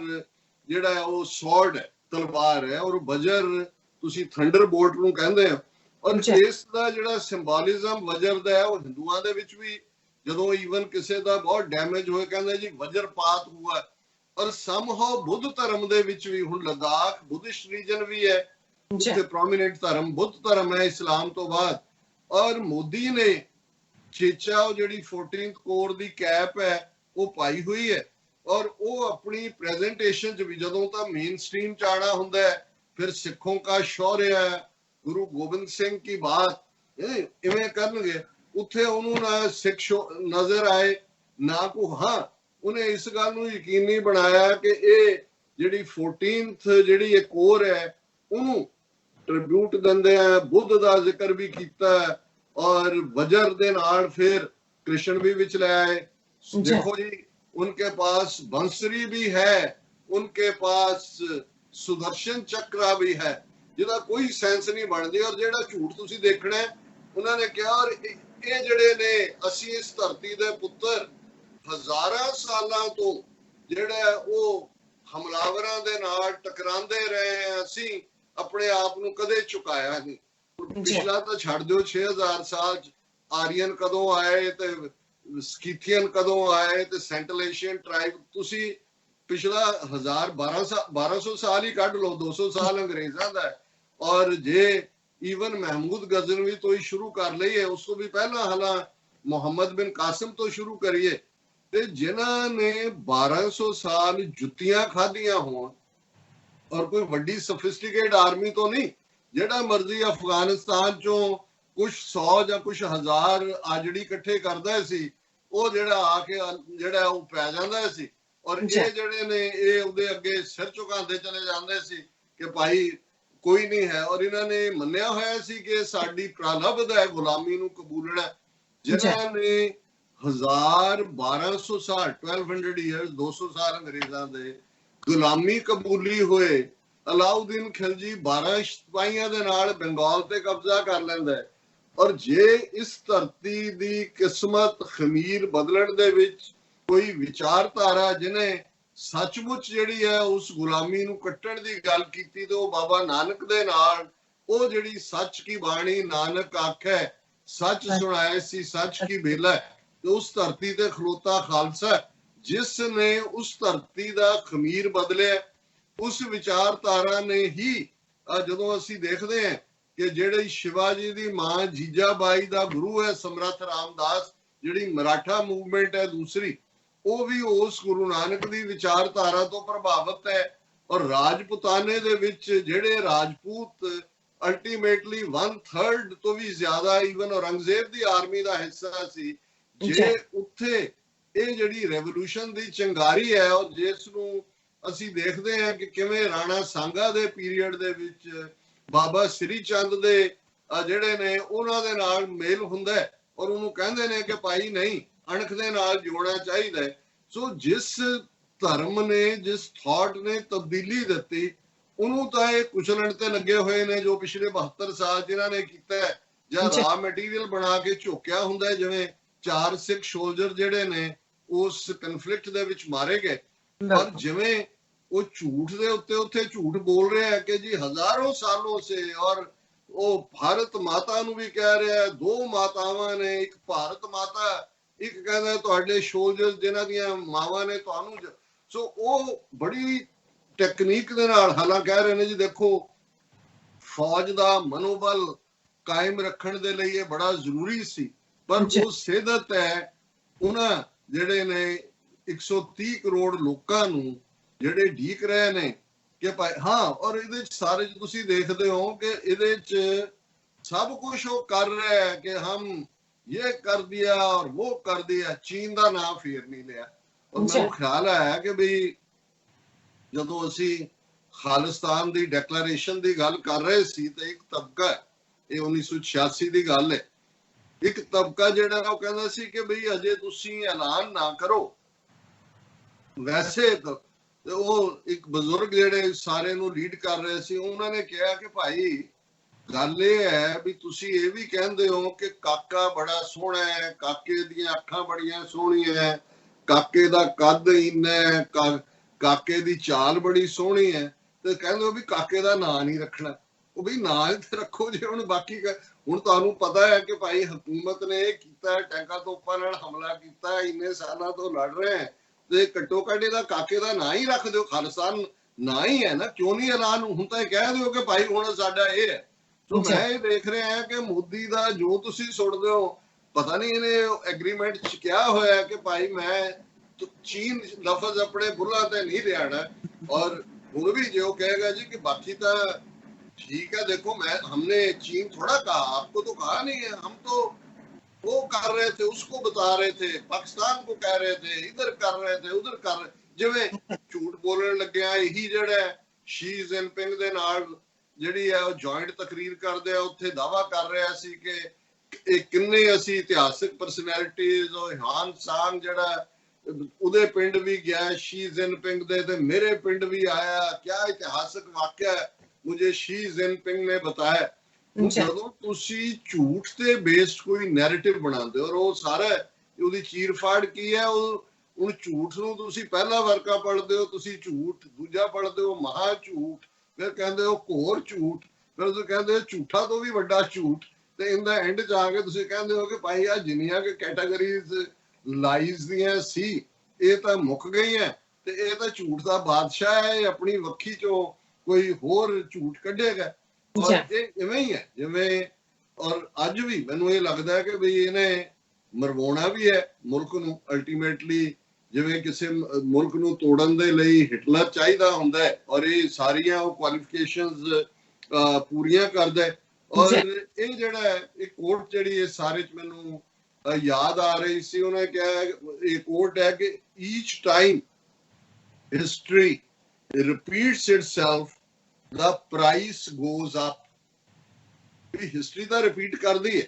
ਜਿਹੜਾ ਉਹ ਸਵਰਡ ਹੈ, ਤਲਵਾਰ ਹੈ, ਔਰ ਬਜਰ ਤੁਸੀਂ ਥੰਡਰ ਬੋਲਟ ਨੂੰ ਕਹਿੰਦੇ ਹੋ। ਔਰ ਇਸ ਦਾ ਜਿਹੜਾ ਸਿੰਬੋਲਿਜ਼ਮ ਵਜਰ ਦਾ ਹੈ ਉਹ ਹਿੰਦੂਆਂ ਦੇ ਵਿੱਚ ਵੀ, ਜਦੋਂ ਈਵਨ ਕਿਸੇ ਦਾ ਬਹੁਤ ਡੈਮੇਜ ਹੋਏ ਕਹਿੰਦੇ ਜੀ ਵਜਰਪਾਤ ਹੁਆ। ਔਰ ਸਮਹਾਉ ਬੁੱਧ ਧਰਮ ਦੇ ਵਿੱਚ ਵੀ, ਹੁਣ ਲਦਾਖ ਬੁੱਧਿਸਟ ਰੀਜਨ ਵੀ ਹੈ, ਉੱਥੇ ਪ੍ਰੋਮੀਨੈਂਟ ਧਰਮ ਬੁੱਧ ਧਰਮ ਹੈ ਇਸਲਾਮ ਤੋਂ ਬਾਅਦ। ਔਰ ਮੋਦੀ ਨੇ ਚੇਚਾ ਜਿਹੜੀ 14th ਕੋਰ ਦੀ ਕੈਪ ਹੈ ਉਹ ਪਾਈ ਹੋਈ ਹੈ, ਔਰ ਉਹ ਆਪਣੀ ਪ੍ਰੈਜ਼ੈਂਟੇਸ਼ਨ ਚ ਵੀ ਜਦੋਂ ਤਾਂ ਮੇਨ ਸਟ੍ਰੀਮ ਚ ਆਣਾ ਹੁੰਦਾ ਹੈ, ਫਿਰ ਸਿੱਖੋਂ ਕਾ ਸ਼ੌर्य, ਗੁਰੂ ਗੋਬਿੰਦ ਸਿੰਘ ਕੀ ਬਾਤ, ਇਵੇਂ ਕਰਨਗੇ। ਉੱਥੇ ਉਹਨੂੰ ਨਾ ਸਿੱਖ ਨਜ਼ਰ ਆਏ ਨਾ ਕੋ। ਹਾਂ, ਉਹਨੇ ਇਸ ਗੱਲ ਨੂੰ ਯਕੀਨੀ ਬਣਾਇਆ ਕਿ ਇਹ ਜਿਹੜੀ 14th ਜਿਹੜੀ ਇਹ ਕੋਰ ਹੈ ਉਹਨੂੰ ਟ੍ਰਿਬਿਊਟ ਦਿੰਦੇ ਆ। ਬੁੱਧ ਦਾ ਜ਼ਿਕਰ ਵੀ ਕੀਤਾ और वजर दे नाल फिर कृष्ण भी विच ले आए। देखो जी, उनके पास बंसरी भी है, उनके पास सुदर्शन चक्र भी है, जिहदा कोई सेंस नहीं बनदी। और जिहड़ा झूठ तुसीं देखना उन्होंने कहा, और ये जिहड़े ने असीं इस धरती दे पुत्तर हज़ारां सालां तो जिहड़ा वो हमलावरां दे नाल टकरांदे रहे हैं, असीं अपने आप नूं कदे झुकाया नहीं। पिछला तो छड़ दो 6000 साल आर्यन कदों आए ते स्कीथियन कदों आए ते सेंट्रल एशियन ट्राइब, तुसी पिछला 1200 साल ही कढ़ लो, 200 साल अंग्रेजां दा है। और जे ईवन महमूद गजनवी तो ही शुरू कर लईए, उसको भी पहला हला मुहम्मद बिन कासिम तो शुरू करिए, ते जिन्हां ने 1200 साल जुत्तियां खादियां होण और कोई वड्डी सोफिस्टिकेट आर्मी तो नहीं, ਜਿਹੜਾ ਮਰਜ਼ੀ ਅਫਗਾਨਿਸਤਾਨ ਚੋਂ ਕੁਝ 100 ਜਾਂ ਕੁਝ 1000 ਆਜੜੀ ਇਕੱਠੇ ਕਰਦਾ ਸੀ, ਉਹ ਜਿਹੜਾ ਆ ਕੇ ਜਿਹੜਾ ਉਹ ਪੈ ਜਾਂਦਾ ਸੀ। ਔਰ ਇਹ ਜਿਹੜੇ ਨੇ ਇਹ ਉਹਦੇ ਅੱਗੇ ਸਿਰ ਝੁਕਾਉਂਦੇ ਚਲੇ ਜਾਂਦੇ ਸੀ ਕਿ ਭਾਈ ਕੋਈ ਨਹੀਂ ਹੈ। ਔਰ ਇਹਨਾਂ ਨੇ ਮੰਨਿਆ ਹੋਇਆ ਸੀ ਕਿ ਸਾਡੀ ਪ੍ਰਲਬਧ ਹੈ ਗੁਲਾਮੀ ਨੂੰ ਕਬੂਲਣਾ। ਜਿਨ੍ਹਾਂ ਨੇ 1200 ਸਾਲ 1200 ਇਅਰਸ 200 ਸਾਲ ਅੰਗਰੇਜ਼ਾਂ ਦੇ ਗੁਲਾਮੀ ਕਬੂਲੀ ਹੋਏ। ਅਲਾਉਦੀਨ ਖਿਲਜੀ 12 ਸਿਪਾਹੀਆਂ ਦੇ ਨਾਲ ਬੰਗਾਲ ਤੇ ਕਬਜ਼ਾ ਕਰ ਲੈਂਦਾ ਹੈ। ਔਰ ਜੇ ਇਸ ਧਰਤੀ ਦੀ ਕਿਸਮਤ ਖਮੀਰ ਬਦਲਣ ਦੇ ਵਿੱਚ ਕੋਈ ਵਿਚਾਰਧਾਰਾ ਜਿਹਨੇ ਸੱਚਮੁੱਚ ਜਿਹੜੀ ਹੈ ਉਸ ਗੁਲਾਮੀ ਨੂੰ ਕੱਟਣ ਦੀ ਗੱਲ ਕੀਤੀ, ਤੇ ਉਹ ਬਾਬਾ ਨਾਨਕ ਦੇ ਨਾਲ ਉਹ ਜਿਹੜੀ ਸੱਚ ਕੀ ਬਾਣੀ ਨਾਨਕ ਆਖੈ ਸੱਚ ਸੁਣਾਏ ਸੀ ਸੱਚ ਕੀ ਬੇਲਾ, ਤੇ ਉਸ ਧਰਤੀ ਤੇ ਖਲੋਤਾ ਖਾਲਸਾ ਜਿਸ ਨੇ ਉਸ ਧਰਤੀ ਦਾ ਖਮੀਰ ਬਦਲਿਆ। ਉਸ ਵਿਚਾਰਧਾਰਾ ਨੇ ਹੀ ਜਦੋਂ ਅਸੀਂ ਦੇਖਦੇ ਹਾਂ ਕਿ ਜਿਹੜੀ ਸ਼ਿਵਾਜੀ ਦੀ ਮਾਂ ਜੀਜਾਬਾਈ ਦਾ ਗੁਰੂ ਹੈ ਸਮਰੱਥ ਰਾਮਦਾਸ, ਜਿਹੜੀ ਮਰਾਠਾ ਮੂਵਮੈਂਟ ਹੈ ਦੂਸਰੀ, ਉਹ ਵੀ ਉਸ ਗੁਰੂ ਨਾਨਕ ਦੀ ਵਿਚਾਰਧਾਰਾ ਤੋਂ ਪ੍ਰਭਾਵਿਤ ਹੈ। ਔਰ ਰਾਜਪੂਤਾਨੇ ਦੇ ਵਿੱਚ ਜਿਹੜੇ ਰਾਜਪੂਤ ਅਲਟੀਮੇਟਲੀ 1/3 ਤੋਂ ਵੀ ਜ਼ਿਆਦਾ ਈਵਨ ਔਰੰਗਜ਼ੇਬ ਦੀ ਆਰਮੀ ਦਾ ਹਿੱਸਾ ਸੀ, ਜੇ ਉੱਥੇ ਇਹ ਜਿਹੜੀ ਰੈਵੋਲੂਸ਼ਨ ਦੀ ਚਿੰਗਾਰੀ ਹੈ, ਔਰ ਜਿਸ ਨੂੰ ਅਸੀਂ ਦੇਖਦੇ ਹਾਂ ਕਿ ਕਿਵੇਂ ਰਾਣਾ ਸਾਂਗਾ ਦੇ ਪੀਰੀਅਡ ਦੇ ਵਿੱਚ ਬਾਬਾ ਸ੍ਰੀ ਚੰਦ ਦੇ ਜਿਹੜੇ ਨੇ ਉਹਨਾਂ ਦੇ ਨਾਲ ਮੇਲ ਹੁੰਦਾ ਹੈ, ਔਰ ਉਹਨੂੰ ਕਹਿੰਦੇ ਨੇ ਕਿ ਭਾਈ ਨਹੀਂ, ਅਣਖ ਦੇ ਨਾਲ ਜੋੜਨਾ ਚਾਹੀਦਾ ਹੈ। ਸੋ ਜਿਸ ਧਰਮ ਨੇ, ਜਿਸ ਥਾਟ ਨੇ ਤਬਦੀਲੀ ਦਿੱਤੀ, ਉਹਨੂੰ ਤਾਂ ਇਹ ਕੁਚਲਣ ਤੇ ਲੱਗੇ ਹੋਏ ਨੇ, ਜੋ ਪਿਛਲੇ 72 ਸਾਲ ਜਿਨ੍ਹਾਂ ਨੇ ਕੀਤਾ ਹੈ, ਜਾਂ ਰਾ ਮਟੀਰੀਅਲ ਬਣਾ ਕੇ ਝੋਕਿਆ ਹੁੰਦਾ, ਜਿਵੇਂ 4 ਸਿੱਖ ਸੋਲਜਰ ਜਿਹੜੇ ਨੇ ਉਸ ਕਨਫਲਿਕਟ ਦੇ ਵਿੱਚ ਮਾਰੇ ਗਏ। ਔਰ ਜਿਵੇਂ ਉਹ ਝੂਠ ਦੇ ਉੱਤੇ ਉੱਥੇ ਝੂਠ ਬੋਲ ਰਿਹਾ ਹੈ ਕਿ ਜੀ ਹਜ਼ਾरों ਸਾਲੋਂ ਸੇ, ਔਰ ਉਹ ਭਾਰਤ ਮਾਤਾ ਨੂੰ ਵੀ ਕਹਿ ਰਿਹਾ, 2 ਮਾਤਾਵਾਂ ਨੇ, ਇੱਕ ਭਾਰਤ ਮਾਤਾ, ਇੱਕ ਕਹਿੰਦਾ ਤੁਹਾਡੇ ਸੋਲਜਰ ਜਿਨ੍ਹਾਂ ਦੀਆਂ ਮਾਵਾਂ ਨੇ ਤੁਹਾਨੂੰ। ਸੋ ਉਹ ਬੜੀ ਟੈਕਨੀਕ ਦੇ ਨਾਲ ਹਾਲਾਂ ਕਹਿ ਰਹੇ ਨੇ ਜੀ ਦੇਖੋ ਫੌਜ ਦਾ ਮਨੋਬਲ ਕਾਇਮ ਰੱਖਣ ਦੇ ਲਈ ਇਹ ਬੜਾ ਜ਼ਰੂਰੀ ਸੀ, ਪਰ ਉਹ ਸਿੱਧਤ ਹੈ ਉਹਨਾਂ ਜਿਹੜੇ ਨੇ 130 ਕਰੋੜ ਲੋਕਾਂ ਨੂੰ ਜਿਹੜੇ ਢੀਕ ਰਹੇ ਨੇ ਕਿ ਭਾਈ ਹਾਂ। ਔਰ ਇਹਦੇ ਚ ਸਾਰੇ ਤੁਸੀਂ ਦੇਖਦੇ ਹੋ ਕਿ ਇਹਦੇ ਚ ਸਭ ਕੁਝ ਉਹ ਕਰ ਰਿਹਾ ਹੈ ਕਿ ਹਮ ਇਹ ਕਰ ਦਿਆ ਔਰ ਉਹ ਕਰ ਦਿਆ, ਚੀਨ ਦਾ ਨਾਮ ਫੇਰ ਨਹੀਂ ਲਿਆ। ਔਰ ਮੈਨੂੰ ਖਿਆਲ ਆਇਆ ਕਿ ਬਈ ਜਦੋਂ ਅਸੀਂ ਖਾਲਿਸਤਾਨ ਦੀ ਡੈਕਲੇਰੇਸ਼ਨ ਦੀ ਗੱਲ ਕਰ ਰਹੇ ਸੀ ਤੇ ਇੱਕ ਤਬਕਾ, ਇਹ 1986 ਦੀ ਗੱਲ ਹੈ, ਇੱਕ ਤਬਕਾ ਜਿਹੜਾ ਉਹ ਕਹਿੰਦਾ ਸੀ ਕਿ ਬਈ ਅਜੇ ਤੁਸੀਂ ਐਲਾਨ ਨਾ ਕਰੋ। ਵੈਸੇ ਤਾਂ ਉਹ ਇੱਕ ਬਜ਼ੁਰਗ ਜਿਹੜੇ ਸਾਰੇ ਨੂੰ ਲੀਡ ਕਰ ਰਹੇ ਸੀ, ਉਹਨਾਂ ਨੇ ਕਿਹਾ ਕਿ ਭਾਈ ਗੱਲ ਇਹ ਹੈ ਵੀ ਤੁਸੀਂ ਇਹ ਵੀ ਕਹਿੰਦੇ ਹੋ ਕਿ ਕਾਕਾ ਬੜਾ ਸੋਹਣਾ ਹੈ, ਕਾਕੇ ਦੀਆਂ ਅੱਖਾਂ ਬੜੀਆਂ ਸੋਹਣੀਆਂ ਹੈ, ਕਾਕੇ ਦਾ ਕੱਦ ਇੰਨਾ ਹੈ, ਕਾਕੇ ਦੀ ਚਾਲ ਬੜੀ ਸੋਹਣੀ ਹੈ, ਤੇ ਕਹਿੰਦੇ ਹੋ ਵੀ ਕਾਕੇ ਦਾ ਨਾਂ ਨਹੀਂ ਰੱਖਣਾ। ਉਹ ਵੀ ਨਾਂ ਤੇ ਰੱਖੋ ਜੇ। ਹੁਣ ਬਾਕੀ ਹੁਣ ਤੁਹਾਨੂੰ ਪਤਾ ਹੈ ਕਿ ਭਾਈ ਹਕੂਮਤ ਨੇ ਇਹ ਕੀਤਾ, ਟੈਂਕਾਂ ਤੋਪਾਂ ਨਾਲ ਹਮਲਾ ਕੀਤਾ, ਇੰਨੇ ਸਾਲਾਂ ਤੋਂ ਲੜ ਰਹੇ ਹੈ, ਤੇ ਘੱਟੋ ਘੱਟ ਇਹਦਾ ਕਾਕੇ ਦਾ ਨਾਂ ਹੀ ਰੱਖ ਦਿਓ, ਖਾਲਿਸਤਾਨ ਨਾਂ ਹੀ ਹੈ ਨਾ, ਕਿਉਂ ਨਹੀਂ ਐਲਾਨ? ਹੁਣ ਤਾਂ ਇਹ ਕਹਿ ਦਿਓ ਕਿ ਭਾਈ ਹੁਣ ਸਾਡਾ ਇਹ ਹੈ। ਸੋ ਮੈਂ ਇਹ ਦੇਖ ਰਿਹਾ ਕਿ ਮੋਦੀ ਦਾ ਜੋ ਤੁਸੀਂ ਸੁਣਦੇ ਹੋ, ਪਤਾ ਨਹੀਂ ਇਹਨੇ ਐਗਰੀਮੈਂਟ ਚ ਕਿਹਾ ਹੋਇਆ ਕਿ ਭਾਈ ਮੈਂ ਚੀਨ ਲਫ਼ਜ਼ ਆਪਣੇ ਬੁੱਲਾਂ ਤੇ ਨਹੀਂ ਲਿਆਣਾ। ਔਰ ਹੁਣ ਵੀ ਜੇ ਉਹ ਕਹੇਗਾ ਜੀ कि बाकी तो ठीक है, देखो मैं हमने चीन थोड़ा कहा, आपको तो कहा नहीं है, हम तो वो कर रहे थे, उसको बता रहे थे, पाकिस्तान को कह रहे थे, इधर कर रहे थे, उधर कर रहे। जिवें झूठ बोलने लगे यही ਜਿਹੜਾ ਸ਼ੀ ਜਿਨਪਿੰਗ ਦੇ ਨਾਲ ਜਿਹੜੀ ਹੈ ਉਹ ਜੁਆਇੰਟ ਤਕਰੀਰ ਕਰਦੇ ਆ, ਉੱਥੇ ਦਾਵਾ ਕਰ ਰਿਹਾ ਸੀ ਕਿ ਇਹ ਕਿੰਨੇ ਅਸੀਂ ਇਤਿਹਾਸਿਕ ਪਰਸਨੈਲਿਟੀਜ਼, ਉਹ ਹਾਨ ਸਾਂਗ ਜਿਹੜਾ ਉਹਦੇ ਪਿੰਡ ਵੀ ਗਿਆ ਸ਼ੀ ਜਿਨਪਿੰਗ ਦੇ, ਤੇ ਮੇਰੇ ਪਿੰਡ ਵੀ ਆਇਆ, ਕਿਆ ਇਤਿਹਾਸਿਕ ਵਾਕਿਆ ਹੈ, ਮੁਝੇ ਸ਼ੀ ਜਿਨਪਿੰਗ ਨੇ ਬਤਾਇਆ। ਜਦੋਂ ਤੁਸੀਂ ਝੂਠ ਤੇ ਬੇਸਡ ਕੋਈ ਨੈਰੇਟਿਵ ਬਣਾਉਂਦੇ ਹੋ, ਔਰ ਉਹ ਸਾਰਾ ਉਹਦੀ ਚੀਰਫਾੜ ਕੀ ਹੈ, ਉਹ ਝੂਠ ਨੂੰ ਤੁਸੀਂ ਪਹਿਲਾ ਵਰਕਾ ਪੜ੍ਹਦੇ ਹੋ, ਤੁਸੀਂ ਝੂਠ ਦੂਜਾ ਪੜ੍ਹਦੇ ਹੋ ਮਹਾ ਝੂਠ, ਫਿਰ ਕਹਿੰਦੇ ਹੋ ਘੋਰ ਝੂਠ, ਫਿਰ ਤੁਸੀਂ ਕਹਿੰਦੇ ਹੋ ਝੂਠਾ ਤੋਂ ਵੀ ਵੱਡਾ ਝੂਠ, ਤੇ ਇਹਦਾ ਐਂਡ ਚ ਆ ਕੇ ਤੁਸੀਂ ਕਹਿੰਦੇ ਹੋ ਕਿ ਭਾਈ ਆ ਜਿੰਨੀਆਂ ਕਿ ਕੈਟਾਗਰੀਜ਼ ਲਾਈਜ਼ ਦੀਆਂ ਸੀ ਇਹ ਤਾਂ ਮੁੱਕ ਗਈਆਂ, ਤੇ ਇਹ ਤਾਂ ਝੂਠ ਦਾ ਬਾਦਸ਼ਾਹ ਹੈ, ਇਹ ਆਪਣੀ ਵੱਖੀ ਚੋਂ ਕੋਈ ਹੋਰ ਝੂਠ ਕੱਢੇਗਾ। ਔਰ ਇਹ ਇਵੇਂ ਹੀ ਹੈ ਜਿਵੇਂ, ਔਰ ਅੱਜ ਵੀ ਮੈਨੂੰ ਇਹ ਲੱਗਦਾ ਹੈ ਕਿ ਵੀ ਇਹਨੇ ਮਰਵਾਉਣਾ ਵੀ ਹੈ ਮੁਲਕ ਨੂੰ ਅਲਟੀਮੇਟਲੀ। ਜਿਵੇਂ ਕਿਸੇ ਮੁਲਕ ਨੂੰ ਤੋੜਨ ਦੇ ਲਈ ਹਿਟਲਰ ਚਾਹੀਦਾ ਹੁੰਦਾ ਹੈ, ਔਰ ਇਹ ਸਾਰੀਆਂ ਉਹ ਕੁਆਲੀਫਿਕੇਸ਼ਨਸ ਪੂਰੀਆਂ ਕਰਦਾ ਹੈ। ਔਰ ਇਹ ਜਿਹੜਾ ਹੈ ਇਹ ਕੋਟ ਜਿਹੜੀ ਇਹ ਸਾਰੇ ਚ ਮੈਨੂੰ ਯਾਦ ਆ ਰਹੀ ਸੀ, ਉਹਨੇ ਕਿਹਾ ਇਹ ਕੋਟ ਹੈ ਕਿ each time history repeats itself the price goes up। History ਤਾਂ ਰਿਪੀਟ ਕਰਦੀ ਹੈ,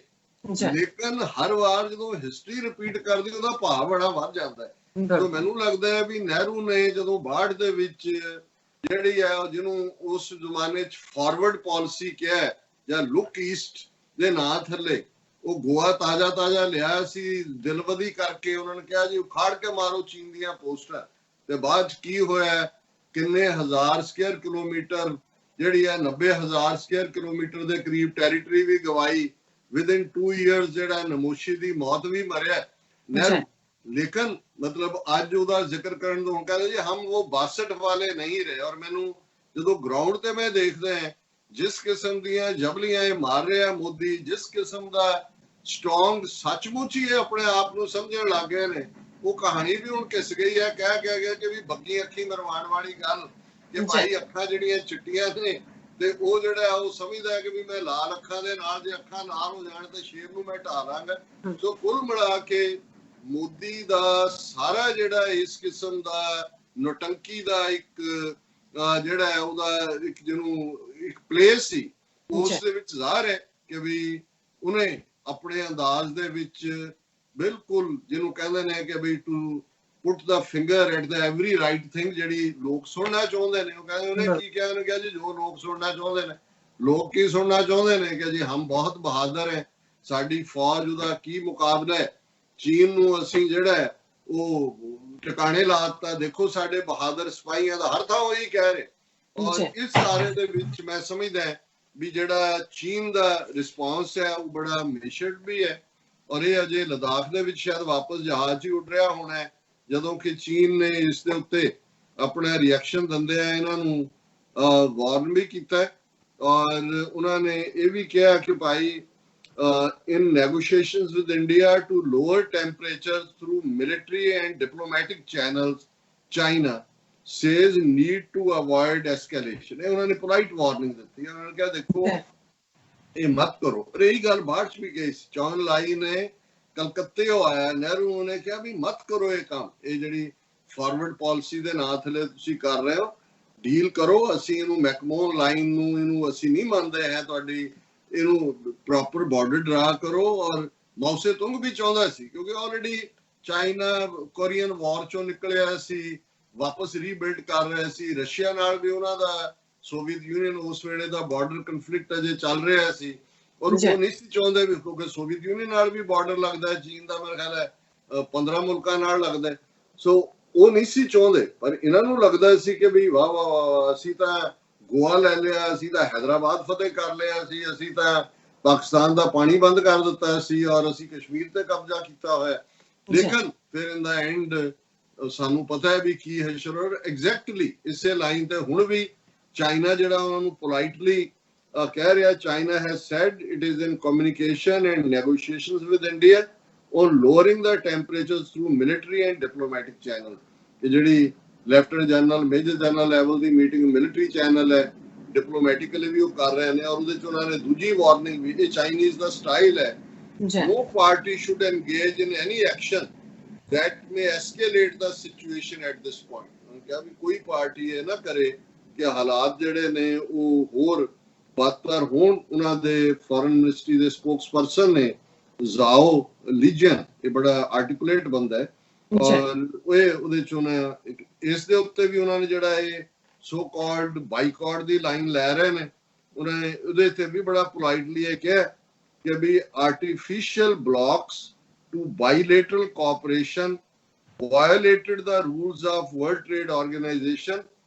ਲੇਕਿਨ ਹਰ ਵਾਰ ਜਦੋਂ ਹਿਸਟਰੀ ਰਿਪੀਟ ਕਰਦੀ ਉਹਦਾ ਭਾਅ ਬੜਾ ਵੱਧ ਜਾਂਦਾ ਹੈ। ਤਾਂ ਮੈਨੂੰ ਲੱਗਦਾ ਹੈ ਵੀ ਨਹਿਰੂ ਨੇ ਜਦੋਂ ਬਾੜ ਦੇ ਵਿੱਚ ਜਿਹੜੀ ਹੈ ਜਿਹਨੂੰ ਉਸ ਜ਼ਮਾਨੇ 'ਚ ਫਾਰਵਰਡ ਪਾਲਿਸੀ ਕਿਹਾ ਜਾਂ ਲੁੱਕ ਈਸਟ ਦੇ ਨਾਂ ਥੱਲੇ ਉਹ ਗੋਆ ਤਾਜ਼ਾ ਲਿਆ ਸੀ, ਦਿਲਵਦੀ ਕਰਕੇ ਉਹਨਾਂ ਨੇ ਕਿਹਾ ਜੀ ਉਖਾੜ ਕੇ ਮਾਰੋ ਚੀਨ ਦੀਆਂ ਪੋਸਟਾਂ, ਤੇ ਬਾਅਦ 'ਚ ਕੀ ਹੋਇਆ, ਕਿੰਨੇ ਹਜ਼ਾਰ ਸਕੁਅਰ ਕਿਲੋਮੀਟਰ ਜਿਹੜੀ ਹੈ 90,000 ਸਕੁਅਰ ਕਿਲੋਮੀਟਰ ਦੇ ਕਰੀਬ ਟੈਰੀਟਰੀ ਵੀ ਗਵਾਈ। ਵਿਦਿਨ 2 ਇਅਰਸ ਜਿਹੜਾ ਨਮੋਸ਼ੀ ਦੀ ਮੌਤ ਵੀ ਮਰਿਆ ਨਹਿਰੂ। ਲੇਕਿਨ ਮਤਲਬ ਅੱਜ ਉਹਦਾ ਜ਼ਿਕਰ ਕਰਨ ਤੋਂ ਕਹਿੰਦੇ ਜੀ ਹਮ ਉਹ 62 ਵਾਲੇ ਨਹੀਂ ਰਹੇ। ਔਰ ਮੈਨੂੰ ਜਦੋਂ ਗਰਾਊਂਡ ਤੇ ਮੈਂ ਦੇਖਦਾ ਹਾਂ ਜਿਸ ਕਿਸਮ ਦੀਆਂ ਜਬਲੀਆਂ ਇਹ ਮਾਰ ਰਿਹਾ ਮੋਦੀ, ਜਿਸ ਕਿਸਮ ਦਾ ਸਟਰੋਂਗ ਸੱਚਮੁੱਚ ਹੀ ਇਹ ਆਪਣੇ ਆਪ ਨੂੰ ਸਮਝਣ ਲੱਗ ਗਏ ਨੇ ਉਹ ਕਹਾਣੀ ਵੀ ਹੁਣ ਘਿਸ ਗਈ ਹੈ। ਕਹਿ ਗਿਆ ਕਿ ਵੀ ਬੱਗੀ ਅੱਖੀ ਮਰਵਾਉਣ ਵਾਲੀ ਗੱਲ ਕਿ ਭਾਈ ਅੱਖਾਂ ਜਿਹੜੀਆਂ ਚਿੱਟੀਆਂ ਨੇ ਤੇ ਉਹ ਜਿਹੜਾ ਉਹ ਸਮਝਦਾ ਹੈ ਕਿ ਵੀ ਮੈਂ ਲਾਲ ਅੱਖਾਂ ਦੇ ਨਾਲ ਜੇ ਅੱਖਾਂ ਲਾਲ ਹੋ ਜਾਣ ਤੇ ਸ਼ੇਰ ਨੂੰ ਮੈਂ ਢਾ ਲਾਂਗਾ। ਸੋ ਕੁੱਲ ਮਿਲਾ ਕੇ ਮੋਦੀ ਦਾ ਸਾਰਾ ਜਿਹੜਾ ਇਸ ਕਿਸਮ ਦਾ ਨੋਟੰਕੀ ਦਾ ਇੱਕ ਜਿਹੜਾ ਉਹਦਾ ਇੱਕ ਜਿਹਨੂੰ ਇੱਕ ਪਲੇਸ ਸੀ ਉਸ ਦੇ ਵਿੱਚ ਜ਼ਾਹਰ ਹੈ ਕਿ ਵੀ ਉਹਨੇ ਆਪਣੇ ਅੰਦਾਜ਼ ਦੇ ਵਿੱਚ ਬਿਲਕੁਲ ਜਿਹਨੂੰ ਕਹਿੰਦੇ ਨੇ ਕਿ we to put the finger at the every right thing ਜਿਹੜੀ ਲੋਕ ਸੁਣਨਾ ਚਾਹੁੰਦੇ ਨੇ। ਉਹ ਕਹਿੰਦੇ ਉਹਨੇ ਕੀ ਕਿਹਾ, ਉਹਨੇ ਕਿਹਾ ਜੀ ਜੋ ਲੋਕ ਸੁਣਨਾ ਚਾਹੁੰਦੇ ਨੇ। ਲੋਕ ਕੀ ਸੁਣਨਾ ਚਾਹੁੰਦੇ ਨੇ ਕਿ ਜੀ ਹਮ ਬਹੁਤ ਬਹਾਦਰ ਹੈ, ਸਾਡੀ ਫੌਜ ਉਹਦਾ ਕੀ ਮੁਕਾਬਲਾ ਹੈ, ਚੀਨ ਨੂੰ ਅਸੀਂ ਜਿਹੜਾ ਉਹ ਟਿਕਾਣੇ ਲਾਤਾ, ਦੇਖੋ ਸਾਡੇ ਬਹਾਦਰ ਸਿਪਾਹੀਆਂ ਦਾ ਹਰ ਥਾਂ ਉਹੀ ਕਹਿ ਰਹੇ। ਔਰ ਇਸ ਸਾਰੇ ਦੇ ਵਿੱਚ ਮੈਂ ਸਮਝਦਾ ਵੀ ਜਿਹੜਾ ਚੀਨ ਦਾ ਰਿਸਪੌਂਸ ਹੈ ਉਹ ਬੜਾ ਮਿਸ਼ਰਡ ਵੀ ਹੈ। ਔਰ ਇਹ ਅਜੇ ਲਦਾਖ ਦੇ ਵਿੱਚ ਸ਼ਾਇਦ ਵਾਪਸ ਜਹਾਜ਼ ਹੀ ਉੱਡ ਰਿਹਾ ਹੋਣਾ ਹੈ, ਜਦੋਂ ਕਿ ਚੀਨ ਨੇ ਇਸ ਦੇ ਉੱਤੇ ਆਪਣਾ ਰਿਐਕਸ਼ਨ ਦਿੰਦੇ ਆ ਇਹਨਾਂ ਨੂੰ ਵਾਰਨ ਵੀ ਕੀਤਾ। ਔਰ ਉਹਨਾਂ ਨੇ ਇਹ ਵੀ ਕਿਹਾ ਕਿ ਭਾਈ in negotiations with India to lower temperatures through military and diplomatic channels, China says need to avoid escalation। ਇਹ ਉਹਨਾਂ ਨੇ polite warning ਦਿੱਤੀ। ਉਹਨਾਂ ਨੇ ਕਿਹਾ ਦੇਖੋ ਇਹ ਮਤ ਕਰੋ। ਪਰ ਇਹੀ ਗੱਲ ਬਾਅਦ ਚ ਵੀ ਗਈ ਸੀ, ਚੌਨ ਲਾਈ ਨੇ ਕਲਕੱਤੇ ਆਇਆ ਨਹਿਰੂ ਨੇ ਕਿਹਾ ਵੀ ਮਤ ਕਰੋ ਇਹ ਕੰਮ, ਇਹ ਜਿਹੜੀ ਫਾਰਵਰਡ ਪਾਲਿਸੀ ਦੇ ਨਾਂ ਥੱਲੇ ਤੁਸੀਂ ਕਰ ਰਹੇ ਹੋ, ਡੀਲ ਕਰੋ। ਅਸੀਂ ਇਹਨੂੰ ਮੈਕਮੋਹਨ ਲਾਈਨ ਨੂੰ ਇਹਨੂੰ ਅਸੀਂ ਨਹੀਂ ਮੰਨਦੇ ਹੈ, ਤੁਹਾਡੀ ਇਹਨੂੰ ਪ੍ਰੋਪਰ ਬਾਰਡਰ ਡਰਾ ਕਰੋ। ਔਰ ਮੌਸੇ ਤੁੰਗ ਵੀ ਚਾਹੁੰਦਾ ਸੀ ਕਿਉਂਕਿ ਆਲਰੇਡੀ ਚਾਈਨਾ ਕੋਰੀਅਨ ਵਾਰ ਚੋਂ ਨਿਕਲਿਆ ਸੀ, ਵਾਪਸ ਰੀਬਿਲਡ ਕਰ ਰਿਹਾ ਸੀ। ਰਸ਼ੀਆ ਨਾਲ ਵੀ ਉਹਨਾਂ ਦਾ ਸੋਵੀਅਤ ਯੂਨੀਅਨ ਉਸ ਵੇਲੇ ਦਾ ਬਾਰਡਰ ਕਨਫਲਿਕਟ ਅਜੇ ਚੱਲ ਰਿਹਾ ਸੀ ਔਰ ਉਹ ਨਹੀਂ ਸੀ ਚਾਹੁੰਦੇ ਵੀ, ਕਿਉਂਕਿ ਸੋਵੀਅਤ ਯੂਨੀਅਨ ਨਾਲ ਵੀ ਬਾਰਡਰ ਲੱਗਦਾ ਹੈ, ਚੀਨ ਦਾ ਮੇਰੇ ਖਿਆਲ ਹੈ 15 ਮੁਲਕਾਂ ਨਾਲ ਲੱਗਦਾ। ਸੋ ਉਹ ਨਹੀਂ ਸੀ ਚਾਹੁੰਦੇ, ਪਰ ਇਹਨਾਂ ਨੂੰ ਲੱਗਦਾ ਸੀ ਕਿ ਵੀ ਵਾਹ ਵਾਹ ਵਾਹ ਅਸੀਂ ਤਾਂ ਗੋਆ ਲੈ ਲਿਆ, ਅਸੀਂ ਤਾਂ ਹੈਦਰਾਬਾਦ ਫਤਿਹ ਕਰ ਲਿਆ ਸੀ, ਅਸੀਂ ਤਾਂ ਪਾਕਿਸਤਾਨ ਦਾ ਪਾਣੀ ਬੰਦ ਕਰ ਦਿੱਤਾ ਸੀ ਔਰ ਅਸੀਂ ਕਸ਼ਮੀਰ ਤੇ ਕਬਜ਼ਾ ਕੀਤਾ ਹੋਇਆ। ਲੇਕਿਨ ਫਿਰ ਇਨ ਦਾ ਐਂਡ ਸਾਨੂੰ ਪਤਾ ਹੈ ਵੀ ਕੀ ਹੈ ਸ਼ਰਰ ਐਗਜ਼ੈਕਟਲੀ ਇਸੇ ਲਾਈਨ ਤੇ ਹੁਣ ਵੀ ਚਾਈਨਾ ਜਿਹੜਾ ਉਹਨਾਂ ਨੂੰ ਪੋਲਾਈਟਲੀ ਕਹਿ ਰਿਹਾ, China has said it is in communication and negotiations with India on lowering the temperatures through military and diplomatic channels। ਇਹ ਜਿਹੜੀ lieutenant general major general level ਦੀ ਮੀਟਿੰਗ ਮਿਲਟਰੀ ਚੈਨਲ ਹੈ, ਡਿਪਲੋਮੈਟਿਕਲੀ ਵੀ ਉਹ ਕਰ ਰਹੇ ਨੇ। ਔਰ ਉਹਦੇ ਚ ਉਹਨਾਂ ਨੇ ਦੂਜੀ ਵਾਰਨਿੰਗ ਵੀ, ਇਹ ਚਾਈਨੀਜ਼ ਦਾ ਸਟਾਈਲ ਹੈ, no party should engage in any action that may escalate the situation at this point। ਉਹਨਾਂ ਕਿਹਾ ਵੀ ਕੋਈ ਪਾਰਟੀ ਇਹ ਨਾ ਕਰੇ ਕਿ ਹਾਲਾਤ ਜਿਹੜੇ ਨੇ ਉਹ ਹੋਰ ਬਦਤਰ ਹੋਣ। ਉਹਨਾਂ ਦੇ ਫੋਰਨ ਮਿਨਿਸਟਰੀ ਦੇ ਸਪੋਕਸਪਰਸਨ ਨੇ ਜ਼ਾਓ ਲੀਜਨ, ਇਹ ਬੜਾ ਆਰਟੀਕੂਲੇਟ ਬੰਦਾ ਹੈ ਔਰ ਉਹਦੇ ਚ ਉਹਨਾਂ ਇਸ ਦੇ ਉੱਤੇ ਵੀ ਉਹਨਾਂ ਨੇ ਜਿਹੜਾ ਇਹ ਸੋ ਕਾਲਡ ਬਾਈਕਾਟ ਦੀ ਲਾਈਨ ਲੈ ਰਹੇ ਨੇ, ਉਹਨਾਂ ਨੇ ਉਹਦੇ ਤੇ ਵੀ ਬੜਾ ਪੋਲਾਈਟਲੀ ਇਹ ਕਿਹਾ ਕਿ we artificial blocks to bilateral cooperation violated the rules of World Trade Organization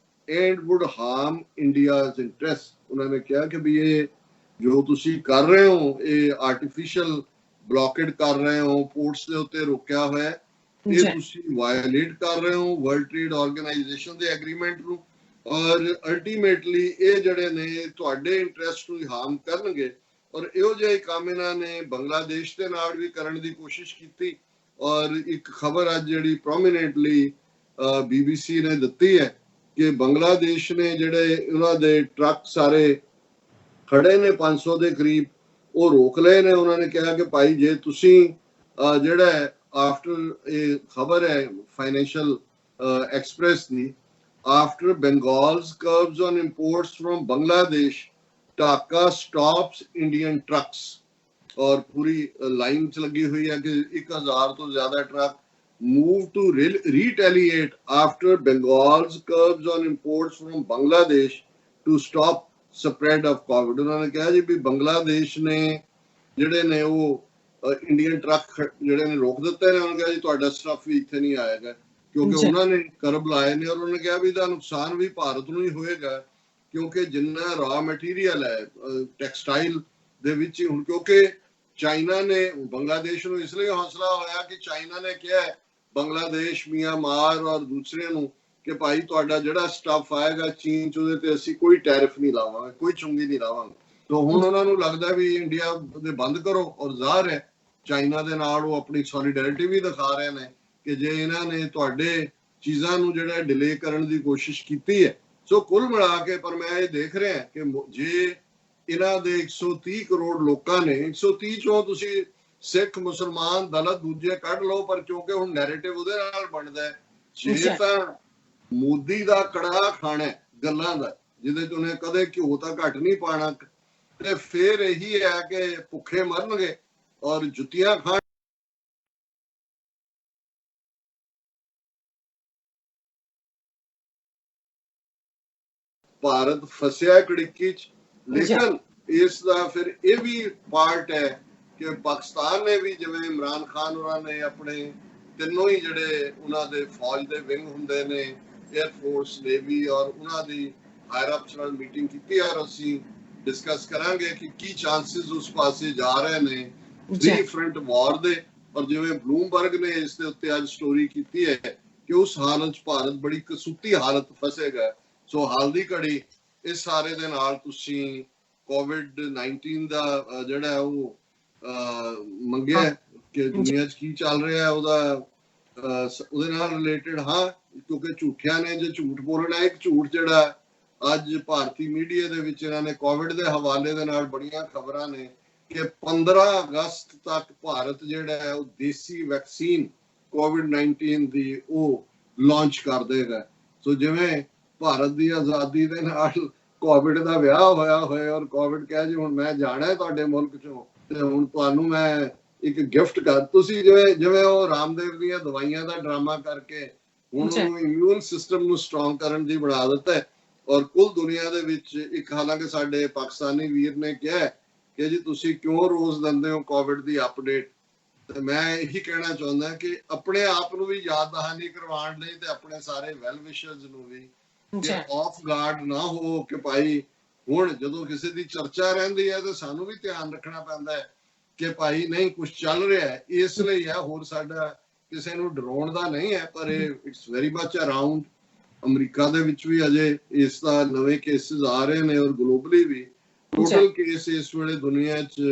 and would harm India's interests। ਉਹਨਾਂ ਨੇ ਕਿਹਾ ਕਿ ਵੀ ਇਹ ਜੋ ਤੁਸੀਂ ਕਰ ਰਹੇ ਹੋ, ਇਹ ਆਰਟੀਫਿਸ਼ੀਅਲ ਬਲੌਕੇਡ ਕਰ ਰਹੇ ਹੋ, ਪੋਰਟਸ ਦੇ ਉੱਤੇ ਰੋਕਿਆ ਹੋਇਆ, ਇਹ ਤੁਸੀਂ ਵਾਇਓਲੇਟ ਕਰ ਰਹੇ ਹੋ ਵਰਲਡ ਟ੍ਰੇਡ ਆਰਗੇਨਾਈਜੇਸ਼ਨ ਦੇ ਐਗਰੀਮੈਂਟ ਨੂੰ ਔਰ ਅਲਟੀਮੇਟਲੀ ਇਹ ਜਿਹੜੇ ਨੇ ਤੁਹਾਡੇ ਇੰਟਰਸਟ ਨੂੰ ਹਾਰਮ ਕਰਨਗੇ। ਔਰ ਇਹੋ ਜਿਹੇ ਕੰਮ ਇਹਨਾਂ ਨੇ ਬੰਗਲਾਦੇਸ਼ ਦੇ ਨਾਲ ਵੀ ਕਰਨ ਦੀ ਕੋਸ਼ਿਸ਼ ਕੀਤੀ। ਔਰ ਇੱਕ ਖਬਰ ਅੱਜ ਜਿਹੜੀ ਪ੍ਰੋਮੀਨੈਂਟਲੀ BBC ਨੇ ਦਿੱਤੀ ਹੈ ਕਿ ਬੰਗਲਾਦੇਸ਼ ਨੇ ਜਿਹੜੇ ਉਹਨਾਂ ਦੇ ਟਰੱਕ ਸਾਰੇ ਖੜੇ ਨੇ 500 ਦੇ ਕਰੀਬ, ਉਹ ਰੋਕ ਲਏ ਨੇ। ਉਹਨਾਂ ਨੇ ਕਿਹਾ ਕਿ ਭਾਈ ਜੇ ਤੁਸੀਂ ਜਿਹੜਾ ਆਫਟਰ ਇਹ ਖਬਰ ਹੈ financial express the, after Bengal's curbs on imports from Bangladesh, Dhaka stops Indian trucks। और पूरी लाइन च लगी हुई है कि 1000 तो ज्यादा truck move to retaliate after Bengal's curbs on imports from Bangladesh to stop spread of COVID। उन्होंने कहा जी भी बांग्लादेश ने ਜਿਹੜੇ ਨੇ ਉਹ ਇੰਡੀਅਨ ਟਰੱਕ ਜਿਹੜੇ ਨੇ ਰੋਕ ਦਿੱਤੇ ਨੇ। ਉਹਨਾਂ ਕਿਹਾ ਜੀ ਤੁਹਾਡਾ ਸਟਫ ਵੀ ਇੱਥੇ ਨਹੀਂ ਆਏਗਾ ਕਿਉਂਕਿ ਉਹਨਾਂ ਨੇ ਕਰਬ ਲਾਏ ਨੇ। ਔਰ ਉਹਨਾਂ ਨੇ ਕਿਹਾ ਵੀ ਇਹਦਾ ਨੁਕਸਾਨ ਵੀ ਭਾਰਤ ਨੂੰ ਹੀ ਹੋਏਗਾ ਕਿਉਂਕਿ ਜਿੰਨਾ ਰਾ ਮਟੀਰੀਅਲ ਹੈ ਟੈਕਸਟਾਈਲ ਦੇ ਵਿੱਚ ਹੁਣ, ਕਿਉਂਕਿ ਚਾਈਨਾ ਨੇ ਬੰਗਲਾਦੇਸ਼ ਨੂੰ ਇਸ ਲਈ ਹੌਸਲਾ ਹੋਇਆ ਕਿ ਚਾਈਨਾ ਨੇ ਕਿਹਾ ਬੰਗਲਾਦੇਸ਼, ਮਿਆਂਮਾਰ ਔਰ ਦੂਸਰੇ ਨੂੰ ਕਿ ਭਾਈ ਤੁਹਾਡਾ ਜਿਹੜਾ ਸਟਫ ਆਏਗਾ ਚੀਨ ਚ ਉਹਦੇ ਤੇ ਅਸੀਂ ਕੋਈ ਟੈਰਿਫ ਨਹੀਂ ਲਾਵਾਂਗੇ, ਕੋਈ ਚੁੰਗੀ ਨਹੀਂ ਲਾਵਾਂਗੇ। तो ਹੁਣ ਉਹਨਾਂ ਨੂੰ ਲੱਗਦਾ ਵੀ ਇੰਡੀਆ ਦੇ ਬੰਦ ਕਰੋ। ਔਰ ਜ਼ਾਹਰ ਹੈ ਚਾਈਨਾ ਦੇ ਨਾਲ ਉਹ ਆਪਣੀ ਸੋਲੀਡੈਰਿਟੀ ਵੀ ਦਿਖਾ ਰਹੇ ਨੇ ਕਿ ਜੇ ਇਹਨਾਂ ਨੇ ਤੁਹਾਡੇ ਚੀਜ਼ਾਂ ਨੂੰ ਜਿਹੜਾ ਡਿਲੇ ਕਰਨ ਦੀ ਕੋਸ਼ਿਸ਼ ਕੀਤੀ ਹੈ। ਸੋ ਕੁੱਲ ਮਿਲਾ ਕੇ ਪਰ ਮੈਂ ਇਹ ਦੇਖ ਰਿਹਾ ਕਿ ਜੇ ਇਹਨਾਂ ਦੇ 130 ਕਰੋੜ ਲੋਕਾਂ ਨੇ 130 ਚੋਂ ਤੁਸੀਂ ਸਿੱਖ ਮੁਸਲਮਾਨ ਦਲਿਤ ਦੂਜੇ ਕੱਢ ਲਓ, ਪਰ ਕਿਉਂਕਿ ਹੁਣ ਨੈਰੇਟਿਵ ਉਹਦੇ ਨਾਲ ਬਣਦਾ ਹੈ, ਜੇ ਤਾਂ ਮੋਦੀ ਦਾ ਕੜਾ ਖਾਣਾ ਗੱਲਾਂ ਦਾ ਜਿਹਦੇ ਚ ਉਹਨੇ ਕਦੇ ਘਿਓ ਤਾਂ ਘੱਟ ਨਹੀਂ ਪਾਣਾ, ਤੇ ਫਿਰ ਇਹੀ ਹੈ ਕਿ ਭੁੱਖੇ ਮਰਨਗੇ ਔਰ ਜੁੱਤੀਆਂ ਖਾਣ। ਭਾਰਤ ਫਸਿਆ ਕੜਿੱਕੀ ਚ, ਲੇਕਿਨ ਇਸ ਦਾ ਫਿਰ ਇਹ ਵੀ ਪਾਰਟ ਹੈ ਕਿ ਪਾਕਿਸਤਾਨ ਨੇ ਵੀ ਜਿਵੇਂ ਇਮਰਾਨ ਖਾਨ ਉਹਨਾਂ ਨੇ ਆਪਣੇ ਤਿੰਨੋਂ ਹੀ ਜਿਹੜੇ ਉਹਨਾਂ ਦੇ ਫੌਜ ਦੇ ਵਿੰਗ ਹੁੰਦੇ ਨੇ, 에ਅਰ ਫੋਰਸ, ਨੇਵੀ ਔਰ ਉਹਨਾਂ ਦੀ ਹਾਇਰ ਅਪਸ ਨਾਲ ਮੀਟਿੰਗ ਕੀਤੀ ਔਰ ਅਸੀਂ ਡਿਸਕਸ ਕਰਾਂਗੇ ਕਿ ਕੀ ਚਾਂਸਸ ਉਸ ਪਾਸੇ ਜਾ ਰਹੇ ਨੇ ਥ੍ਰੀ ਫਰੰਟ ਵਾਰ ਦੇ। ਪਰ ਜਿਵੇਂ ਬਲੂਮਬਰਗ ਨੇ ਇਸ ਦੇ ਉੱਤੇ ਅੱਜ ਸਟੋਰੀ ਕੀਤੀ ਹੈ ਕਿ ਉਸ ਹਾਲਤ 'ਚ ਭਾਰਤ ਬੜੀ ਕਸੂਤੀ ਹਾਲਤ ਫਸੇਗਾ। ਸੋ ਹਾਲ ਦੀ ਘੜੀ ਇਸ ਸਾਰੇ ਦੇ ਨਾਲ ਤੁਸੀਂ COVID-19 ਦਾ ਜਿਹੜਾ ਉਹ ਮੰਗਿਆ ਕਿ ਦੁਨੀਆ 'ਚ ਕੀ ਚੱਲ ਰਿਹਾ ਉਹਦੇ ਨਾਲ ਰਿਲੇਟਡ। ਹਾਂ, ਕਿਉਂਕਿ ਝੂਠਿਆਂ ਨੇ ਜੇ ਝੂਠ ਬੋਲਣਾ, ਇੱਕ ਝੂਠ ਜਿਹੜਾ ਅੱਜ ਭਾਰਤੀ ਮੀਡੀਆ ਦੇ ਵਿੱਚ ਇਹਨਾਂ ਨੇ ਕੋਵਿਡ ਦੇ ਹਵਾਲੇ ਦੇ ਨਾਲ ਬੜੀਆਂ ਖਬਰਾਂ ਨੇ ਕਿ 15 ਅਗਸਤ ਤੱਕ ਭਾਰਤ ਜਿਹੜਾ ਹੈ ਉਹ ਦੇਸੀ ਵੈਕਸੀਨ COVID-19 ਦੀ ਉਹ ਲਾਂਚ ਕਰ ਦੇਗਾ। ਸੋ ਜਿਵੇਂ ਭਾਰਤ ਦੀ ਆਜ਼ਾਦੀ ਦੇ ਨਾਲ ਕੋਵਿਡ ਦਾ ਵਿਆਹ ਹੋਇਆ ਹੋਇਆ ਔਰ ਕੋਵਿਡ ਕਹੇ ਜੀ ਹੁਣ ਮੈਂ ਜਾਣਾ ਹੈ ਤੁਹਾਡੇ ਮੁਲਕ ਚੋਂ ਤੇ ਹੁਣ ਤੁਹਾਨੂੰ ਮੈਂ ਇੱਕ ਗਿਫਟ ਕਰ, ਤੁਸੀਂ ਜਿਵੇਂ ਉਹ ਰਾਮਦੇਵ ਦੀਆਂ ਦਵਾਈਆਂ ਦਾ ਡਰਾਮਾ ਕਰਕੇ ਹੁਣ ਉਹਨੂੰ ਇਮਿਊਨ ਸਿਸਟਮ ਨੂੰ ਸਟਰੋਂਗ ਕਰਨ ਦੀ ਬਣਾ ਦਿੱਤਾ ਹੈ। ਔਰ ਕੁੱਲ ਦੁਨੀਆ ਦੇ ਵਿੱਚ ਇੱਕ, ਹਾਲਾਂਕਿ ਸਾਡੇ ਪਾਕਿਸਤਾਨੀ ਵੀਰ ਨੇ ਕਿਹਾ ਕਿ ਜੀ ਤੁਸੀਂ ਕਿਉਂ ਰੋਜ਼ ਦਿੰਦੇ ਹੋ ਕੋਵਿਡ ਦੀ ਅਪਡੇਟ, ਤੇ ਮੈਂ ਇਹੀ ਕਹਿਣਾ ਚਾਹੁੰਦਾ ਕਿ ਆਪਣੇ ਆਪ ਨੂੰ ਵੀ ਯਾਦ ਦਹਾਨੀ ਕਰਵਾਉਣ ਲਈ ਤੇ ਆਪਣੇ ਸਾਰੇ ਵੈਲ ਵਿਸ਼ਰਸ ਨੂੰ ਵੀ ਆਫ ਗਾਰਡ ਨਾ ਹੋ ਕਿ ਭਾਈ ਹੁਣ ਜਦੋਂ ਕਿਸੇ ਦੀ ਚਰਚਾ ਰਹਿੰਦੀ ਹੈ ਤੇ ਸਾਨੂੰ ਵੀ ਧਿਆਨ ਰੱਖਣਾ ਪੈਂਦਾ ਹੈ ਕਿ ਭਾਈ ਨਹੀਂ ਕੁਝ ਚੱਲ ਰਿਹਾ ਹੈ, ਇਸ ਲਈ ਹੈ, ਹੋਰ ਸਾਡਾ ਕਿਸੇ ਨੂੰ ਡਰਾਉਣ ਦਾ ਨਹੀਂ ਹੈ। ਪਰ ਇਹ it's very much around. America ਦੇ ਵਿੱਚ ਵੀ ਅਜੇ ਇਸ ਦਾ ਨਵੇਂ ਕੇਸਿਸ ਆ ਰਹੇ ਨੇ ਔਰ ਗਲੋਬਲੀ ਵੀ ਟੋਟਲ ਕੇਸ ਇਸ ਵੇਲੇ ਦੁਨੀਆ 'ਚ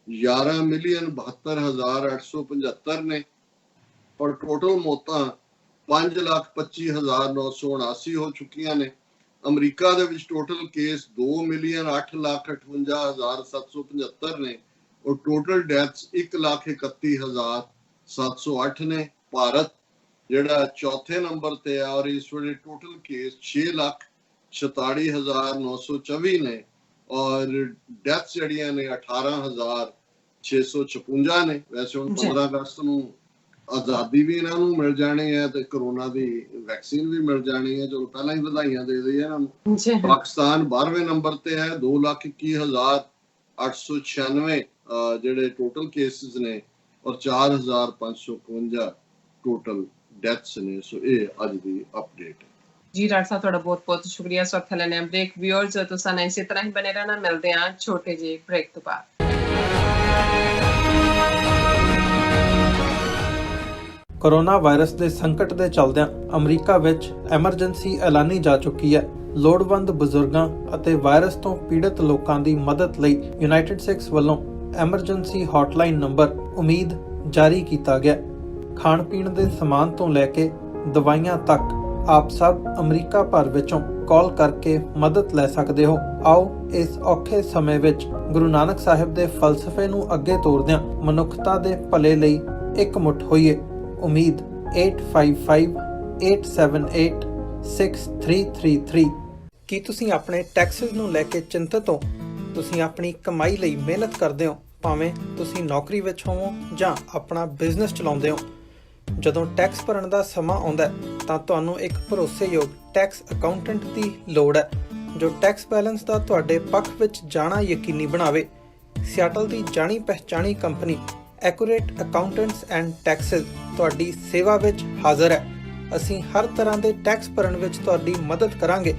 11,72,875 ਨੇ ਔਰ ਟੋਟਲ ਮੌਤਾਂ 5,25,979 ਹੋ ਚੁੱਕੀਆਂ ਨੇ। ਅਮਰੀਕਾ ਦੇ ਵਿੱਚ ਟੋਟਲ ਕੇਸ 2,08,58,775 ਨੇ ਔਰ ਟੋਟਲ ਡੈਥਸ 1,31,708 ਨੇ। ਭਾਰਤ ਜਿਹੜਾ ਚੌਥੇ ਨੰਬਰ ਤੇ ਹੈ ਔਰ ਇਸ ਵੇਲੇ ਟੋਟਲ ਕੇਸ 6,46,924 ਨੇ ਔਰ ਡੈਥਸ ਜਿਹੜੀਆਂ ਨੇ 18,656 ਨੇ। ਵੈਸੇ ਹੁਣ 15 ਅਗਸਤ ਨੂੰ ਆਜ਼ਾਦੀ ਵੀ ਇਹਨਾਂ ਨੂੰ ਮਿਲ ਜਾਣੀ ਹੈ ਤੇ ਕਰੋਨਾ ਦੀ ਵੈਕਸੀਨ ਵੀ ਮਿਲ ਜਾਣੀ ਹੈ। ਚਲੋ ਪਹਿਲਾਂ ਹੀ ਵਧਾਈਆਂ ਦੇ ਦਈਏ ਇਹਨਾਂ ਨੂੰ। ਪਾਕਿਸਤਾਨ 12ਵੇਂ ਨੰਬਰ ਤੇ ਹੈ, 2,21,896 ਜਿਹੜੇ ਟੋਟਲ ਕੇਸਿਸ ਨੇ ਔਰ 4,551 ਟੋਟਲ ਡੈਥਸ ਨੇ। ਸੋ ਇਹ ਅੱਜ ਦੀ ਅਪਡੇਟ ਹੈ ਜੀ। ਡਾਕਟਰ ਸਾਹਿਬ ਤੁਹਾਡਾ ਬਹੁਤ ਬਹੁਤ ਸ਼ੁਕਰੀਆ। ਇਸ ਵਕਤ ਲੈਣੇ ਬ੍ਰੇਕ। ਵਿਊਅਰਸ ਤੁਸੀਂ ਨਾਲ ਇਸੇ ਤਰ੍ਹਾਂ ਹੀ ਬਨੇ ਰਹਿਣਾ। ਮਿਲਦੇ ਹਾਂ ਛੋਟੇ ਜਿਹੇ ਬ੍ਰੇਕ ਤੋਂ ਬਾਅਦ। ਕੋਰੋਨਾ ਵਾਇਰਸ ਦੇ ਸੰਕਟ ਦੇ ਚੱਲਦਿਆਂ ਅਮਰੀਕਾ ਵਿੱਚ ਐਮਰਜੈਂਸੀ ਐਲਾਨੀ ਜਾ ਚੁੱਕੀ ਹੈ। ਲੋੜਵੰਦ ਬਜ਼ੁਰਗਾਂ ਅਤੇ ਵਾਇਰਸ ਤੋਂ ਪੀੜਤ ਲੋਕਾਂ ਦੀ ਮਦਦ ਲਈ ਯੂਨਾਈਟਿਡ ਸਟੇਟਸ ਵੱਲੋਂ ਐਮਰਜੈਂਸੀ ਹੌਟਲਾਈਨ ਨੰਬਰ ਉਮੀਦ ਜਾਰੀ ਕੀਤਾ ਗਿਆ। ਖਾਣ ਪੀਣ ਦੇ ਸਮਾਨ ਤੋਂ ਲੈ ਕੇ ਦਵਾਈਆਂ ਤੱਕ ਆਪ ਸਭ ਅਮਰੀਕਾ ਭਰ ਵਿੱਚੋਂ ਕਾਲ ਕਰਕੇ ਮਦਦ ਲੈ ਸਕਦੇ ਹੋ। ਆਓ ਇਸ ਔਖੇ ਸਮੇਂ ਵਿੱਚ ਗੁਰੂ ਨਾਨਕ ਸਾਹਿਬ ਦੇ ਫਲਸਫੇ ਨੂੰ ਅੱਗੇ ਤੋਰਦਿਆਂ ਮਨੁੱਖਤਾ ਦੇ ਭਲੇ ਲਈ ਇਕਮੁੱਠ ਹੋਈਏ। ਉਮੀਦ 8558786333। ਕੀ ਤੁਸੀਂ ਆਪਣੇ ਟੈਕਸਿਸ ਨੂੰ ਲੈ ਕੇ ਚਿੰਤਤ ਹੋ? ਤੁਸੀਂ ਆਪਣੀ ਕਮਾਈ ਲਈ ਮਿਹਨਤ ਕਰਦੇ ਹੋ, ਭਾਵੇਂ ਤੁਸੀਂ ਨੌਕਰੀ ਵਿੱਚ ਹੋਵੋ ਜਾਂ ਆਪਣਾ ਬਿਜ਼ਨਸ ਚਲਾਉਂਦੇ ਹੋ। ਜਦੋਂ ਟੈਕਸ ਭਰਨ ਦਾ ਸਮਾਂ ਆਉਂਦਾ ਤਾਂ ਤੁਹਾਨੂੰ ਇੱਕ ਭਰੋਸੇਯੋਗ ਟੈਕਸ ਅਕਾਊਂਟੈਂਟ ਦੀ ਲੋੜ ਹੈ ਜੋ ਟੈਕਸ ਬੈਲੈਂਸ ਦਾ ਤੁਹਾਡੇ ਪੱਖ ਵਿੱਚ ਜਾਣਾ ਯਕੀਨੀ ਬਣਾਵੇ। ਸਿਆਟਲ ਦੀ ਜਾਣੀ ਪਛਾਣੀ company Accurate Accountants and Taxes ਤੁਹਾਡੀ ਸੇਵਾ ਵਿੱਚ ਹਾਜ਼ਰ ਹੈ। ਅਸੀਂ ਹਰ ਤਰ੍ਹਾਂ ਦੇ ਟੈਕਸ ਭਰਨ ਵਿੱਚ ਤੁਹਾਡੀ ਮਦਦ ਕਰਾਂਗੇ।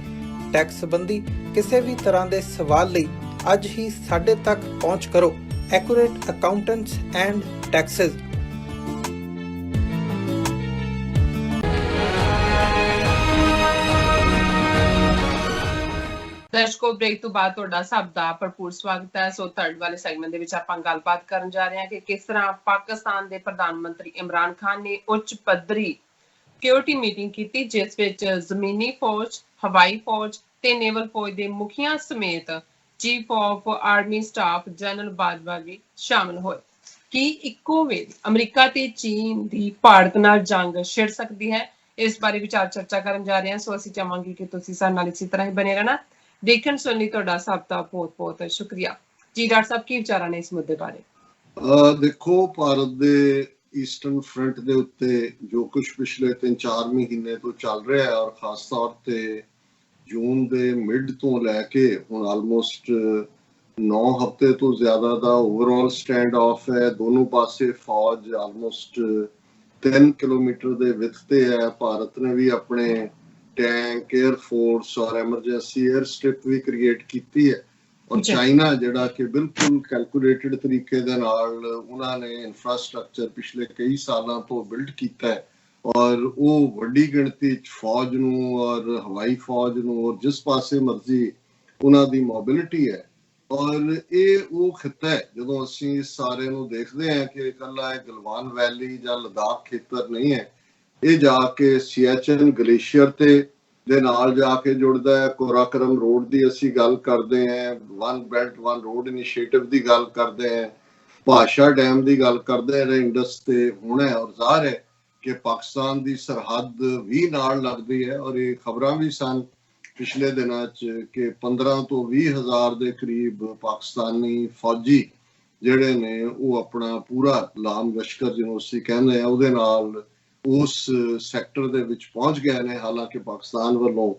ਟੈਕਸ ਸੰਬੰਧੀ ਕਿਸੇ ਵੀ ਤਰ੍ਹਾਂ ਦੇ ਸਵਾਲ ਲਈ ਅੱਜ ਹੀ ਸਾਡੇ ਤੱਕ ਪਹੁੰਚ ਕਰੋ। Accurate Accountants and Taxes. ਦਰਸ਼ਕੋ, ਬ੍ਰੇਕ ਤੋਂ ਬਾਅਦ ਤੁਹਾਡਾ ਸਭ ਦਾ ਭਰਪੂਰ ਸਵਾਗਤ ਹੈ। ਸੋ ਥਰਡ ਵਾਲੇ ਸੈਗਮੈਂਟ ਦੇ ਵਿੱਚ ਆਪਾਂ ਗੱਲਬਾਤ ਕਰਨ ਜਾ ਰਹੇ ਹਾਂ ਕਿ ਕਿਸ ਤਰ੍ਹਾਂ ਪਾਕਿਸਤਾਨ ਦੇ ਪ੍ਰਧਾਨ ਮੰਤਰੀ ਇਮਰਾਨ ਖਾਨ ਨੇ ਉੱਚ ਪੱਧਰੀ ਸਿਕਿਉਰਿਟੀ ਮੀਟਿੰਗ ਕੀਤੀ, ਜਿਸ ਵਿੱਚ ਜ਼ਮੀਨੀ ਫੌਜ, ਹਵਾਈ ਫੌਜ ਤੇ ਨੇਵਲ ਫੌਜ ਦੇ ਮੁਖੀਆਂ ਸਮੇਤ chief of army staff general Bajwa ਵੀ ਸ਼ਾਮਲ ਹੋਏ। ਕੀ ਇੱਕੋ ਵੇਲੇ ਅਮਰੀਕਾ ਤੇ ਚੀਨ ਦੀ ਭਾਰਤ ਨਾਲ ਜੰਗ ਛਿੜ ਸਕਦੀ ਹੈ? ਇਸ ਬਾਰੇ ਵਿਚਾਰ ਚਰਚਾ ਕਰਨ ਜਾ ਰਹੇ ਹਾਂ। ਸੋ ਅਸੀਂ ਚਾਹਾਂਗੇ ਕਿ ਤੁਸੀਂ ਸਾਡੇ ਨਾਲ ਇਸੇ ਤਰ੍ਹਾਂ ਹੀ ਬਣੇ ਰਹਿਣਾ। ਦੇਖਣ ਸੁਣਨ ਲਈ ਤੁਹਾਡਾ ਸਭ ਦਾ ਬਹੁਤ ਬਹੁਤ ਸ਼ੁਕਰੀਆ ਜੀ। ਡਾਕਟਰ ਸਾਹਿਬ, ਕੀ ਵਿਚਾਰਾਂ ਨੇ ਇਸ ਮੁੱਦੇ ਬਾਰੇ? ਦੇਖੋ, ਭਾਰਤ ਦੇ ਈਸਟਰਨ ਫਰੰਟ ਦੇ ਉੱਤੇ ਜੋ ਕੁਝ ਪਿਛਲੇ 3-4 ਮਹੀਨੇ ਤੋਂ ਚੱਲ ਰਿਹਾ ਹੈ, ਔਰ ਖਾਸ ਤੌਰ ਤੇ ਜੂਨ ਦੇ ਮਿਡ ਤੋਂ ਲੈ ਕੇ ਹੁਣ ਆਲਮੋਸਟ 9 ਹਫ਼ਤੇ ਤੋਂ ਜ਼ਿਆਦਾ ਦਾ ਓਵਰਆਲ ਸਟੈਂਡ ਆਫ ਹੈ। ਦੋਨੋਂ ਪਾਸੇ ਫੌਜ ਆਲਮੋਸਟ 3 ਕਿਲੋਮੀਟਰ ਦੇ ਵਿੱਥ ਤੇ ਹੈ। ਭਾਰਤ ਨੇ ਵੀ ਆਪਣੇ ਟੈਂਕ, 에ਅਰ ਫੋਰਸ ਔਰ ਐਮਰਜੈਂਸੀ 에ਅਰ ਸਟ੍ਰਿਪ ਵੀ ਕ੍ਰੀਏਟ ਕੀਤੀ ਹੈ। ਔਰ ਚਾਈਨਾ ਜਿਹੜਾ ਕਿ ਬਿਲਕੁਲ ਕੈਲਕੂਲੇਟਡ ਤਰੀਕੇ ਦੇ ਨਾਲ ਉਹਨਾਂ ਨੇ ਇਨਫਰਾਸਟ੍ਰਕਚਰ ਪਿਛਲੇ ਕਈ ਸਾਲਾਂ ਤੋਂ ਬਿਲਡ ਕੀਤਾ ਹੈ, ਔਰ ਉਹ ਵੱਡੀ ਗਿਣਤੀ 'ਚ ਫੌਜ ਨੂੰ ਔਰ ਹਵਾਈ ਫੌਜ ਨੂੰ ਔਰ ਜਿਸ ਪਾਸੇ ਮਰਜ਼ੀ ਉਹਨਾਂ ਦੀ ਮੋਬਿਲਿਟੀ ਹੈ। ਔਰ ਇਹ ਉਹ ਖਿੱਤਾ ਹੈ, ਜਦੋਂ ਅਸੀਂ ਇਸ ਸਾਰੇ ਨੂੰ ਦੇਖਦੇ ਹਾਂ ਕਿ ਇਕੱਲਾ ਇਹ ਗਲਵਾਨ ਵੈਲੀ ਜਾਂ ਲਦਾਖ ਖੇਤਰ ਨਹੀਂ ਹੈ, ਇਹ ਜਾ ਕੇ ਸਿਆਚਨ ਗਲੇਸ਼ੀਅਰ ਤੇ ਦੇ ਨਾਲ ਜਾ ਕੇ ਜੁੜਦਾ ਹੈ। ਕੋਰਾਕਰਮ ਰੋਡ ਦੀ ਅਸੀਂ ਗੱਲ ਕਰਦੇ ਹਾਂ, one belt one road initiative ਦੀ ਗੱਲ ਕਰਦੇ ਹਾਂ, ਭਾਸ਼ਾ ਡੈਮ ਦੀ ਗੱਲ ਕਰਦੇ ਹਾਂ, ਇੰਡਸ ਤੇ ਹੁਣ ਹੈ। ਔਰ ਜ਼ਾਹਰ ਹੈ ਕਿ ਪਾਕਿਸਤਾਨ ਦੀ ਸਰਹੱਦ ਵੀ ਨਾਲ ਲੱਗਦੀ ਹੈ। ਔਰ ਇਹ ਖਬਰਾਂ ਵੀ ਸਨ ਪਿਛਲੇ ਦਿਨਾਂ 'ਚ ਕਿ 15 ਤੋਂ 20 ਹਜ਼ਾਰ ਦੇ ਕਰੀਬ ਪਾਕਿਸਤਾਨੀ ਫੌਜੀ ਜਿਹੜੇ ਨੇ ਉਹ ਆਪਣਾ ਪੂਰਾ ਲਾਮ ਲਸ਼ਕਰ ਜਿਹਨੂੰ ਅਸੀਂ ਕਹਿੰਦੇ ਆ ਉਹਦੇ ਨਾਲ ਉਸ ਸੈਕਟਰ ਦੇ ਵਿੱਚ ਪਹੁੰਚ ਗਏ ਨੇ। ਹਾਲਾਂਕਿ ਪਾਕਿਸਤਾਨ ਵੱਲੋਂ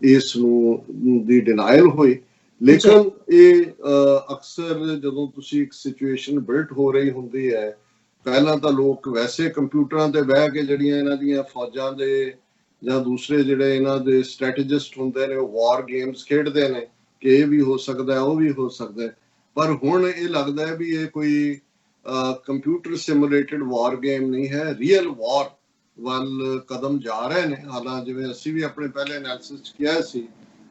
ਇਸ ਨੂੰ ਦੀ ਡਿਨਾਇਲ ਹੋਈ, ਲੇਕਿਨ ਇਹ ਅਕਸਰ ਜਦੋਂ ਤੁਸੀਂ ਇੱਕ ਸਿਚੁਏਸ਼ਨ ਬਿਲਟ ਹੋ ਰਹੀ ਹੁੰਦੀ ਹੈ, ਪਹਿਲਾਂ ਤਾਂ ਲੋਕ ਵੈਸੇ ਕੰਪਿਊਟਰਾਂ ਤੇ ਬਹਿ ਕੇ ਜਿਹੜੀਆਂ ਇਹਨਾਂ ਦੀਆਂ ਫੌਜਾਂ ਦੇ ਜਾਂ ਦੂਸਰੇ ਜਿਹੜੇ ਇਹਨਾਂ ਦੇ ਸਟ੍ਰੈਟੇਜਿਸਟ ਹੁੰਦੇ ਨੇ ਉਹ ਵਾਰ ਗੇਮਸ ਖੇਡਦੇ ਨੇ ਕਿ ਇਹ ਵੀ ਹੋ ਸਕਦਾ ਹੈ, ਉਹ ਵੀ ਹੋ ਸਕਦਾ ਹੈ। ਪਰ ਹੁਣ ਇਹ ਲੱਗਦਾ ਹੈ ਵੀ ਇਹ ਕੋਈ ਕੰਪਿਊਟਰ ਸਿਮੂਲੇਟਡ ਵਾਰ ਗੇਮ ਨਹੀਂ ਹੈ, ਰੀਅਲ ਵਾਰ ਵੱਲ ਕਦਮ ਜਾ ਰਹੇ ਨੇ। ਹਾਲਾਂ ਜਿਵੇਂ ਅਸੀਂ ਵੀ ਆਪਣੇ ਪਹਿਲੇ ਐਨਾਲਿਸਿਸ 'ਚ ਕਿਹਾ ਸੀ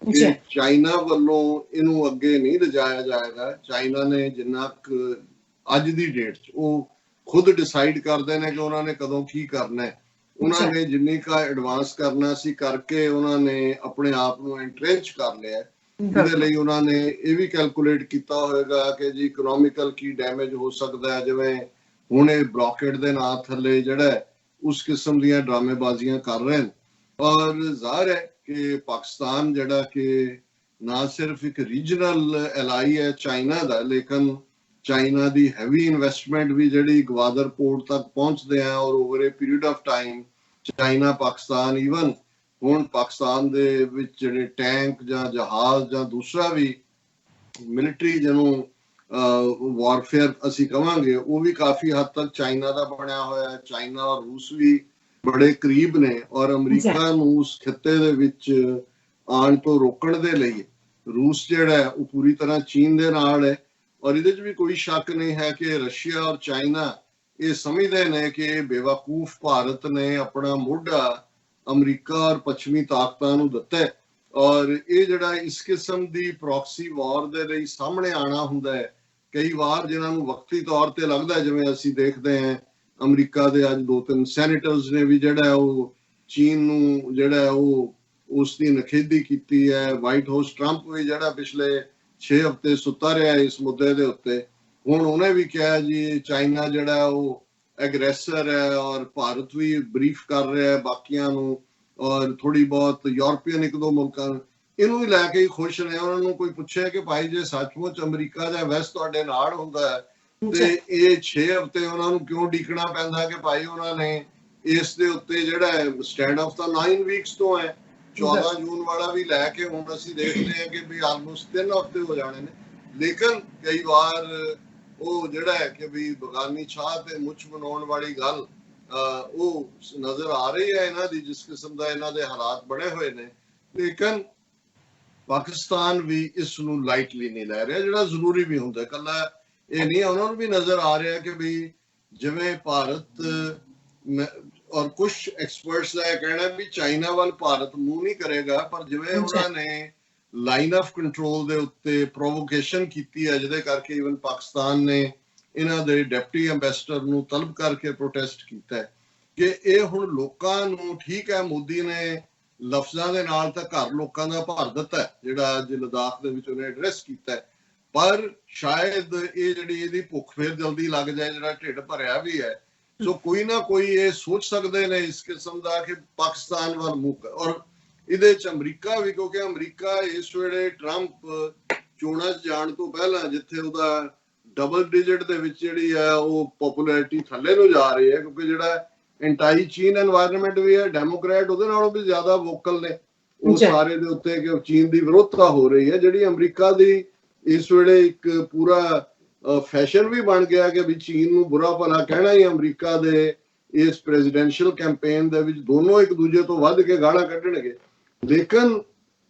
ਕਿ ਚਾਈਨਾ ਵੱਲੋਂ ਇਹਨੂੰ ਅੱਗੇ ਨਹੀਂ ਲਿਜਾਇਆ ਜਾਏਗਾ। ਚਾਈਨਾ ਨੇ ਜਿੰਨਾ ਕੁ ਅੱਜ ਦੀ ਡੇਟ 'ਚ ਉਹ ਖੁਦ ਡਿਸਾਈਡ ਕਰਦੇ ਨੇ ਕਿ ਉਹਨਾਂ ਨੇ ਕਦੋਂ ਕੀ ਕਰਨਾ ਹੈ। ਉਹਨਾਂ ਨੇ ਜਿੰਨੀ ਕਾ ਐਡਵਾਂਸ ਕਰਨਾ ਸੀ ਕਰਕੇ ਉਹਨਾਂ ਨੇ ਆਪਣੇ ਆਪ ਨੂੰ ਐਂਟਰੈਂਚ ਕਰ ਲਿਆ। ਇਹਦੇ ਲਈ ਉਹਨਾਂ ਨੇ ਇਹ ਵੀ ਕੈਲਕੂਲੇਟ ਕੀਤਾ ਹੋਏਗਾ ਕਿ ਜੀ ਇਕਨੋਮਿਕਲ ਕੀ ਡੈਮੇਜ ਹੋ ਸਕਦਾ ਹੈ। ਜਿਵੇਂ ਹੁਣ ਇਹ ਬਲੌਕੇਡ ਦੇ ਨਾਂ ਥੱਲੇ ਜਿਹੜਾ ਉਸ ਕਿਸਮ ਦੀਆਂ ਡਰਾਮੇਬਾਜ਼ੀਆਂ ਕਰ ਰਹੇ ਨੇ। ਔਰ ਜ਼ਾਹਰ ਹੈ ਕਿ ਪਾਕਿਸਤਾਨ ਜਿਹੜਾ ਕਿ ਨਾ ਸਿਰਫ ਇੱਕ ਰੀਜਨਲ ਐਲਾਈ ਹੈ ਚਾਈਨਾ ਦਾ, ਲੇਕਿਨ ਚਾਈਨਾ ਦੀ ਹੈਵੀ ਇਨਵੈਸਟਮੈਂਟ ਵੀ ਜਿਹੜੀ ਗਵਾਦਰ ਪੋਰਟ ਤੱਕ ਪਹੁੰਚਦੇ ਆ। ਔਰ over A period of time China Pakistan even ਹੁਣ ਪਾਕਿਸਤਾਨ ਦੇ ਵਿੱਚ ਜਿਹੜੇ ਟੈਂਕ ਜਾਂ ਜਹਾਜ਼ ਜਾਂ ਦੂਸਰਾ ਵੀ ਮਿਲਟਰੀ ਜਿਹਨੂੰ ਵਾਰਫੇਅਰ ਅਸੀਂ ਕਵਾਂਗੇ ਉਹ ਵੀ ਕਾਫੀ ਹੱਦ ਤੱਕ ਚਾਈਨਾ ਦਾ ਬਣਿਆ ਹੋਇਆ ਹੈ। ਚਾਈਨਾ ਔਰ ਰੂਸ ਵੀ ਬੜੇ ਕਰੀਬ ਨੇ ਔਰ ਅਮਰੀਕਾ ਨੂੰ ਉਸ ਖਿੱਤੇ ਦੇ ਵਿੱਚ ਆਉਣ ਤੋਂ ਰੋਕਣ ਦੇ ਲਈ ਰੂਸ ਜਿਹੜਾ ਹੈ ਉਹ ਪੂਰੀ ਤਰ੍ਹਾਂ ਚੀਨ ਦੇ ਨਾਲ ਹੈ। ਔਰ ਇਹਦੇ 'ਚ ਵੀ ਕੋਈ ਸ਼ੱਕ ਨਹੀਂ ਹੈ ਕਿ ਰਸ਼ੀਆ ਔਰ ਚਾਈਨਾ ਇਹ ਸਮਝਦੇ ਨੇ ਕਿ ਬੇਵਕੂਫ ਭਾਰਤ ਨੇ ਆਪਣਾ ਮੋਢਾ ਅਮਰੀਕਾ ਔਰ ਪੱਛਮੀ ਤਾਕਤਾਂ ਨੂੰ ਦਿੱਤਾ ਹੈ। ਔਰ ਇਹ ਜਿਹੜਾ ਇਸ ਕਿਸਮ ਦੀ ਪ੍ਰੋਕਸੀ ਵਾਰ ਦੇ ਲਈ ਸਾਹਮਣੇ ਆਣਾ ਹੁੰਦਾ ਹੈ ਕਈ ਵਾਰ, ਜਿਨ੍ਹਾਂ ਨੂੰ ਵਕਤੀ ਤੌਰ ਤੇ ਲੱਗਦਾ, ਜਿਵੇਂ ਅਸੀਂ ਦੇਖਦੇ ਹਾਂ ਅਮਰੀਕਾ ਦੇ ਅੱਜ 2-3 ਸੈਨੇਟਰਸ ਨੇ ਵੀ ਜਿਹੜਾ ਉਹ ਚੀਨ ਨੂੰ ਜਿਹੜਾ ਉਹ ਉਸ ਦੀ ਨਖੇਦੀ ਕੀਤੀ ਹੈ। ਵਾਈਟ ਹਾਊਸ ਟਰੰਪ ਵੀ ਜਿਹੜਾ ਪਿਛਲੇ 6 ਹਫ਼ਤੇ ਸੁੱਤਾ ਰਿਹਾ ਇਸ ਮੁੱਦੇ ਦੇ ਉੱਤੇ, ਹੁਣ ਉਹਨੇ ਵੀ ਕਿਹਾ ਜੀ ਚਾਈਨਾ ਜਿਹੜਾ ਉਹ ਐਗਰੈਸਰ ਹੈ ਔਰ ਭਾਰਤ ਵੀ ਬਰੀਫ ਕਰ ਰਿਹਾ ਹੈ ਬਾਕੀਆਂ ਨੂੰ ਔਰ ਥੋੜੀ ਬਹੁਤ ਯੂਰਪੀਅਨ 1-2 ਮੁਲਕਾਂ ਨੂੰ, ਇਹਨੂੰ ਵੀ ਲੈ ਕੇ ਹੀ ਖੁਸ਼ ਨੇ। ਉਹਨਾਂ ਨੂੰ ਕੋਈ ਪੁੱਛਿਆ ਕਿ ਭਾਈ ਜੇ ਸੱਚਮੁੱਚ ਅਮਰੀਕਾ ਜਾਂ ਵੈਸਟ ਤੁਹਾਡੇ ਨਾਲ ਹੁੰਦਾ ਹੈ ਤੇ ਇਹ 6 ਹਫ਼ਤੇ ਉਹਨਾਂ ਨੂੰ ਕਿਉਂ ਡੀਕਣਾ ਪੈਂਦਾ ਕਿ ਭਾਈ ਉਹਨਾਂ ਨੇ ਇਸ ਦੇ ਉੱਤੇ ਜਿਹੜਾ ਹੈ ਸਟੈਂਡ ਆਫ ਤਾਂ 9 ਵੀਕਸ ਤੋਂ ਹੈ, 14 ਜੂਨ ਵਾਲਾ ਵੀ ਲੈ ਕੇ ਹੁਣ ਅਸੀਂ ਦੇਖਦੇ ਹਾਂ ਕਿ ਵੀ ਆਲਮੋਸਟ 3 ਹਫ਼ਤੇ ਹੋ ਜਾਣੇ ਨੇ। ਲੇਕਿਨ ਕਈ ਵਾਰ ਉਹ ਜਿਹੜਾ ਹੈ ਕਿ ਵੀ ਬਗਾਨੀ ਛਾਹ ਤੇ ਮੁੱਛ ਬਣਾਉਣ ਵਾਲੀ ਗੱਲ ਉਹ ਨਜ਼ਰ ਆ ਰਹੀ ਹੈ ਇਹਨਾਂ ਦੀ, ਜਿਸ ਕਿਸਮ ਦਾ ਇਹਨਾਂ ਦੇ ਹਾਲਾਤ ਬਣੇ ਹੋਏ ਨੇ। ਲੇਕਿਨ ਪਾਕਿਸਤਾਨ ਵੀ ਇਸ ਨੂੰ ਲਾਈਟਲੀ ਨਹੀਂ ਲੈ ਰਿਹਾ, ਜਿਹੜਾ ਜ਼ਰੂਰੀ ਵੀ ਹੁੰਦਾ। ਇਕੱਲਾ ਇਹ ਨਹੀਂ, ਉਹਨਾਂ ਨੂੰ ਵੀ ਨਜ਼ਰ ਆ ਰਿਹਾ ਕਿ ਵੀ ਜਿਵੇਂ ਭਾਰਤ ਔਰ ਕੁਝ ਐਕਸਪਰਟਸ ਦਾ ਇਹ ਕਹਿਣਾ ਵੀ ਚਾਈਨਾ ਵੱਲ ਭਾਰਤ ਮੂੰਹ ਨਹੀਂ ਕਰੇਗਾ, ਪਰ ਜਿਵੇਂ ਉਹਨਾਂ ਨੇ ਲਾਈਨ ਆਫ ਕੰਟਰੋਲ ਦੇ ਉੱਤੇ ਪ੍ਰੋਵੋਕੇਸ਼ਨ ਕੀਤੀ ਹੈ, ਜਿਹਦੇ ਕਰਕੇ ਇਵਨ ਪਾਕਿਸਤਾਨ ਨੇ ਇਹਨਾਂ ਦੇ ਡਿਪਟੀ ਐਂਬੈਸਡਰ ਨੂੰ ਤਲਬ ਕਰਕੇ ਪ੍ਰੋਟੈਸਟ ਕੀਤਾ ਹੈ ਕਿ ਇਹ ਹੁਣ ਲੋਕਾਂ ਨੂੰ, ਠੀਕ ਹੈ ਮੋਦੀ ਨੇ ਲਫ਼ਜ਼ਾਂ ਦੇ ਨਾਲ ਤਾਂ ਘਰ ਲੋਕਾਂ ਦਾ ਭਰ ਦਿੱਤਾ ਹੈ, ਜਿਹੜਾ ਅੱਜ ਲਦਾਖ ਦੇ ਵਿੱਚ ਉਹਨੇ ਐਡਰੈਸ ਕੀਤਾ ਹੈ, ਪਰ ਸ਼ਾਇਦ ਇਹ ਜਿਹੜੀ ਇਹਦੀ ਭੁੱਖ ਫਿਰ ਜਲਦੀ ਲੱਗ ਜਾਏ, ਜਿਹੜਾ ਢਿੱਡ ਭਰਿਆ ਵੀ ਹੈ। ਸੋ ਕੋਈ ਨਾ ਕੋਈ ਇਹ ਸੋਚ ਸਕਦੇ ਨੇ ਇਸ ਕਿਸਮ ਦਾ ਕਿ ਪਾਕਿਸਤਾਨ ਵੱਲ ਮੁੱਖ, ਔਰ ਇਹਦੇ ਚ ਅਮਰੀਕਾ ਵੀ, ਕਿਉਂਕਿ ਅਮਰੀਕਾ ਇਸ ਵੇਲੇ ਟਰੰਪ ਚੋਣਾਂ 'ਚ ਜਾਣ ਤੋਂ ਪਹਿਲਾਂ, ਜਿੱਥੇ ਉਹਦਾ ਡਬਲ ਡਿਜਿਟ ਦੇ ਵਿੱਚ ਜਿਹੜੀ ਹੈ ਉਹ ਪਪੂਲੈਰਿਟੀ ਥੱਲੇ ਨੂੰ ਜਾ ਰਹੀ ਹੈ, ਕਿਉਂਕਿ ਜਿਹੜਾ ਐਂਟਾਈ ਚੀਨ ਐਨਵਾਇਰਨਮੈਂਟ ਵੀ ਹੈ, ਡੈਮੋਕ੍ਰੈਟ ਉਹਦੇ ਨਾਲੋਂ ਵੀ ਜ਼ਿਆਦਾ ਵੋਕਲ ਨੇ ਉਹ ਸਾਰੇ ਦੇ ਉੱਤੇ ਕਿ ਚੀਨ ਦੀ ਵਿਰੋਧਤਾ ਹੋ ਰਹੀ ਹੈ। ਜਿਹੜੀ ਅਮਰੀਕਾ ਦੀ ਇਸ ਵੇਲੇ ਇੱਕ ਪੂਰਾ ਫੈਸ਼ਨ ਵੀ ਬਣ ਗਿਆ ਕਿ ਵੀ ਚੀਨ ਨੂੰ ਬੁਰਾ ਭਲਾ ਕਹਿਣਾ ਹੀ ਅਮਰੀਕਾ ਦੇ ਇਸ ਪ੍ਰੈਜ਼ੀਡੈਂਸ਼ੀਅਲ ਕੈਂਪੇਨ ਦੇ ਵਿੱਚ ਦੋਨੋਂ ਇੱਕ ਦੂਜੇ ਤੋਂ ਵੱਧ ਕੇ ਗਾਲਾਂ ਕੱਢਣਗੇ। ਲੇਕਿਨ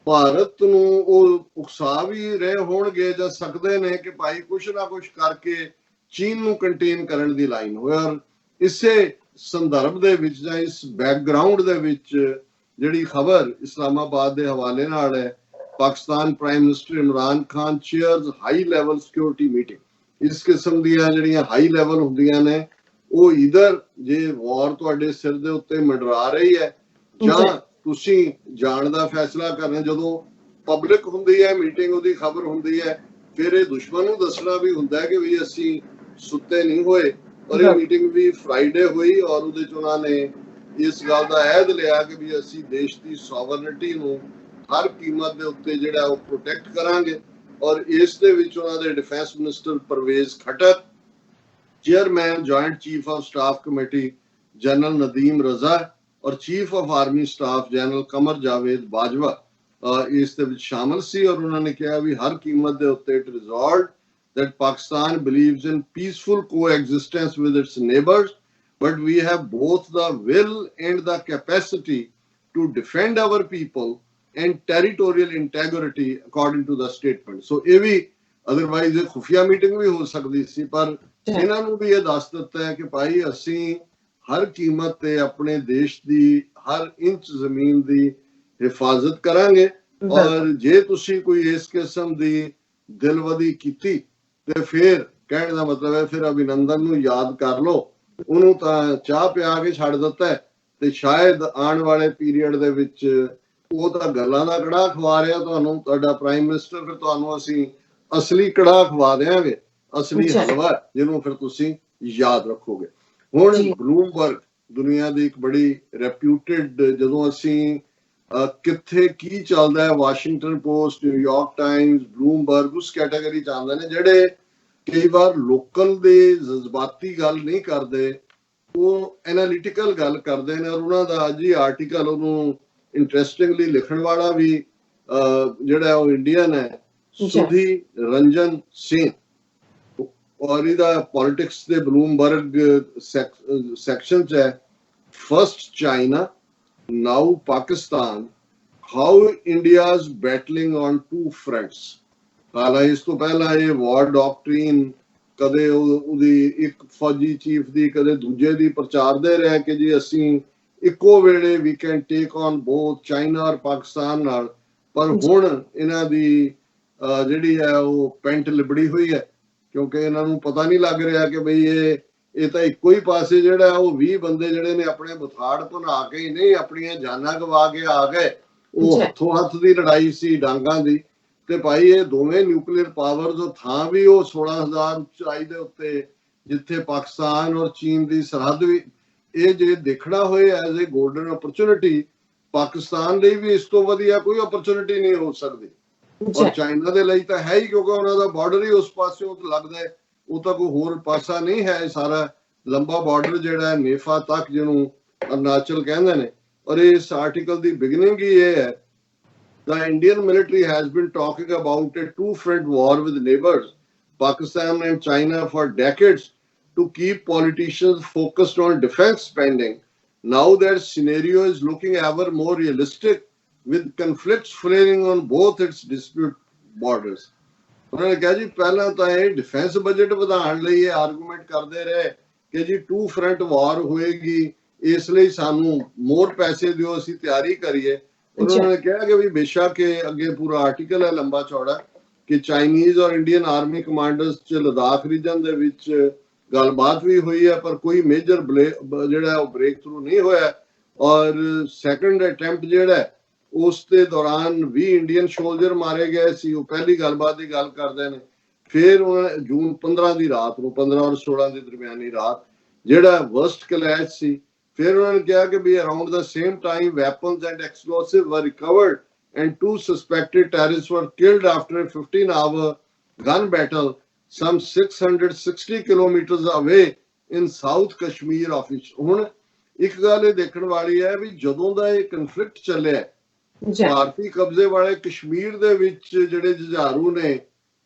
ਭਾਰਤ ਨੂੰ ਉਹ ਉਕਸਾ ਵੀ ਰਹੇ ਹੋਣਗੇ ਜਾਂ ਸਕਦੇ ਨੇ ਕਿ ਭਾਈ ਕੁਛ ਨਾ ਕੁਛ ਕਰਕੇ ਚੀਨ ਨੂੰ ਕੰਟੇਨ ਕਰਨ ਦੀ ਲਾਈਨ ਹੋਏ। ਔਰ ਇਸੇ ਸੰਦਰਭ ਦੇ ਵਿੱਚ ਜਾਂ ਇਸ ਬੈਕਗ੍ਰਾਉਂਡ ਦੇ ਵਿੱਚ ਜਿਹੜੀ ਖਬਰ ਇਸਲਾਮਾਬਾਦ ਦੇ ਹਵਾਲੇ ਨਾਲ ਹੈ, Pakistan prime minister Imran Khan chairs high level security meeting. ਇਸ ਕਿਸਮ ਦੀਆਂ ਜਿਹੜੀਆਂ ਹਾਈ ਲੈਵਲ ਹੁੰਦੀਆਂ ਨੇ ਉਹ ਇਧਰ ਜੇ ਵਾਰ ਤੁਹਾਡੇ ਸਿਰ ਦੇ ਉੱਤੇ ਮੰਡਰਾ ਰਹੀ ਹੈ ਜਾਂ ਤੁਸੀਂ ਜਾਣ ਦਾ ਫੈਸਲਾ ਕਰਨਾ, ਜਦੋਂ ਪਬਲਿਕ ਹੁੰਦੀ ਹੈ ਮੀਟਿੰਗ, ਉਹਦੀ ਖਬਰ ਹੁੰਦੀ ਹੈ, ਫਿਰ ਇਹ ਦੁਸ਼ਮਣ ਨੂੰ ਦੱਸਣਾ ਵੀ ਹੁੰਦਾ ਹੈ ਕਿ ਵੀ ਅਸੀਂ ਸੁੱਤੇ ਨਹੀਂ ਹੋਏ। ਔਰ ਇਹ ਮੀਟਿੰਗ ਵੀ ਫਰਾਈਡੇ ਹੋਈ ਔਰ ਉਹਦੇ ਚ ਉਹਨਾਂ ਨੇ ਇਸ ਗੱਲ ਦਾ ਅਹਿਦ ਲਿਆ ਕਿ ਵੀ ਅਸੀਂ ਦੇਸ਼ ਦੀ ਸੋਵਰਨਿਟੀ ਨੂੰ ਹਰ ਕੀਮਤ ਦੇ ਉੱਤੇ ਜਿਹੜਾ ਉਹ ਪ੍ਰੋਟੈਕਟ ਕਰਾਂਗੇ। ਔਰ ਇਸ ਦੇ ਵਿੱਚ ਉਹਨਾਂ ਦੇ defence minister Parvez Khattar, chairman joint chief of staff committee general Nadeem Raza ਔਰ chief of army staff general Qamar Javed Bajwa ਇਸ ਦੇ ਵਿੱਚ ਸ਼ਾਮਲ ਸੀ। ਔਰ ਉਹਨਾਂ ਨੇ ਕਿਹਾ ਵੀ ਹਰ ਕੀਮਤ ਦੇ ਉੱਤੇ it resolved that Pakistan believes in peaceful coexistence with its neighbors, but we have both the will and the capacity to defend our people and territorial integrity according to the statement. So ਇਹ ਵੀ otherwise ਇਹ ਖੁਫੀਆ meeting ਵੀ ਹੋ ਸਕਦੀ ਸੀ, ਪਰ ਇਹਨਾਂ ਨੂੰ ਵੀ ਇਹ ਦੱਸ ਦਿੱਤਾ ਹੈ ਕਿ ਭਾਈ ਅਸੀਂ ਹਰ ਕੀਮਤ ਤੇ ਆਪਣੇ ਦੇਸ਼ ਦੀ ਹਰ ਇੰਚ ਜ਼ਮੀਨ ਦੀ ਹਿਫਾਜ਼ਤ ਕਰਾਂਗੇ। ਔਰ ਜੇ ਤੁਸੀਂ ਕੋਈ ਇਸ ਕਿਸਮ ਦੀ ਦਿਲਵਦੀ ਕੀਤੀ ਤੇ ਫਿਰ ਕਹਿਣ ਦਾ ਮਤਲਬ ਹੈ ਫਿਰ ਅਭਿਨੰਦਨ ਨੂੰ ਯਾਦ ਕਰ ਲਓ, ਉਹਨੂੰ ਤਾਂ ਚਾਹ ਪਿਆ ਕੇ ਛੱਡ ਦਿੱਤਾ ਤੇ ਸ਼ਾਇਦ ਆਉਣ ਵਾਲੇ ਪੀਰੀਅਡ ਦੇ ਵਿੱਚ ਉਹ ਤਾਂ ਗੱਲਾਂ ਦਾ ਕੜਾਹ ਖਵਾ ਰਿਹਾ ਤੁਹਾਨੂੰ, ਤੁਹਾਡਾ ਪ੍ਰਾਈਮ ਮਿਨਿਸਟਰ, ਫਿਰ ਤੁਹਾਨੂੰ ਅਸੀਂ ਅਸਲੀ ਕੜਾਹ ਖਵਾ ਦੇਵਾਂਗੇ, ਅਸਲੀ ਹਲਵਾ ਜਿਹਨੂੰ ਫਿਰ ਤੁਸੀਂ ਯਾਦ ਰੱਖੋਗੇ। ਹੁਣ ਬਲੂਮਬਰਗ ਦੁਨੀਆ ਦੀ ਇੱਕ ਬੜੀ ਰੈਪਿਊਟਡ, ਜਦੋਂ ਅਸੀਂ ਕਿੱਥੇ ਕੀ ਚੱਲਦਾ ਹੈ, Washington post, New York Times, Bloomberg ਉਸ ਕੈਟਾਗਰੀ ਚ ਆਉਂਦੇ ਨੇ ਜਿਹੜੇ ਕਈ ਵਾਰ ਲੋਕਲ ਦੇ ਜਜ਼ਬਾਤੀ ਗੱਲ ਨਹੀਂ ਕਰਦੇ, ਉਹ ਐਨਾਲਿਟੀਕਲ ਗੱਲ ਕਰਦੇ ਨੇ। ਔਰ ਉਹਨਾਂ ਦਾ ਅੱਜ ਹੀ ਆਰਟੀਕਲ ਉਹਨੂੰ ਇੰਟਰਸਟਿੰਗਲੀ ਲਿਖਣ ਵਾਲਾ ਵੀ ਜਿਹੜਾ ਉਹ ਇੰਡੀਅਨ ਹੈ, ਸੁਧੀ ਰੰਜਨ ਸਿੰਘ, ਔਰ ਇਹਦਾ ਪੋਲਿਟਿਕਸ ਦੇ ਬਲੂਮਬਰਗ ਸੈਕਸ਼ਨ ਚ ਹੈ, first China now Pakistan, how India's battling on two fronts। ਹਾਲਾਂਕਿ ਇਸ ਤੋਂ ਪਹਿਲਾਂ ਇਹ ਵਾਰ ਡਾਕਟਰੀਨ ਕਦੇ ਉਹਦੀ ਇੱਕ ਫੌਜੀ ਚੀਫ ਦੀ ਕਦੇ ਦੂਜੇ ਦੀ ਪ੍ਰਚਾਰਦੇ ਰਹੇ ਕਿ ਜੀ ਅਸੀਂ ਇੱਕੋ ਵੇਲੇ we can take on both China ਔਰ ਪਾਕਿਸਤਾਨ ਨਾਲ, ਪਰ ਹੁਣ ਇਹਨਾਂ ਦੀ ਜਿਹੜੀ ਹੈ ਉਹ ਪੈਂਟ ਲਿਬੜੀ ਹੋਈ ਹੈ, ਕਿਉਂਕਿ ਇਹਨਾਂ ਨੂੰ ਪਤਾ ਨਹੀਂ ਲੱਗ ਰਿਹਾ ਕਿ ਬਈ ਇਹ ਤਾਂ ਇੱਕੋ ਹੀ ਪਾਸੇ ਜਿਹੜਾ ਉਹ 20 ਬੰਦੇ ਜਿਹੜੇ ਨੇ ਆਪਣੇ ਬੁਥਾੜ ਭੁਨਾ ਕੇ ਹੀ ਨਹੀਂ ਆਪਣੀਆਂ ਜਾਨਾਂ ਗਵਾ ਕੇ ਆ ਗਏ, ਉਹ ਹੱਥੋਂ ਹੱਥ ਦੀ ਲੜਾਈ ਸੀ ਡਾਂਗਾਂ ਦੀ। ਤੇ ਭਾਈ ਇਹ ਦੋਵੇਂ ਨਿਊਕਲੀਅਰ ਪਾਵਰਸ ਉਹ ਥਾਂ ਵੀ ਉਹ 16,000 ਉਚਾਈ ਦੇ ਉੱਤੇ ਜਿੱਥੇ ਪਾਕਿਸਤਾਨ ਔਰ ਚੀਨ ਦੀ ਸਰਹੱਦ ਵੀ, ਇਹ ਜੇ ਦੇਖਣਾ ਹੋਏ as a golden opportunity, Pakistan ਲਈ ਵੀ ਇਸ ਤੋਂ ਵਧੀਆ ਕੋਈ ਅਪਰਚੁਨਿਟੀ ਨਹੀਂ ਹੋ ਸਕਦੀ। ਔਰ ਚਾਈਨਾ ਦੇ ਲਈ ਤਾਂ ਹੈ ਹੀ, ਕਿਉਂਕਿ ਉਹਨਾਂ ਦਾ ਬਾਰਡਰ ਹੀ ਉਸ ਪਾਸਿਓਂ ਲੱਗਦਾ ਹੈ, ਉਹ ਤਾਂ ਕੋਈ ਹੋਰ ਪਾਸਾ ਨਹੀਂ ਹੈ। ਸਾਰਾ ਲੰਬਾ ਬਾਰਡਰ ਜਿਹੜਾ ਨੇਫਾ ਤੱਕ, ਜਿਹਨੂੰ ਅਰੁਣਾਚਲ ਕਹਿੰਦੇ ਨੇ। ਔਰ ਇਸ ਆਰਟੀਕਲ ਦੀ ਬਿਗਨਿੰਗ ਹੀ ਇਹ ਹੈ, the Indian military has been talking about a two-front war with neighbors, Pakistan and China, for decades to keep politicians focused on defense spending. Now that scenario is looking ever more realistic, with conflicts flaring on both its dispute borders. ਉਹਨਾਂ ਨੇ ਕਿਹਾ ਜੀ ਪਹਿਲਾਂ ਤਾਂ ਇਹ defence budget ਵਧਾਉਣ ਲਈ ਇਹ ਆਰਗੂਮੈਂਟ ਕਰਦੇ ਰਹੇ ਕਿ ਜੀ ਟੂ ਫਰੰਟ ਵਾਰ ਹੋਏਗੀ, ਇਸ ਲਈ ਸਾਨੂੰ ਮੋਰ ਪੈਸੇ ਦਿਓ, ਅਸੀਂ ਤਿਆਰੀ ਕਰੀਏ। उन्होंने कहा कि भाई बेशक अगे पूरा आर्टिकल है लंबा चौड़ा कि चाइनीज और इंडियन आर्मी कमांडर्स च लद्दाख रीजन दे विच गलबात भी हुई है पर कोई मेजर जिहड़ा ब्रेक थ्रू नहीं होया और सैकंड अटैम्प्ट जिहड़ा उस दे दौरान 20 इंडियन सोल्जर मारे गए सी। वो पहली गलबात की गल करते हैं। फिर जून 15 की रात को 15 और 16 की दरमियानी रात जिहड़ा वर्स्ट क्लैश सी। फिर उन्होंने कहा कि भी around the same time weapons and explosive were recovered and 2 suspected terrorists were killed after a 15-hour gun battle some 660 kilometers away in South Kashmir office। ਹੁਣ ਇੱਕ ਗੱਲ ਇਹ ਦੇਖਣ ਵਾਲੀ ਹੈ ਵੀ ਜਦੋਂ ਦਾ ਇਹ ਕਨਫਲਿਕਟ ਚੱਲਿਆ ਭਾਰਤੀ ਕਬਜ਼ੇ ਵਾਲੇ ਕਸ਼ਮੀਰ ਦੇ ਵਿੱਚ ਜਿਹੜੇ ਜੁਝਾਰੂ ਨੇ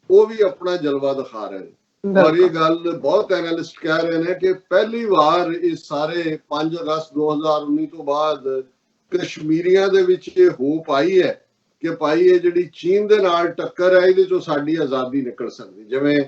ਉਹ ਵੀ ਆਪਣਾ ਜਲਵਾ ਦਿਖਾ ਰਹੇ ਨੇ। ਔਰ ਇਹ ਗੱਲ ਬਹੁਤ ਐਨਾਲਿਸਟ ਕਹਿ ਰਹੇ ਨੇ ਕਿ ਪਹਿਲੀ ਵਾਰ ਇਹ ਸਾਰੇ 5 ਅਗਸਤ 2019 ਤੋਂ ਬਾਅਦ ਕਸ਼ਮੀਰੀਆਂ ਦੇ ਵਿੱਚ ਇਹ ਹੋਪ ਆਈ ਹੈ ਕਿ ਭਾਈ ਇਹ ਜਿਹੜੀ ਚੀਨ ਦੇ ਨਾਲ ਟੱਕਰ ਹੈ ਇਹਦੇ ਚੋਂ ਸਾਡੀ ਆਜ਼ਾਦੀ ਨਿਕਲ ਸਕਦੀ। ਜਿਵੇਂ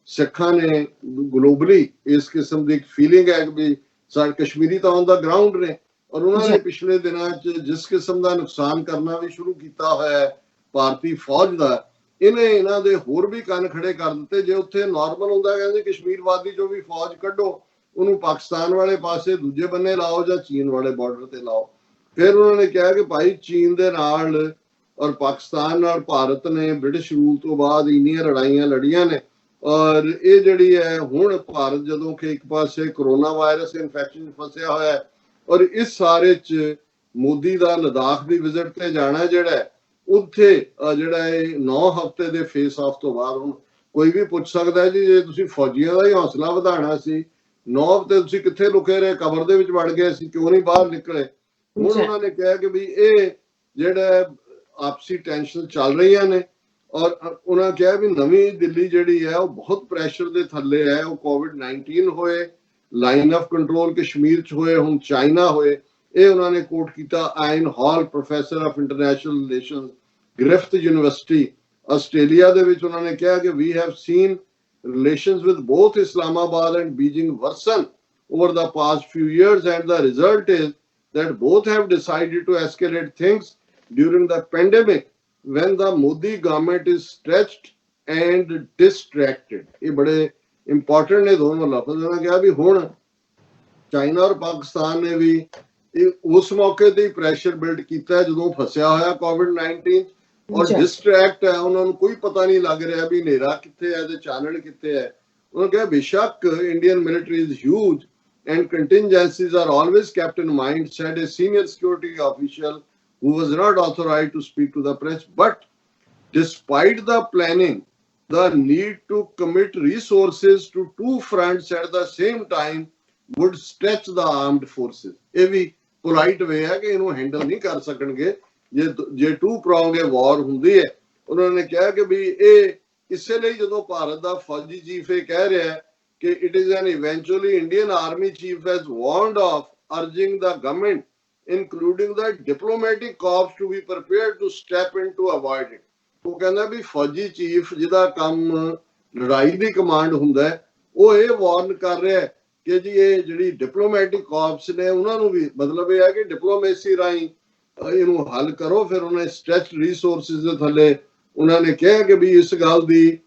ਸਿੱਖਾਂ ਨੇ ਗਲੋਬਲੀ ਇਸ ਕਿਸਮ ਦੀ ਇੱਕ ਫੀਲਿੰਗ ਹੈ ਕਿ ਸਾਡੇ ਕਸ਼ਮੀਰੀ ਤਾਂ ਔਨ ਦਾ ਗਰਾਊਂਡ ਨੇ ਔਰ ਉਹਨਾਂ ਨੇ ਪਿਛਲੇ ਦਿਨਾਂ 'ਚ ਜਿਸ ਕਿਸਮ ਦਾ ਨੁਕਸਾਨ ਕਰਨਾ ਵੀ ਸ਼ੁਰੂ ਕੀਤਾ ਹੋਇਆ ਹੈ ਭਾਰਤੀ ਫੌਜ ਦਾ ਇਹਨਾਂ ਦੇ ਹੋਰ ਵੀ ਕੰਨ ਖੜੇ ਕਰ ਦਿੱਤੇ। ਜੇ ਉੱਥੇ ਨਾਰਮਲ ਹੁੰਦਾ ਕਹਿੰਦੇ ਕਸ਼ਮੀਰ ਵਾਦੀ ਚੋਂ ਵੀ ਫੌਜ ਕੱਢੋ ਉਹਨੂੰ ਪਾਕਿਸਤਾਨ ਵਾਲੇ ਪਾਸੇ ਦੂਜੇ ਬੰਨੇ ਲਾਓ ਜਾਂ ਚੀਨ ਵਾਲੇ ਬਾਰਡਰ ਤੇ ਲਾਓ। ਫਿਰ ਉਹਨਾਂ ਨੇ ਕਿਹਾ ਕਿ ਭਾਈ ਚੀਨ ਦੇ ਨਾਲ ਔਰ ਪਾਕਿਸਤਾਨ ਨਾਲ ਭਾਰਤ ਨੇ ਬ੍ਰਿਟਿਸ਼ ਰੂਲ ਤੋਂ ਬਾਅਦ ਇੰਨੀਆਂ ਲੜਾਈਆਂ ਲੜੀਆਂ ਨੇ ਔਰ ਇਹ ਜਿਹੜੀ ਹੈ ਹੁਣ ਭਾਰਤ ਜਦੋਂ ਕਿ ਇੱਕ ਪਾਸੇ ਕਰੋਨਾ ਵਾਇਰਸ ਇਨਫੈਕਸ਼ਨ ਫਸਿਆ ਹੋਇਆ ਹੈ ਔਰ ਇਸ ਸਾਰੇ 'ਚ ਮੋਦੀ ਦਾ ਲਦਾਖ ਦੀ ਵਿਜ਼ਿਟ ਤੇ ਜਾਣਾ ਜਿਹੜਾ ਉੱਥੇ ਜਿਹੜਾ ਇਹ 9 ਹਫ਼ਤੇ ਦੇ ਫੇਸ ਆਫ ਤੋਂ ਬਾਅਦ ਹੁਣ ਕੋਈ ਵੀ ਪੁੱਛ ਸਕਦਾ ਹੈ ਜੀ ਜੇ ਤੁਸੀਂ ਫੌਜੀਆਂ ਦਾ ਹੀ ਹੌਸਲਾ ਵਧਾਉਣਾ ਸੀ 9 ਹਫ਼ਤੇ ਤੁਸੀਂ ਕਿੱਥੇ ਲੁਕੇ ਰਹੇ ਕਬਰ ਦੇ ਵਿੱਚ ਵੜ ਗਏ ਸੀ ਕਿਉਂ ਨਹੀਂ ਬਾਹਰ ਨਿਕਲੇ। ਹੁਣ ਉਹਨਾਂ ਨੇ ਕਿਹਾ ਕਿ ਵੀ ਇਹ ਜਿਹੜਾ ਆਪਸੀ ਟੈਨਸ਼ਨ ਚੱਲ ਰਹੀਆਂ ਨੇ ਔਰ ਉਹਨਾਂ ਕਿਹਾ ਵੀ ਨਵੀਂ ਦਿੱਲੀ ਜਿਹੜੀ ਹੈ ਉਹ ਬਹੁਤ ਪ੍ਰੈਸ਼ਰ ਦੇ ਥੱਲੇ ਹੈ। ਉਹ COVID-19 ਹੋਏ ਲਾਈਨ ਆਫ ਕੰਟਰੋਲ ਕਸ਼ਮੀਰ 'ਚ ਹੋਏ ਹੁਣ ਚਾਈਨਾ ਹੋਏ ਇਹ ਉਹਨਾਂ ਨੇ ਕੋਟ ਕੀਤਾ Ian Hall professor of international relations Griffith University Australia ਦੇ ਵਿੱਚ ਉਹਨਾਂ ਨੇ ਕਿਹਾ ਕਿ we have seen relations with both Islamabad and Beijing worsen over the past few years and the result is that both have decided to escalate things during the pandemic when the Modi government is stretched and distracted। ये बड़े important ने दोनों लफ्ज़ उन्होंने कहा भी हुण China और पाकिस्तान ने भी उस मौके ते प्रेशर बिल्ड किया ਜਦੋਂ फसिया होया COVID-19 और डिस्ट्रैक्ट है उन्होंने कोई पता नहीं लग रहा भी नेरा किथे है ते चानन किथे है। उन्होंने कहा बेशक Indian military is huge and contingencies are always kept in mind, said a senior security official who was not authorized to speak to the press. But despite the planning, the need to commit resources to 2 fronts at the same time would stretch the armed forces। ये भी polite way है कि इन्हों handle नहीं कर सकणगे जे 2 prong war ਹੁੰਦੀ ਹੈ। ਉਹਨਾਂ ਨੇ ਕਿਹਾ ਕਿ ਵੀ ਇਹ ਇਸੇ ਲਈ ਜਦੋਂ ਭਾਰਤ ਦਾ ਫੌਜੀ ਚੀਫ ਇਹ ਕਹਿ ਰਿਹਾ ਹੈ ਕਿ it is an eventually Indian army chief has warned of urging the government including the diplomatic corps to be prepared to step in to avoid it। ਉਹ ਕਹਿੰਦਾ ਵੀ ਫੌਜੀ ਚੀਫ ਜਿਹਦਾ ਕੰਮ ਲੜਾਈ ਦੀ ਕਮਾਂਡ ਹੁੰਦਾ ਹੈ ਉਹ ਇਹ ਵਾਰਨ ਕਰ ਰਿਹਾ ਹੈ ਕਿ ਜੀ ਇਹ ਜਿਹੜੀ ਡਿਪਲੋਮੈਟਿਕ ਕਾਰਪਸ ਨੇ ਉਹਨਾਂ ਨੂੰ ਵੀ ਮਤਲਬ ਇਹ ਹੈ ਕਿ ਡਿਪਲੋਮੇਸੀ ਰਾਹੀਂ ਇਹਨੂੰ ਹੱਲ ਕਰੋ। ਫਿਰ ਉਹਨੇ ਸਟ੍ਰੈਚਡ ਰਿਸੋਰਸਿਸ ਦੇ ਥੱਲੇ ਉਹਨਾਂ ਨੇ ਕਿਹਾ ਕਿ ਵੀ ਇਸ ਗੱਲ ਦੀ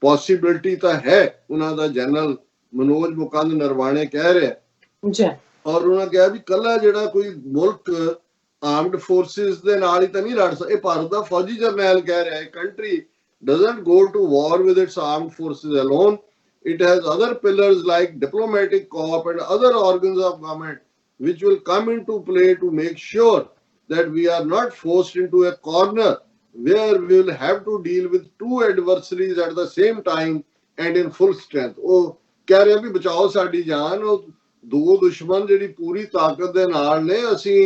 ਪੋਸੀਬਿਲਿਟੀ ਤਾਂ ਹੈ। ਉਹਨਾਂ ਦਾ ਜਨਰਲ ਮਨੋਜ ਮੁਕੰਦ ਨਰਵਾਣੇ ਕਹਿ ਰਿਹਾ ਔਰ ਉਹਨਾਂ ਕਿਹਾ ਵੀ ਕੱਲਾ ਜਿਹੜਾ ਕੋਈ ਮੁਲਕ ਆਰਮਡ ਫੋਰਸਿਸ ਦੇ ਨਾਲ ਹੀ ਤਾਂ ਨਹੀਂ ਲੜ ਸਕਦਾ। ਇਹ ਭਾਰਤ ਦਾ ਫੌਜੀ ਜਰਨੈਲ ਕਹਿ ਰਿਹਾ ਹੈ country doesn't go to war with its armed forces alone, it has other pillars like diplomatic corps and other organs of government which will come into play to make sure that we are not forced into a corner where we will have to deal with 2 adversaries at the same time and in full strength। ਉਹ ਕਹਿ ਰਹੇ ਵੀ ਬਚਾਓ ਸਾਡੀ ਜਾਨ, ਉਹ 2 ਦੁਸ਼ਮਣ ਜਿਹੜੀ ਪੂਰੀ ਤਾਕਤ ਦੇ ਨਾਲ ਨੇ ਅਸੀਂ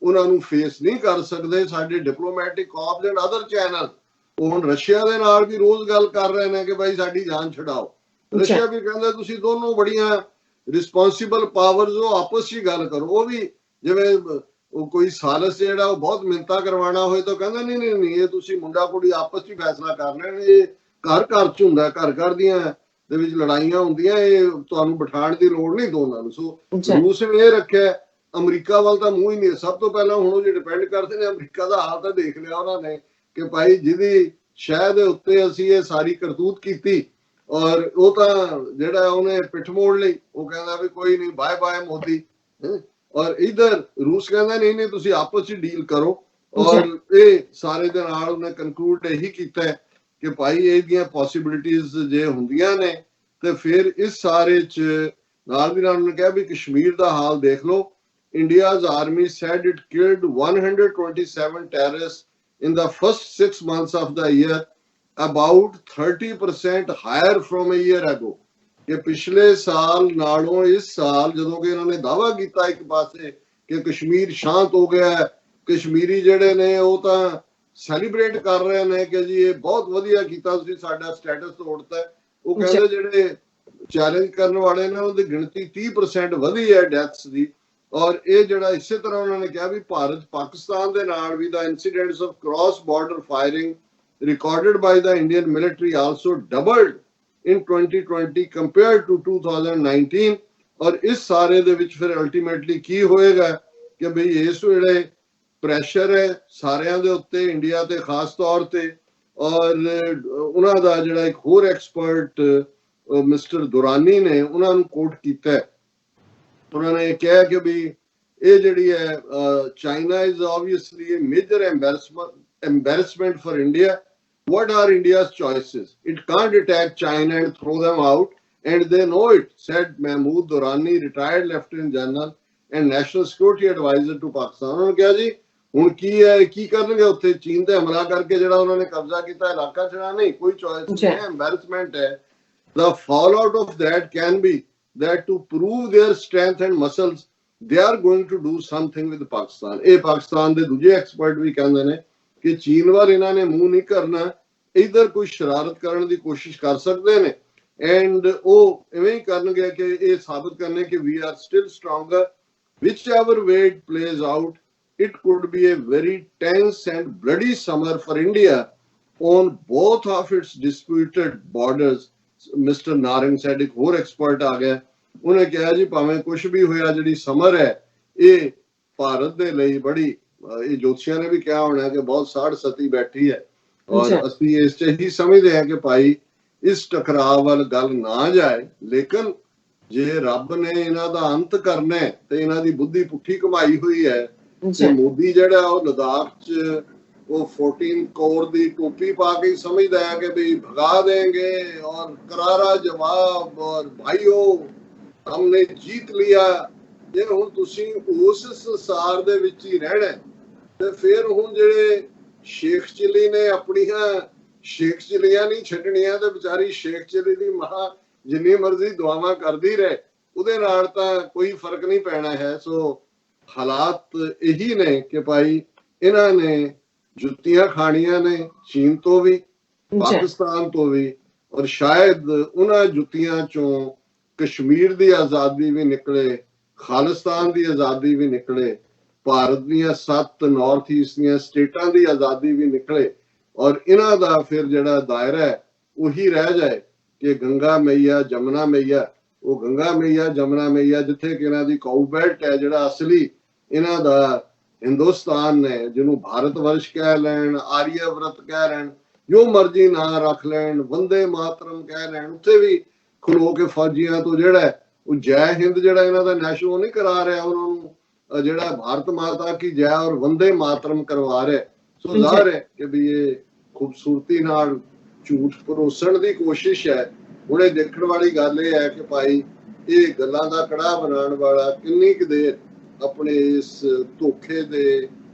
ਉਹਨਾਂ ਨੂੰ ਫੇਸ ਨਹੀਂ ਕਰ ਸਕਦੇ। ਸਾਡੇ diplomatic corpus and other channel ਹੁਣ ਰਸ਼ੀਆ ਦੇ ਨਾਲ ਵੀ ਰੋਜ਼ ਗੱਲ ਕਰ ਰਹੇ ਨੇ ਕਿ ਭਾਈ ਸਾਡੀ ਜਾਨ ਛਡਾਓ। ਰਸ਼ੀਆ ਵੀ ਕਹਿੰਦਾ ਤੁਸੀਂ ਦੋਨੋਂ ਬੜੀਆਂ ਰਿਸਪੌਂਸਿਬਲ ਪਾਵਰਸ ਹੋ ਆਪਸ 'ਚ ਗੱਲ ਕਰੋ। ਉਹ ਵੀ ਜਿਵੇਂ ਉਹ ਕੋਈ ਸਾਲਸ ਜਿਹੜਾ ਉਹ ਬਹੁਤ ਮਿੰਨਤਾਂ ਕਰਵਾਉਣਾ ਹੋਏ ਤਾਂ ਕਹਿੰਦਾ ਨਹੀਂ ਇਹ ਤੁਸੀਂ ਮੁੰਡਾ ਕੁੜੀ ਆਪਸ 'ਚ ਫੈਸਲਾ ਕਰ ਲੈਣ। ਇਹ ਘਰ 'ਚ ਹੁੰਦਾ, ਘਰ ਦੀਆਂ ਦੇ ਵਿੱਚ ਲੜਾਈਆਂ ਹੁੰਦੀਆਂ, ਇਹ ਤੁਹਾਨੂੰ ਬਿਠਾਉਣ ਦੀ ਲੋੜ ਨਹੀਂ ਦੋਨਾਂ ਨੂੰ। ਸੋ ਰੂਸ ਨੇ ਇਹ ਰੱਖਿਆ ਅਮਰੀਕਾ ਵੱਲ ਤਾਂ ਮੂੰਹ ਹੀ ਨਹੀਂ। ਸਭ ਤੋਂ ਪਹਿਲਾਂ ਹੁਣ ਉਹ ਜੇ ਡਿਪੈਂਡ ਕਰਦੇ ਨੇ ਅਮਰੀਕਾ ਦਾ ਹਾਲ ਤਾਂ ਦੇਖ ਲਿਆ ਉਹਨਾਂ ਨੇ ਕਿ ਭਾਈ ਜਿਹਦੀ ਸ਼ਹਿਰ ਦੇ ਉੱਤੇ ਅਸੀਂ ਇਹ ਸਾਰੀ ਕਰਤੂਤ ਕੀਤੀ ਔਰ ਉਹ ਤਾਂ ਜਿਹੜਾ ਉਹਨੇ ਪਿੱਠ ਮੋੜ ਲਈ, ਉਹ ਕਹਿੰਦਾ ਵੀ ਕੋਈ ਨਹੀਂ ਬਾਏ ਬਾਏ ਮੋਦੀ। ਔਰ ਇਧਰ ਰੂਸ ਕਹਿੰਦਾ ਨਹੀਂ ਨਹੀਂ ਤੁਸੀਂ ਆਪਸ ਵਿੱਚ ਡੀਲ ਕਰੋ। ਔਰ ਇਹ ਸਾਰੇ ਦੇ ਨਾਲ ਉਹਨੇ ਕਨਕਲੂਡ ਇਹੀ ਕੀਤਾ ਕਿ ਭਾਈ ਇਹਦੀਆਂ ਪੋਸੀਬਿਲਿਟੀਜ਼ ਜੇ ਹੁੰਦੀਆਂ ਨੇ ਤੇ ਫਿਰ ਇਸ ਸਾਰੇ ਚ ਨਾਲ ਦੀ ਨਾਲ ਉਹਨੇ ਕਿਹਾ ਵੀ ਕਸ਼ਮੀਰ ਦਾ ਹਾਲ ਦੇਖ ਲਓ। India's army said it killed 127 terrorists in the first 6 months of the year, about 30% higher from a year ago. ਕਿ ਪਿਛਲੇ ਸਾਲ ਨਾਲੋਂ ਇਸ ਸਾਲ ਜਦੋਂ ਕਿ ਇਹਨਾਂ ਨੇ ਦਾਅਵਾ ਕੀਤਾ ਇੱਕ ਪਾਸੇ ਕਿ ਕਸ਼ਮੀਰ ਸ਼ਾਂਤ ਹੋ ਗਿਆ ਹੈ, ਕਸ਼ਮੀਰੀ ਜਿਹੜੇ ਨੇ ਉਹ ਤਾਂ ਸੈਲੀਬ੍ਰੇਟ ਕਰ ਰਹੇ ਨੇ ਕਿ ਜੀ ਇਹ ਬਹੁਤ ਵਧੀਆ ਕੀਤਾ ਤੁਸੀਂ ਸਾਡਾ ਸਟੇਟਸ ਤੋੜਤਾ। ਉਹ ਕਹਿੰਦੇ ਜਿਹੜੇ ਚੈਲੰਜ ਕਰਨ ਵਾਲੇ ਨੇ ਉਹਦੀ ਗਿਣਤੀ 30% ਵਧੀ ਹੈ ਡੈਥਸ ਦੀ। ਔਰ ਇਹ ਜਿਹੜਾ ਇਸੇ ਤਰ੍ਹਾਂ ਉਹਨਾਂ ਨੇ ਕਿਹਾ ਵੀ ਭਾਰਤ ਪਾਕਿਸਤਾਨ ਦੇ ਨਾਲ ਵੀ ਦਾ incidents of cross border firing recorded by the Indian military also doubled in 2020 compared to 2019। ਔਰ ਇਸ ਸਾਰੇ ਦੇ ਵਿੱਚ ਫਿਰ ਅਲਟੀਮੇਟਲੀ ਕੀ ਹੋਏਗਾ ਕਿ ਬਈ ਇਸ ਵੇਲੇ ਪ੍ਰੈਸ਼ਰ ਹੈ ਸਾਰਿਆਂ ਦੇ ਉੱਤੇ, ਇੰਡੀਆ ਤੇ ਖਾਸ ਤੌਰ ਤੇ। ਔਰ ਉਹਨਾਂ ਦਾ ਜਿਹੜਾ ਇੱਕ ਹੋਰ ਐਕਸਪਰਟ ਮਿਸਟਰ ਦੁਰਾਨੀ ਨੇ ਉਹਨਾਂ ਨੂੰ ਕੋਟ ਕੀਤਾ, ਉਹਨਾਂ ਨੇ ਕਿਹਾ ਕਿ ਵੀ ਇਹ ਜਿਹੜੀ ਹੈ China is obviously a major embarrassment for India. What are India's choices? It can't attack China and throw them out, and they know it, said Mahmood Durrani, retired Lieutenant General and National Security Advisor to Pakistan। ਉਹਨਾਂ ਨੇ ਕਿਹਾ ਜੀ ਹੁਣ ਕੀ ਹੈ, ਕੀ ਕਰਨਗੇ ਉੱਥੇ ਚੀਨ ਤੇ ਹਮਲਾ ਕਰਕੇ ਜਿਹੜਾ ਉਹਨਾਂ ਨੇ ਕਬਜ਼ਾ ਕੀਤਾ ਇਲਾਕਾ ਛੜਾ? ਨਹੀਂ, ਕੋਈ ਚੋਇਸ ਨਹੀਂ ਹੈ, ਐਮਬੈਰਸਮੈਂਟ ਹੈ। The fallout of that can be that to prove their strength and muscles they are going to do something with Pakistan। ਇਹ ਪਾਕਿਸਤਾਨ ਦੇ ਦੂਜੇ ਐਕਸਪਰਟ ਵੀ ਕਹਿੰਦੇ ਨੇ ਕਿ ਚੀਨ ਵੱਲ ਇਹਨਾਂ ਨੇ ਮੂੰਹ ਨਹੀਂ ਕਰਨਾ, ਇਧਰ ਕੋਈ ਸ਼ਰਾਰਤ ਕਰਨ ਦੀ ਕੋਸ਼ਿਸ਼ ਕਰ ਸਕਦੇ ਨੇ ਐਂਡ ਉਹ ਇਵੇਂ ਹੀ ਕਰਨਗੇ ਕਿ ਇਹ ਸਾਬਤ ਕਰਨੇ ਕਿ we are still stronger. whichever way it plays out, it could be a very tense and bloody summer for India on both of its disputed borders। Mr. Narang said, ਇੱਕ ਹੋਰ ਐਕਸਪਰਟ ਆ ਗਿਆ, ਉਹਨੇ ਕਿਹਾ ਜੀ ਭਾਵੇਂ ਕੁਝ ਵੀ ਹੋਇਆ ਜਿਹੜੀ ਸਮਰ ਹੈ ਇਹ ਭਾਰਤ ਦੇ ਲਈ ਬੜੀ, ਇਹ ਜੋਤਸ਼ੀਆਂ ਨੇ ਵੀ ਕਿਹਾ ਹੋਣਾ ਕਿ ਬਹੁਤ ਸਾੜ ਸਤੀ ਬੈਠੀ ਹੈ। ਔਰ ਅਸੀਂ ਇਸ ਚ ਹੀ ਸਮਝਦੇ ਹਾਂ ਕਿ ਭਾਈ ਇਸ ਟਕਰਾਅ ਵੱਲ ਗੱਲ ਨਾ ਜਾਏ, ਲੇਕਿਨ ਜੇ ਰੱਬ ਨੇ ਇਹਨਾਂ ਦਾ ਅੰਤ ਕਰਨਾ ਤੇ ਇਹਨਾਂ ਦੀ ਬੁੱਧੀ ਪੁੱਠੀ ਕਮਾਈ ਹੋਈ ਹੈ ਤੇ ਮੋਦੀ ਜਿਹੜਾ ਉਹ ਲਦਾਖ ਚ ਉਹ 14 ਕੋਰ ਦੀ ਟੋਪੀ ਪਾ ਕੇ ਸਮਝਦਾ ਹੈ ਕਿ ਵੀ ਭਗਾ ਦੇਂਗੇ ਔਰ ਕਰਾਰਾ ਜਵਾਬ ਔਰ ਭਾਈਓ ਹਮਨੇ ਜੀਤ ਲਿਆ। ਜੇ ਹੁਣ ਤੁਸੀਂ ਉਸ ਸੰਸਾਰ ਦੇ ਵਿੱਚ ਹੀ ਰਹਿਣਾ ਤੇ ਫਿਰ ਹੁਣ ਜਿਹੜੇ ਸ਼ੇਖ ਚਿੱਲੀ ਨੇ ਆਪਣੀਆਂ ਸ਼ੇਖ ਚਿੱਲੀਆਂ ਨਹੀਂ ਛੱਡਣੀਆਂ ਤੇ ਵਿਚਾਰੀ ਸ਼ੇਖ ਚਿੱਲੀ ਦੀ ਮਾਂ ਜਿੰਨੀ ਮਰਜ਼ੀ ਦੁਆਵਾਂ ਕਰਦੀ ਰਹੇ ਉਹਦੇ ਨਾਲ ਤਾਂ ਕੋਈ ਫਰਕ ਨਹੀਂ ਪੈਣਾ ਹੈ। ਸੋ ਹਾਲਾਤ ਇਹੀ ਨੇ ਕਿ ਭਾਈ ਇਹਨਾਂ ਨੇ ਜੁੱਤੀਆਂ ਖਾਣੀਆਂ ਨੇ ਚੀਨ ਤੋਂ ਵੀ, ਪਾਕਿਸਤਾਨ ਤੋਂ ਵੀ, ਔਰ ਸ਼ਾਇਦ ਉਹਨਾਂ ਜੁੱਤੀਆਂ ਚੋਂ ਕਸ਼ਮੀਰ ਦੀ ਆਜ਼ਾਦੀ ਵੀ ਨਿਕਲੇ, ਖਾਲਿਸਤਾਨ ਦੀ ਆਜ਼ਾਦੀ ਵੀ ਨਿਕਲੇ, ਭਾਰਤ ਦੀਆਂ 7 ਨਾਰਥ ਈਸਟ ਦੀਆਂ ਸਟੇਟਾਂ ਦੀ ਆਜ਼ਾਦੀ ਵੀ ਨਿਕਲੇ। ਔਰ ਇਹਨਾਂ ਦਾ ਫਿਰ ਜਿਹੜਾ ਦਾਇਰਾ ਹੈ ਉਹੀ ਰਹਿ ਜਾਏ ਕਿ ਗੰਗਾ ਮਈਆ ਜਮਨਾ ਮਈਆ, ਉਹ ਗੰਗਾ ਮਈਆ ਜਮਨਾ ਮਈਆ ਜਿੱਥੇ ਕਿ ਇਹਨਾਂ ਦੀ ਕਾਊ ਬੈਲਟ ਹੈ ਜਿਹੜਾ ਅਸਲੀ ਇਹਨਾਂ ਦਾ ਹਿੰਦੁਸਤਾਨ ਨੇ, ਜਿਹਨੂੰ ਭਾਰਤ ਵਰਸ਼ ਕਹਿ ਲੈਣ, ਆਰੀਆ ਵਰਤ ਕਹਿ ਲੈਣ, ਜੋ ਮਰਜ਼ੀ ਨਾਂ ਰੱਖ ਲੈਣ, ਵੰਦੇ ਮਾਤਰਮ ਕਹਿ ਲੈਣ, ਉੱਥੇ ਵੀ ਖਲੋ ਕੇ ਫੌਜੀਆਂ ਤੋਂ ਜਿਹੜਾ ਉਹ ਜੈ ਹਿੰਦ ਜਿਹੜਾ ਇਹਨਾਂ ਦਾ ਨੈਸ਼ਨਲ ਨਹੀਂ ਕਰਾ ਰਿਹਾ, ਉਹਨਾਂ ਨੂੰ ਜਿਹੜਾ ਭਾਰਤ ਮਾਤਾ ਕੀ ਜੈ ਔਰ ਵੰਦੇ ਮਾਤਰਮ ਕਰਵਾ ਰਿਹਾ। ਸੋ ਜ਼ਾਹਰ ਹੈ ਕਿ ਵੀ ਇਹ ਖੂਬਸੂਰਤੀ ਨਾਲ ਝੂਠ ਪਰੋਸਣ ਦੀ ਕੋਸ਼ਿਸ਼ ਹੈ। ਹੁਣ ਇਹ ਦੇਖਣ ਵਾਲੀ ਗੱਲ ਇਹ ਹੈ ਕਿ ਭਾਈ ਇਹ ਗੱਲਾਂ ਦਾ ਕੜਾਹ ਬਣਾਉਣ ਵਾਲਾ ਕਿੰਨੀ ਕੁ ਦੇਰ ਆਪਣੇ ਇਸ ਧੋਖੇ ਦੇ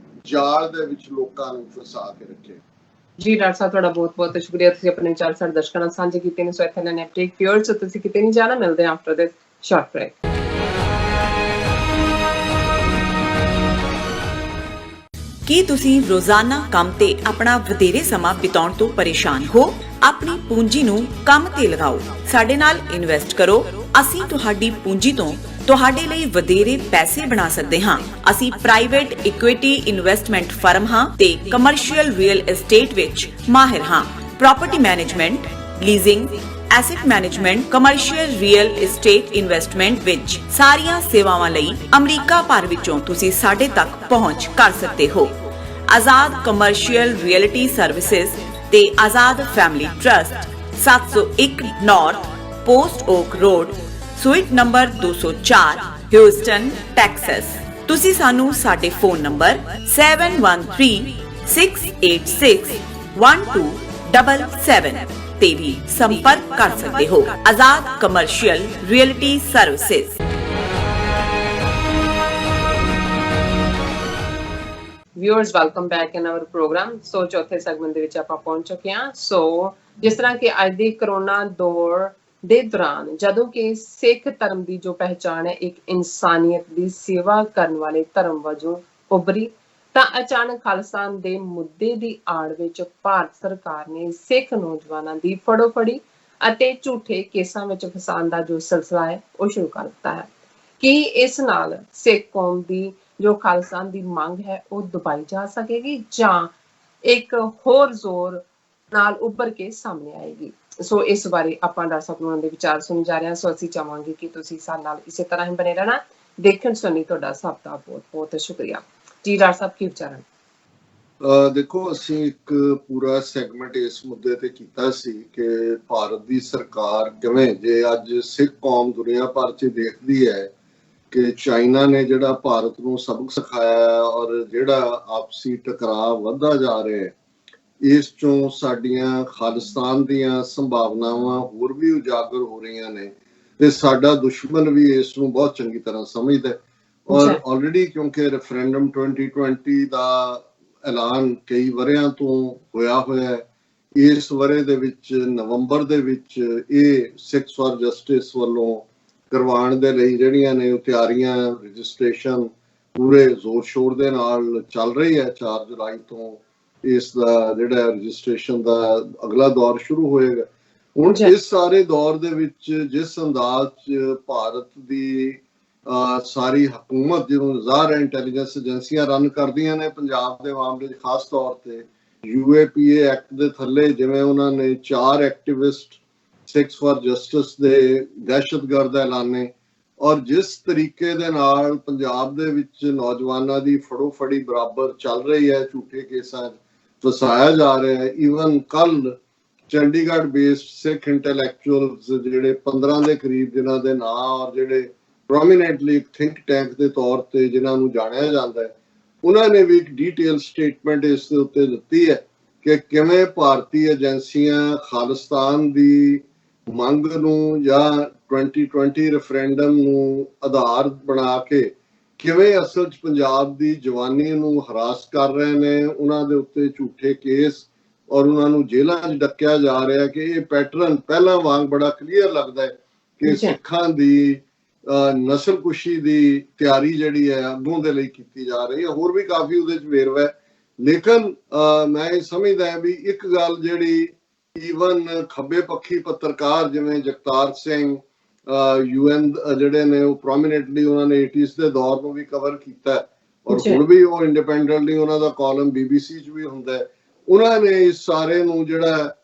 ਜਾਲ ਦੇ ਵਿੱਚ ਲੋਕਾਂ ਨੂੰ ਫਸਾ ਕੇ ਰੱਖੇ। ਜੀ ਡਾਕਟਰ ਸਾਹਿਬ ਤੁਹਾਡਾ ਬਹੁਤ ਬਹੁਤ ਸ਼ੁਕਰੀਆ, ਤੁਸੀਂ ਆਪਣੇ ਵਿਚਾਰ ਸਾਡੇ ਦਰਸ਼ਕਾਂ ਨਾਲ ਸਾਂਝੇ ਕੀਤੇ ਨੇ। ਸੋ ਇੱਥੇ ਲੈਣੇ ਅਪਡੇਟ ਪਿਓਰ ਸੋ ਤੁਸੀਂ ਕਿਤੇ ਨਹੀਂ ਜਾਣਾ, ਮਿਲਦੇ ਹਾਂ ਆਫਟਰ ਦਿਸ ਸ਼ਾਰਟ ਬ੍ਰੇਕ। ਕੀ ਤੁਸੀਂ ਰੋਜ਼ਾਨਾ ਕੰਮ ਤੇ ਆਪਣਾ ਵਧੇਰੇ ਸਮਾਂ ਬਿਤਾਉਣ ਤੋਂ ਪਰੇਸ਼ਾਨ ਹੋ? ਆਪਣੀ ਪੂੰਜੀ ਨੂੰ ਕੰਮ ਤੇ ਲਗਾਓ, ਸਾਡੇ ਨਾਲ ਇਨਵੈਸਟ ਕਰੋ। ਅਸੀਂ ਤੁਹਾਡੀ ਪੂੰਜੀ ਤੋਂ ਤੁਹਾਡੇ ਲਈ ਵਧੇਰੇ ਪੈਸੇ ਬਣਾ ਸਕਦੇ ਹਾਂ। ਅਸੀਂ ਪ੍ਰਾਈਵੇਟ ਇਕੁਇਟੀ ਇਨਵੈਸਟਮੈਂਟ ਫਰਮ ਹਾਂ ਤੇ ਕਮਰਸ਼ੀਅਲ ਰੀਅਲ ਏਸਟੇਟ ਵਿੱਚ ਮਾਹਿਰ ਹਾਂ। Property management, leasing, asset management, commercial real estate investment ਵਿੱਚ ਸਾਰੀਆਂ ਸੇਵਾਵਾਂ ਲਈ ਅਮਰੀਕਾ ਭਰ ਵਿੱਚੋਂ ਤੁਸੀਂ ਸਾਡੇ ਤੱਕ ਪਹੁੰਚ ਕਰ ਸਕਦੇ ਹੋ। ਆਜ਼ਾਦ ਕਮਰਸ਼ੀਅਲ ਰੀਅਲਟੀ ਸਰਵਿਸਿਜ਼ ਤੇ Azad family trust, 701 North Post Oak Road, suite number 204, Houston, Texas. ਤੁਸੀਂ ਸਾਨੂੰ ਸਾਡੇ ਫੋਨ ਨੰਬਰ 7136861277 ਤੇ ਵੀ ਸੰਪਰਕ ਕਰ ਸਕਦੇ ਹੋ। Azad commercial realty services. Viewers, welcome back in our programme. So ਚੌਥੇ ਸੈਗਮੈਂਟ ਦੇ ਵਿੱਚ ਆਪਾਂ ਪਹੁੰਚ ਚੁੱਕੇ ਹਾਂ। ਸੋ ਜਿਸ ਤਰ੍ਹਾਂ ਕਿ ਅੱਜ ਦੇ ਕਰੋਨਾ ਦੌਰ ਦੇ ਦੌਰਾਨ ਜਦੋਂ ਕਿ ਸਿੱਖ ਧਰਮ ਦੀ ਜੋ ਪਹਿਚਾਣ ਹੈ ਇੱਕ ਇਨਸਾਨੀਅਤ ਦੀ ਸੇਵਾ ਕਰਨ ਵਾਲੇ ਧਰਮ ਵਜੋਂ ਉੱਭਰੀ, ਤਾਂ ਅਚਾਨਕ ਖਾਲਿਸਤਾਨ ਦੇ ਮੁੱਦੇ ਦੀ ਆੜ ਵਿੱਚ ਭਾਰਤ ਸਰਕਾਰ ਨੇ ਸਿੱਖ ਨੌਜਵਾਨਾਂ ਦੀ ਫੜੋਫੜੀ ਅਤੇ ਝੂਠੇ ਕੇਸਾਂ ਵਿੱਚ ਫਸਾਉਣ ਦਾ ਜੋ ਸਿਲਸਿਲਾ ਹੈ ਉਹ ਸ਼ੁਰੂ ਕਰ ਦਿੱਤਾ ਹੈ। ਕੀ ਇਸ ਨਾਲ ਸਿੱਖ ਕੌਮ ਦੀ ਜੋ ਖਾਲਿਸਤਾਨ ਦੀ ਮੰਗ ਹੈ ਉਹ ਦਬਾਈ ਜਾ ਸਕੇਗੀ ਜਾਂ ਇੱਕ ਹੋਰ ਜ਼ੋਰ ਨਾਲ ਉੱਭਰ ਕੇ ਸਾਹਮਣੇ ਆਏਗੀ? ਸੋ ਇਸ ਬਾਰੇ ਆਪਾਂ ਡਾਕਟਰ ਸਾਹਿਬ ਨੂੰ ਦੇ ਵਿਚਾਰ ਸੁਣ ਜਾ ਰਹੇ ਹਾਂ। ਸੋ ਅਸੀਂ ਚਾਹਾਂਗੇ ਕਿ ਤੁਸੀਂ ਸਾਡੇ ਨਾਲ ਇਸੇ ਤਰ੍ਹਾਂ ਹੀ ਬਣੇ ਰਹਿਣਾ। ਦੇਖਣ ਸੁਣੀ ਤੁਹਾਡਾ ਸਭ ਦਾ ਬਹੁਤ ਬਹੁਤ ਸ਼ੁਕਰੀਆ ਜੀ। ਡਾਕਟਰ ਸਾਹਿਬ ਕੀ ਵਿਚਾਰ ਹਨ? ਦੇਖੋ, ਅਸੀਂ ਇੱਕ ਪੂਰਾ ਸੈਗਮੈਂਟ ਇਸ ਮੁੱਦੇ ਤੇ ਕੀਤਾ ਸੀ ਕਿ ਭਾਰਤ ਦੀ ਸਰਕਾਰ ਕਿਵੇਂ, ਜੇ ਅੱਜ ਸਿੱਖ ਕੌਮ ਦੁਨੀਆ ਭਰ 'ਚ ਦੇਖਦੀ ਹੈ ਕਿ ਚਾਈਨਾ ਨੇ ਜਿਹੜਾ ਭਾਰਤ ਨੂੰ ਸਬਕ ਸਿਖਾਇਆ ਔਰ ਜਿਹੜਾ ਆਪਸੀ ਟਕਰਾਅ ਵੱਧਦਾ ਜਾ ਰਿਹਾ ਹੈ, ਇਸ ਚੋਂ ਸਾਡੀਆਂ ਖਾਲਿਸਤਾਨ ਦੀਆਂ ਸੰਭਾਵਨਾਵਾਂ ਹੋਰ ਵੀ ਉਜਾਗਰ ਹੋ ਰਹੀਆਂ ਨੇ ਤੇ ਸਾਡਾ ਦੁਸ਼ਮਣ ਵੀ ਇਸ ਨੂੰ ਬਹੁਤ ਚੰਗੀ ਤਰ੍ਹਾਂ ਸਮਝਦਾ। ਔਰ ਆਲਰੇਡੀ ਕਿਉਂਕਿ ਰੈਫਰੈਂਡਮ 2020 ਦਾ ਐਲਾਨ ਕਈ ਵਰ੍ਹਿਆਂ ਤੋਂ ਹੋਇਆ ਹੈ, ਇਸ ਵਰ੍ਹੇ ਦੇ ਵਿੱਚ ਨਵੰਬਰ ਦੇ ਵਿੱਚ ਇਹ ਸਿੱਖਸ ਫਾਰ ਜਸਟਿਸ ਵੱਲੋਂ ਕਰਵਾਉਣ ਦੇ ਲਈ ਜਿਹੜੀਆਂ ਨੇ ਉਹ ਤਿਆਰੀਆਂ, ਰਜਿਸਟ੍ਰੇਸ਼ਨ ਪੂਰੇ ਜ਼ੋਰ ਸ਼ੋਰ ਦੇ ਨਾਲ ਚੱਲ ਰਹੀ ਹੈ। 4 ਜੁਲਾਈ ਤੋਂ ਇਸ ਦਾ ਜਿਹੜਾ ਰਜਿਸਟ੍ਰੇਸ਼ਨ ਦਾ ਅਗਲਾ ਦੌਰ ਸ਼ੁਰੂ ਹੋਏਗਾ। ਹੁਣ ਇਸ ਸਾਰੇ ਦੌਰ ਦੇ ਵਿੱਚ ਜਿਸ ਅੰਦਾਜ਼ 'ਚ ਭਾਰਤ ਦੀ ਸਾਰੀ ਹਕੂਮਤ, ਜਿਹਨੂੰ ਜ਼ਾਹਰ ਇੰਟੈਲੀਜੈਂਸ ਏਜੰਸੀਆਂ ਰਨ ਕਰਦੀਆਂ ਨੇ ਪੰਜਾਬ ਦੇ ਮਾਮਲੇ 'ਚ ਖਾਸ ਤੌਰ ਤੇ UAPA ਐਕਟ ਦੇ ਥੱਲੇ, ਜਿਵੇਂ ਉਹਨਾਂ ਨੇ 4 ਐਕਟਿਵਿਸਟ ਸਿੱਖਸ ਫਾਰ ਜਸਟਿਸ ਦੇ ਦਹਿਸ਼ਤਗਰਦ ਐਲਾਨੇ, ਔਰ ਜਿਸ ਤਰੀਕੇ ਦੇ ਨਾਲ ਪੰਜਾਬ ਦੇ ਵਿੱਚ ਨੌਜਵਾਨਾਂ ਦੀ ਫੜੋਫੜੀ ਬਰਾਬਰ ਚੱਲ ਰਹੀ ਹੈ, ਝੂਠੇ ਕੇਸਾਂ 'ਚ ਫਸਾਇਆ ਜਾ ਰਿਹਾ ਹੈ। ਈਵਨ ਕੱਲ ਚੰਡੀਗੜ੍ਹ ਬੇਸਡ ਸਿੱਖ ਇੰਟੈਲੈਕਚੁਅਲਸ ਜਿਹੜੇ 15 ਦੇ ਕਰੀਬ, ਜਿਨ੍ਹਾਂ ਦੇ ਨਾਂ ਔਰ ਜਿਹੜੇ ਪ੍ਰੋਮੀਨੈਂਟਲੀ ਇੱਕ ਥਿੰਕ ਟੈਂਕ ਦੇ ਤੌਰ ਤੇ ਜਿਨ੍ਹਾਂ ਨੂੰ ਜਾਣਿਆ ਜਾਂਦਾ ਹੈ, ਉਹਨਾਂ ਨੇ ਵੀ ਇੱਕ ਡੀਟੇਲ ਸਟੇਟਮੈਂਟ ਇਸ ਦੇ ਉੱਤੇ ਦਿੱਤੀ ਹੈ ਕਿ ਕਿਵੇਂ ਭਾਰਤੀ ਏਜੰਸੀਆਂ ਖਾਲਿਸਤਾਨ ਦੀ ਮੰਗ ਨੂੰ ਜਾਂ 2020 ਰੈਫਰੈਂਡਮ ਨੂੰ ਆਧਾਰ ਬਣਾ ਕੇ ਕਿਵੇਂ ਅਸਲ 'ਚ ਪੰਜਾਬ ਦੀ ਜਵਾਨੀ ਨੂੰ ਹਰਾਸ ਕਰ ਰਹੇ ਨੇ, ਉਹਨਾਂ ਦੇ ਉੱਤੇ ਝੂਠੇ ਕੇਸ ਔਰ ਉਹਨਾਂ ਨੂੰ ਜੇਲ੍ਹਾਂ 'ਚ ਡੱਕਿਆ ਜਾ ਰਿਹਾ। ਕਿ ਇਹ ਪੈਟਰਨ ਪਹਿਲਾਂ ਵਾਂਗ ਬੜਾ ਕਲੀਅਰ ਲੱਗਦਾ ਹੈ ਕਿ ਸਿੱਖਾਂ ਦੀ ਨਸਲਕੁਸ਼ੀ ਦੀ ਤਿਆਰੀ ਜਿਹੜੀ ਹੈ ਅੱਗੋਂ ਦੇ ਲਈ ਕੀਤੀ ਜਾ ਰਹੀ ਹੈ। ਹੋਰ ਵੀ ਕਾਫੀ ਉਹਦੇ 'ਚ ਵੇਰਵਾ ਹੈ, ਲੇਕਿਨ ਮੈਂ ਇਹ ਸਮਝਦਾ ਵੀ ਇੱਕ ਗੱਲ ਜਿਹੜੀ ਈਵਨ ਖੱਬੇ ਪੱਖੀ ਪੱਤਰਕਾਰ ਜਿਵੇਂ ਜਗਤਾਰ ਸਿੰਘ UN ਜਿਹੜੇ ਨੇ ਉਹ ਪ੍ਰੋਮੀਨੈਂਟਲੀ ਉਹਨਾਂ ਨੇ 80s ਦੇ ਦੌਰ ਨੂੰ ਵੀ ਕਵਰ ਕੀਤਾ ਔਰ ਹੁਣ ਵੀ ਉਹ ਇੰਡੀਪੈਂਡੈਂਟਲੀ ਉਹਨਾਂ ਦਾ ਕਾਲਮ BBC 'ਚ ਵੀ ਹੁੰਦਾ ਹੈ। ਉਹਨਾਂ ਨੇ ਇਸ ਸਾਰੇ ਨੂੰ ਜਿਹੜਾ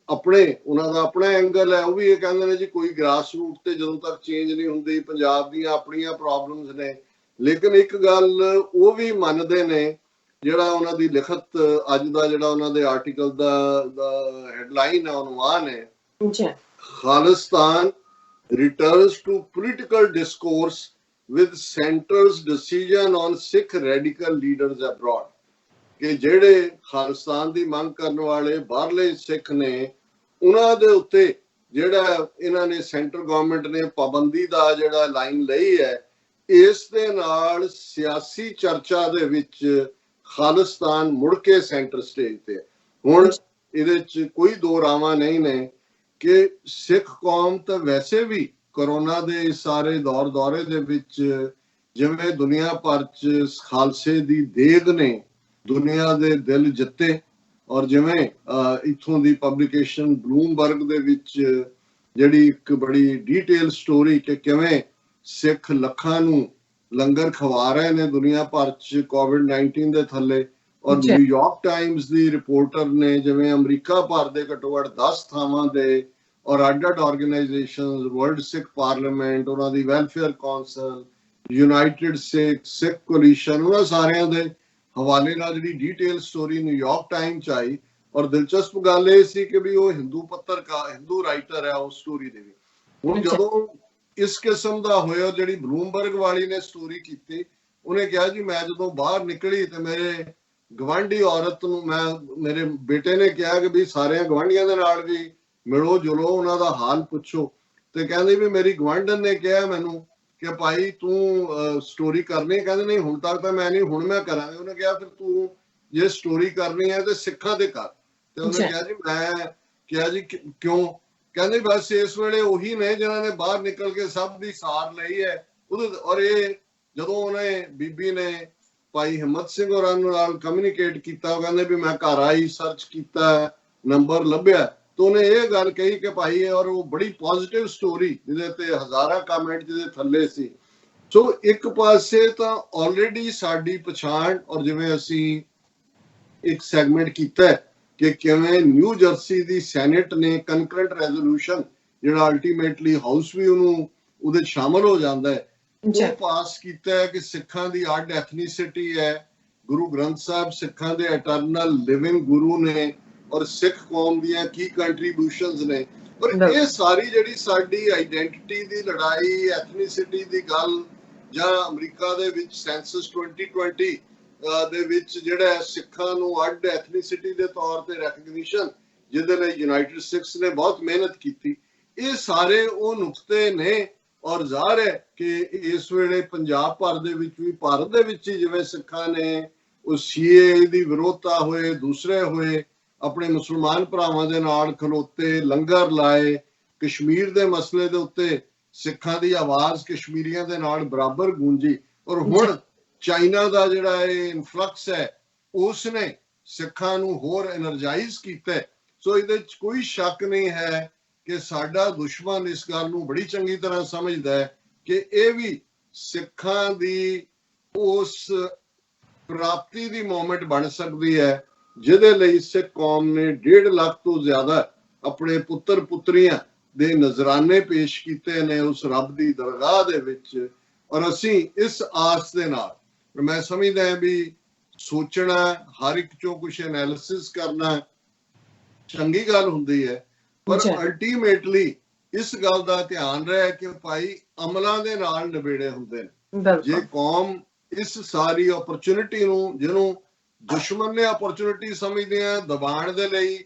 ਉਹਨਾਂ ਦਾ ਆਪਣਾ ਐਂਗਲ ਹੈ, ਉਹ ਵੀ ਇਹ ਕਹਿੰਦੇ ਨੇ ਜੀ ਕੋਈ ਗ੍ਰਾਸ ਰੂਟ ਤੇ ਜਦੋਂ ਤੱਕ ਚੇਂਜ ਨਹੀਂ ਹੁੰਦੀ, ਪੰਜਾਬ ਦੀਆਂ ਆਪਣੀਆਂ ਪ੍ਰੋਬਲਮਸ ਨੇ। ਲੇਕਿਨ ਇੱਕ ਗੱਲ ਉਹ ਵੀ ਮੰਨਦੇ ਨੇ, ਜਿਹੜਾ ਉਹਨਾਂ ਦੀ ਲਿਖਤ ਅੱਜ ਦਾ ਜਿਹੜਾ ਉਹਨਾਂ ਦੇ ਆਰਟੀਕਲ ਦਾ ਹੈਡਲਾਈਨ ਹੈ, ਉਨਵਾਨ ਹੈ, Khalistan returns to political discourse with center's decision on Sikh radical leaders abroad। ਕਿ ਜਿਹੜੇ ਖਾਲਿਸਤਾਨ ਦੀ ਮੰਗ ਕਰਨ ਵਾਲੇ ਬਾਹਰਲੇ ਸਿੱਖ ਨੇ, ਉਹਨਾਂ ਦੇ ਉੱਤੇ ਜਿਹੜਾ ਇਹਨਾਂ ਨੇ ਸੈਂਟਰ ਗਵਰਨਮੈਂਟ ਨੇ ਪਾਬੰਦੀ ਦਾ ਜਿਹੜਾ ਲਾਈਨ ਲਈ ਹੈ, ਇਸ ਦੇ ਨਾਲ ਸਿਆਸੀ ਚਰਚਾ ਦੇ ਵਿੱਚ ਖਾਲਿਸਤਾਨ ਮੁੜ ਕੇ ਸੈਂਟਰ ਸਟੇਜ ਤੇ। ਹੁਣ ਇਹਦੇ 'ਚ ਕੋਈ ਦੋ ਰਾਵਾਂ ਨਹੀਂ ਨੇ ਕਿ ਸਿੱਖ ਕੌਮ ਤਾਂ ਵੈਸੇ ਵੀ ਕਰੋਨਾ ਦੇ ਸਾਰੇ ਦੌਰੇ ਦੇ ਵਿੱਚ ਜਿਵੇਂ ਦੁਨੀਆ ਭਰ 'ਚ ਖਾਲਸੇ ਦੀ ਦੇਗ ਨੇ ਦੁਨੀਆ ਦੇ ਦਿਲ ਜਿੱਤੇ, ਔਰ ਜਿਵੇਂ ਇੱਥੋਂ ਦੀ ਪਬਲੀਕੇਸ਼ਨ ਬਲੂਮਬਰਗ ਦੇ ਵਿੱਚ ਜਿਹੜੀ ਇੱਕ ਬੜੀ ਡੀਟੇਲ ਸਟੋਰੀ ਕਿ ਕਿਵੇਂ ਸਿੱਖ ਲੱਖਾਂ ਨੂੰ ਲੰਗਰ ਖਵਾ ਰਹੇ ਨੇ ਦੁਨੀਆ ਭਰ 'ਚ COVID-19 ਦੇ ਥੱਲੇ, ਔਰ ਨਿਊਯਾਰਕ ਟਾਈਮਸ ਦੀ ਰਿਪੋਰਟਰ ਨੇ ਜਿਵੇਂ ਅਮਰੀਕਾ ਭਰ ਦੇ ਘੱਟੋ ਘੱਟ 10 ਥਾਵਾਂ ਦੇ ਔਰ ਅੱਡ-ਅੱਡ ਆਰਗੇਨਾਈਜੇਸ਼ਨਸ, ਵਰਲਡ ਸਿੱਖ ਪਾਰਲੀਮੈਂਟ, ਉਹਨਾਂ ਦੀ ਵੈਲਫੇਅਰ ਕੌਂਸਲ, ਯੂਨਾਈਟਿਡ ਸਿੱਖ ਕੋਲੀਸ਼ਨ, ਉਹਨਾਂ ਸਾਰਿਆਂ ਦੇ ਹਵਾਲੇ ਨਾਲ ਜਿਹੜੀ ਡੀਟੇਲ ਸਟੋਰੀ ਨਿਊਯਾਰਕ ਟਾਈਮ 'ਚ ਆਈ। ਔਰ ਦਿਲਚਸਪ ਗੱਲ ਇਹ ਸੀ ਕਿ ਵੀ ਉਹ ਹਿੰਦੂ ਪੱਤਰਕਾਰ, ਹਿੰਦੂ ਰਾਈਟਰ ਹੈ ਉਸ ਸਟੋਰੀ ਦੇ ਵੀ। ਹੁਣ ਜਦੋਂ ਇਸ ਕਿਸਮ ਦਾ ਹੋਇਆ, ਜਿਹੜੀ ਬਲੂਮਬਰਗ ਵਾਲੀ ਨੇ ਸਟੋਰੀ ਕੀਤੀ, ਉਹਨੇ ਕਿਹਾ ਜੀ ਮੈਂ ਜਦੋਂ ਬਾਹਰ ਨਿਕਲੀ ਤੇ ਮੇਰੇ ਗਵਾਂਢੀ ਔਰਤ ਨੂੰ, ਮੇਰੇ ਬੇਟੇ ਨੇ ਕਿਹਾ ਕਿ ਵੀ ਸਾਰਿਆਂ ਗਵਾਂਢੀਆਂ ਦੇ ਨਾਲ ਵੀ ਮਿਲੋ ਜੁਲੋ, ਉਹਨਾਂ ਦਾ ਹਾਲ ਪੁੱਛੋ। ਤੇ ਕਹਿੰਦੇ ਵੀ ਮੇਰੀ ਗਵਾਂਢਣ ਨੇ ਕਿਹਾ ਮੈਨੂੰ ਕਿ ਭਾਈ ਤੂੰ ਸਟੋਰੀ ਕਰਨੀ। ਕਹਿੰਦੇ ਨਹੀਂ ਹੁਣ ਤੱਕ ਤਾਂ ਮੈਂ ਨਹੀਂ, ਹੁਣ ਮੈਂ ਕਰਾਂਗਾ। ਉਹਨੇ ਕਿਹਾ ਫਿਰ ਤੂੰ ਜੇ ਸਟੋਰੀ ਕਰਨੀ ਹੈ ਤੇ ਸਿੱਖਾਂ ਤੇ ਕਰ। ਤੇ ਉਹਨੇ ਕਿਹਾ ਜੀ ਮੈਂ ਕਿਹਾ ਜੀ ਕਿਉਂ? ਕਹਿੰਦੇ ਬਸ ਇਸ ਵੇਲੇ ਉਹੀ ਨੇ ਜਿਨ੍ਹਾਂ ਨੇ ਬਾਹਰ ਨਿਕਲ ਕੇ ਸਭ ਦੀ ਸਾਰ ਲਈ ਹੈ। ਔਰ ਇਹ ਜਦੋਂ ਉਹਨੇ ਬੀਬੀ ਨੇ ਭਾਈ ਹਿੰਮਤ ਸਿੰਘ ਹੋਰਾਂ ਨਾਲ ਕਮਿਊਨੀਕੇਟ ਕੀਤਾ, ਉਹ ਕਹਿੰਦੇ ਵੀ ਮੈਂ ਘਰ ਆਈ, ਸਰਚ ਕੀਤਾ, ਨੰਬਰ ਲੱਭਿਆ, ਤਾਂ ਉਹਨੇ ਇਹ ਗੱਲ ਕਹੀ ਕਿ ਭਾਈ, ਔਰ ਉਹ ਬੜੀ ਪੋਜ਼ਿਟਿਵ ਸਟੋਰੀ ਜਿਹਦੇ ਤੇ ਹਜ਼ਾਰਾਂ ਕਮੈਂਟ ਜਿਹਦੇ ਥੱਲੇ ਸੀ। ਸੋ ਇੱਕ ਪਾਸੇ ਤਾਂ ਆਲਰੇਡੀ ਸਾਡੀ ਪਛਾਣ, ਔਰ ਜਿਵੇਂ ਅਸੀਂ ਇੱਕ ਸੈਗਮੈਂਟ ਕੀਤਾ ਕਿ ਕਿਵੇਂ ਨਿਊ ਜਰਸੀ ਦੀ ਸੈਨੇਟ ਨੇ ਕਨਕਰੈਂਟ ਰੈਜ਼ੋਲੂਸ਼ਨ, ਜਿਹੜਾ ਅਲਟੀਮੇਟਲੀ ਹਾਊਸ ਵੀ ਉਹਦੇ ਸ਼ਾਮਲ ਹੋ ਜਾਂਦਾ ਹੈ, ਉਹ ਪਾਸ ਕੀਤਾ ਹੈ ਕਿ ਸਿੱਖਾਂ ਦੀ ਅੱਡ ਐਥਨੀਸਿਟੀ ਹੈ, ਗੁਰੂ ਗ੍ਰੰਥ ਸਾਹਿਬ ਸਿੱਖਾਂ ਦੇ ਇਟਰਨਲ ਲਿਵਿੰਗ ਗੁਰੂ ਨੇ, ਔਰ ਸਿੱਖ ਕੌਮ ਦੀਆਂ ਕੀ ਕੰਟਰੀਬਿਊਸ਼ਨਸ ਨੇ। ਔਰ ਇਹ ਸਾਰੀ ਜਿਹੜੀ ਸਾਡੀ ਆਈਡੈਂਟੀਟੀ ਦੀ ਲੜਾਈ, ਐਥਨੀਸਿਟੀ ਦੀ ਗੱਲ, ਜਾਂ ਅਮਰੀਕਾ ਦੇ ਵਿੱਚ ਸੈਂਸਸ 2020 ਦੇ ਵਿੱਚ ਜਿਹੜਾ ਸਿੱਖਾਂ ਨੂੰ ਅੱਡ ਐਥਨੀਸਿਟੀ ਦੇ ਤੌਰ ਤੇ ਰੈਕਗਨੀਸ਼ਨ, ਜਿਹਦੇ ਲਈ ਯੂਨਾਈਟਿਡ ਸਿੱਖਸ ਨੇ ਬਹੁਤ ਮਿਹਨਤ ਕੀਤੀ, ਇਹ ਸਾਰੇ ਉਹ ਨੁਕਤੇ ਨੇ। ਔਰ ਜ਼ਾਹਰ ਹੈ ਕਿ ਇਸ ਵੇਲੇ ਪੰਜਾਬ ਭਰ ਦੇ ਵਿੱਚ ਵੀ, ਭਾਰਤ ਦੇ ਵਿੱਚ ਹੀ ਜਿਵੇਂ ਸਿੱਖਾਂ ਨੇ ਉਹ ਸੀਏ ਦੀ ਵਿਰੋਧਤਾ ਹੋਏ, ਦੂਸਰੇ ਹੋਏ, ਆਪਣੇ ਮੁਸਲਮਾਨ ਭਰਾਵਾਂ ਦੇ ਨਾਲ ਖਲੋਤੇ, ਲੰਗਰ ਲਾਏ, ਕਸ਼ਮੀਰ ਦੇ ਮਸਲੇ ਦੇ ਉੱਤੇ ਸਿੱਖਾਂ ਦੀ ਆਵਾਜ਼ ਕਸ਼ਮੀਰੀਆਂ ਦੇ ਨਾਲ ਬਰਾਬਰ ਗੂੰਜੀ। ਔਰ ਹੁਣ ਚਾਈਨਾ ਦਾ ਜਿਹੜਾ ਇਹ ਇਨਫਲਕਸ ਹੈ, ਉਸ ਨੇ ਸਿੱਖਾਂ ਨੂੰ ਹੋਰ ਐਨਰਜਾਈਜ਼ ਕੀਤਾ। ਸੋ ਇਹਦੇ 'ਚ ਕੋਈ ਸ਼ੱਕ ਨਹੀਂ ਹੈ ਕਿ ਸਾਡਾ ਦੁਸ਼ਮਣ ਇਸ ਗੱਲ ਨੂੰ ਬੜੀ ਚੰਗੀ ਤਰ੍ਹਾਂ ਸਮਝਦਾ ਹੈ ਕਿ ਇਹ ਵੀ ਸਿੱਖਾਂ ਦੀ ਉਸ ਪ੍ਰਾਪਤੀ ਦੀ ਮੂਮੈਂਟ ਬਣ ਸਕਦੀ ਹੈ ਜਿਹਦੇ ਲਈ ਸਿੱਖ ਕੌਮ ਨੇ 1.5 ਲੱਖ ਤੋਂ ਜ਼ਿਆਦਾ ਆਪਣੇ ਪੁੱਤਰ ਪੁੱਤਰੀਆਂ ਦੇ ਨਜ਼ਰਾਨੇ ਪੇਸ਼ ਕੀਤੇ ਨੇ ਉਸ ਰੱਬ ਦੀ ਦਰਗਾਹ ਦੇ ਵਿੱਚ। ਔਰ ਅਸੀਂ ਇਸ ਆਸ ਦੇ ਨਾਲ, ਮੈਂ ਸਮਝਦਾ ਹਾਂ ਵੀ ਸੋਚਣਾ, ਹਰ ਇੱਕ ਚੋਂ ਕੁਝ ਐਨਾਲਿਸਿਸ ਕਰਨਾ ਚੰਗੀ ਗੱਲ ਹੁੰਦੀ ਹੈ, ਪਰ ਅਲਟੀਮੇਟਲੀ ਇਸ ਗੱਲ ਦਾ ਧਿਆਨ ਰਹੇ ਕਿ ਭਾਈ ਅਮਲਾਂ ਦੇ ਨਾਲ ਨਿਬੇੜੇ ਹੁੰਦੇ ਨੇ। ਜੇ ਕੌਮ ਇਸ ਸਾਰੀ ਓਪਰਚੁਨਿਟੀ ਨੂੰ, ਜਿਹਨੂੰ ਦੁਸ਼ਮਣ ਨੇ ਓਪਰਚੁਨਿਟੀ ਸਮਝਦੇ ਆ ਦਬਾਉਣ ਦੇ ਲਈ,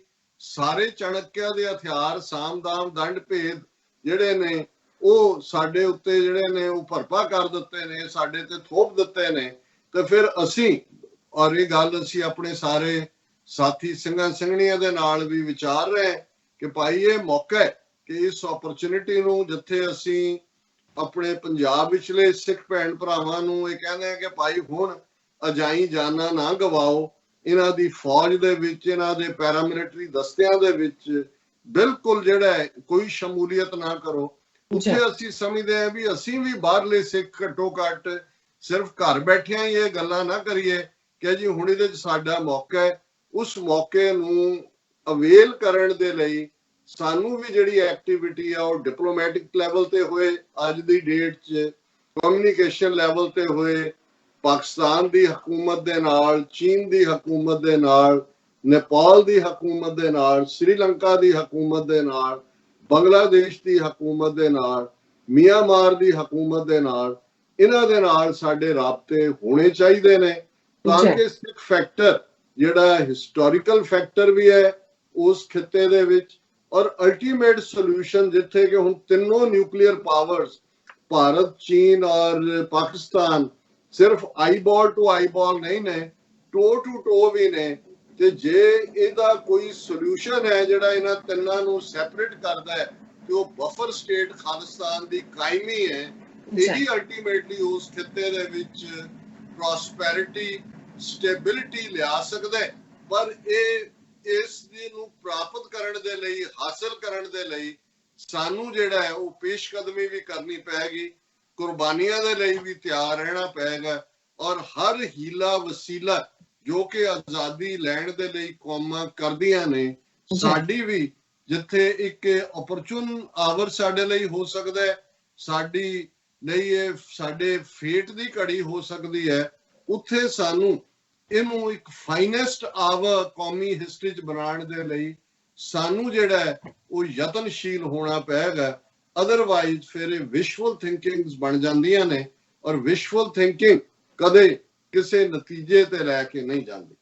ਸਾਰੇ ਚਾਣਕਿਆ ਦੇ ਹਥਿਆਰ, ਸਾਮ-ਦਾਮ, ਦੰਡ ਭੇਦ ਜਿਹੜੇ ਨੇ ਉਹ ਸਾਡੇ ਉੱਤੇ ਜਿਹੜੇ ਨੇ ਉਹ ਭਰਪਾ ਕਰ ਦਿੱਤੇ ਨੇ, ਸਾਡੇ ਤੇ ਥੋਪ ਦਿੱਤੇ ਨੇ, ਤੇ ਫਿਰ ਅਸੀਂ, ਔਰ ਇਹ ਗੱਲ ਅਸੀਂ ਆਪਣੇ ਸਾਰੇ ਸਾਥੀ ਸਿੰਘਾਂ ਸਿੰਘਣੀਆਂ ਦੇ ਨਾਲ ਵੀ ਵਿਚਾਰ ਰਹੇ ਕਿ ਭਾਈ ਇਹ ਮੌਕਾ ਹੈ ਕਿ ਇਸ ਓਪਰਚੁਨਿਟੀ ਨੂੰ, ਜਿੱਥੇ ਅਸੀਂ ਆਪਣੇ ਪੰਜਾਬ ਵਿਚਲੇ ਸਿੱਖ ਭੈਣ ਭਰਾਵਾਂ ਨੂੰ ਇਹ ਕਹਿੰਦੇ ਆ ਕਿ ਭਾਈ ਹੁਣ ਅਜਾਈ ਜਾਨਾਂ ਨਾ ਗਵਾਓ, ਇਹਨਾਂ ਦੀ ਫੌਜ ਦੇ ਵਿੱਚ, ਇਹਨਾਂ ਦੇ ਪੈਰਾਮਿਲਟਰੀ ਦਸਤਿਆਂ ਦੇ ਵਿੱਚ ਬਿਲਕੁਲ ਜਿਹੜਾ ਹੈ ਕੋਈ ਸ਼ਮੂਲੀਅਤ ਨਾ ਕਰੋ। ਉੱਥੇ ਅਸੀਂ ਸਮਝਦੇ ਹਾਂ ਵੀ ਅਸੀਂ ਵੀ ਬਾਹਰਲੇ ਸਿੱਖ ਘੱਟੋ ਘੱਟ ਸਿਰਫ ਘਰ ਬੈਠਿਆਂ ਹੀ ਇਹ ਗੱਲਾਂ ਨਾ ਕਰੀਏ ਕਿ ਜੀ ਹੁਣ ਇਹਦੇ 'ਚ ਸਾਡਾ ਮੌਕਾ ਹੈ। ਉਸ ਮੌਕੇ ਨੂੰ ਅਵੇਲ ਕਰਨ ਦੇ ਲਈ ਸਾਨੂੰ ਵੀ ਜਿਹੜੀ ਐਕਟੀਵਿਟੀ ਆ ਉਹ ਡਿਪਲੋਮੈਟਿਕ ਲੈਵਲ ਤੇ ਹੋਏ, ਅੱਜ ਦੀ ਡੇਟ 'ਚ ਕਮਿਊਨੀਕੇਸ਼ਨ ਲੈਵਲ ਤੇ ਹੋਏ, ਪਾਕਿਸਤਾਨ ਦੀ ਹਕੂਮਤ ਦੇ ਨਾਲ, ਚੀਨ ਦੀ ਹਕੂਮਤ ਦੇ ਨਾਲ, ਨੇਪਾਲ ਦੀ ਹਕੂਮਤ ਦੇ ਨਾਲ, ਸ਼੍ਰੀਲੰਕਾ ਦੀ ਹਕੂਮਤ ਦੇ ਨਾਲ, ਬੰਗਲਾਦੇਸ਼ ਦੀ ਹਕੂਮਤ ਦੇ ਨਾਲ, ਮਿਆਂਮਾਰ ਦੀ ਹਕੂਮਤ ਦੇ ਨਾਲ, ਇਹਨਾਂ ਦੇ ਨਾਲ ਸਾਡੇ ਰਾਬਤੇ ਹੋਣੇ ਚਾਹੀਦੇ ਨੇ ਤਾਂ ਕਿ ਸਿੱਖ ਫੈਕਟਰ ਜਿਹੜਾ ਹਿਸਟੋਰੀਕਲ ਫੈਕਟਰ ਵੀ ਹੈ ਉਸ ਖਿੱਤੇ ਦੇ ਵਿੱਚ, ਔਰ ਅਲਟੀਮੇਟ ਸੋਲੂਸ਼ਨ ਜਿੱਥੇ ਕਿ ਹੁਣ ਤਿੰਨੋਂ ਨਿਊਕਲੀਅਰ ਪਾਵਰਸ ਭਾਰਤ, ਚੀਨ ਔਰ ਪਾਕਿਸਤਾਨ ਸਿਰਫ ਆਈਬਾਲ ਟੂ ਆਈਬਾਲ ਨਹੀਂ ਨੇ, ਟੋ ਟੂ ਟੋ ਵੀ ਨੇ, ਤੇ ਜੇ ਇਹਦਾ ਕੋਈ ਸੋਲੂਸ਼ਨ ਹੈ ਜਿਹੜਾ ਇਹਨਾਂ ਤਿੰਨਾਂ ਨੂੰ ਸੈਪਰੇਟ ਕਰਦਾ ਹੈ ਤੇ ਉਹ ਬਫਰ ਸਟੇਟ ਖਾਲਿਸਤਾਨ ਦੀ ਕਾਇਮੀ ਹੈ, ਇਹੀ ਅਲਟੀਮੇਟਲੀ ਉਸ ਖਿੱਤੇ ਦੇ ਵਿੱਚ ਪ੍ਰੋਸਪੈਰਿਟੀ, ਸਟੇਬਿਲਿਟੀ ਲਿਆ ਸਕਦਾ ਹੈ। ਪਰ ਇਸ ਨੂੰ ਪ੍ਰਾਪਤ ਕਰਨ ਦੇ ਲਈ, ਹਾਸਲ ਕਰਨ ਦੇ ਲਈ ਸਾਨੂੰ ਜਿਹੜਾ ਹੈ ਉਹ ਪੇਸ਼ਕਦਮੀ ਵੀ ਕਰਨੀ ਪਏਗੀ, ਕੁਰਬਾਨੀਆਂ ਦੇ ਲਈ ਵੀ ਤਿਆਰ ਰਹਿਣਾ ਪਏਗਾ, ਔਰ ਹਰ ਹੀਲਾ ਵਸੀਲਾ ਜੋ ਕਿ ਆਜ਼ਾਦੀ ਲੈਣ ਦੇ ਲਈ ਕੌਮਾਂ ਕਰਦੀਆਂ ਨੇ, ਸਾਡੀ ਵੀ ਜਿੱਥੇ ਇੱਕ ਓਪਰਚੂਨ ਆਵਰ ਸਾਡੇ ਲਈ ਹੋ ਸਕਦਾ ਹੈ, ਸਾਡੀ ਲਈ ਇਹ ਸਾਡੇ ਫੇਟ ਦੀ ਘੜੀ ਹੋ ਸਕਦੀ ਹੈ, ਉੱਥੇ ਸਾਨੂੰ ਇਹਨੂੰ ਇੱਕ ਫਾਈਨੈਸਟ ਆਵਰ ਕੌਮੀ ਹਿਸਟਰੀ 'ਚ ਬਣਾਉਣ ਦੇ ਲਈ ਸਾਨੂੰ ਜਿਹੜਾ ਹੈ ਉਹ ਯਤਨਸ਼ੀਲ ਹੋਣਾ ਪਏਗਾ। ਅਦਰਵਾਈਜ਼ ਫਿਰ ਇਹ ਵਿਸ਼ੁਅਲ ਥਿੰਕਿੰਗਸ ਬਣ ਜਾਂਦੀਆਂ ਨੇ, ਔਰ ਵਿਸ਼ੁਅਲ ਥਿੰਕਿੰਗ ਕਦੇ ਕਿਸੇ ਨਤੀਜੇ ਤੇ ਲੈ ਕੇ ਨਹੀਂ ਜਾਂਦੀ।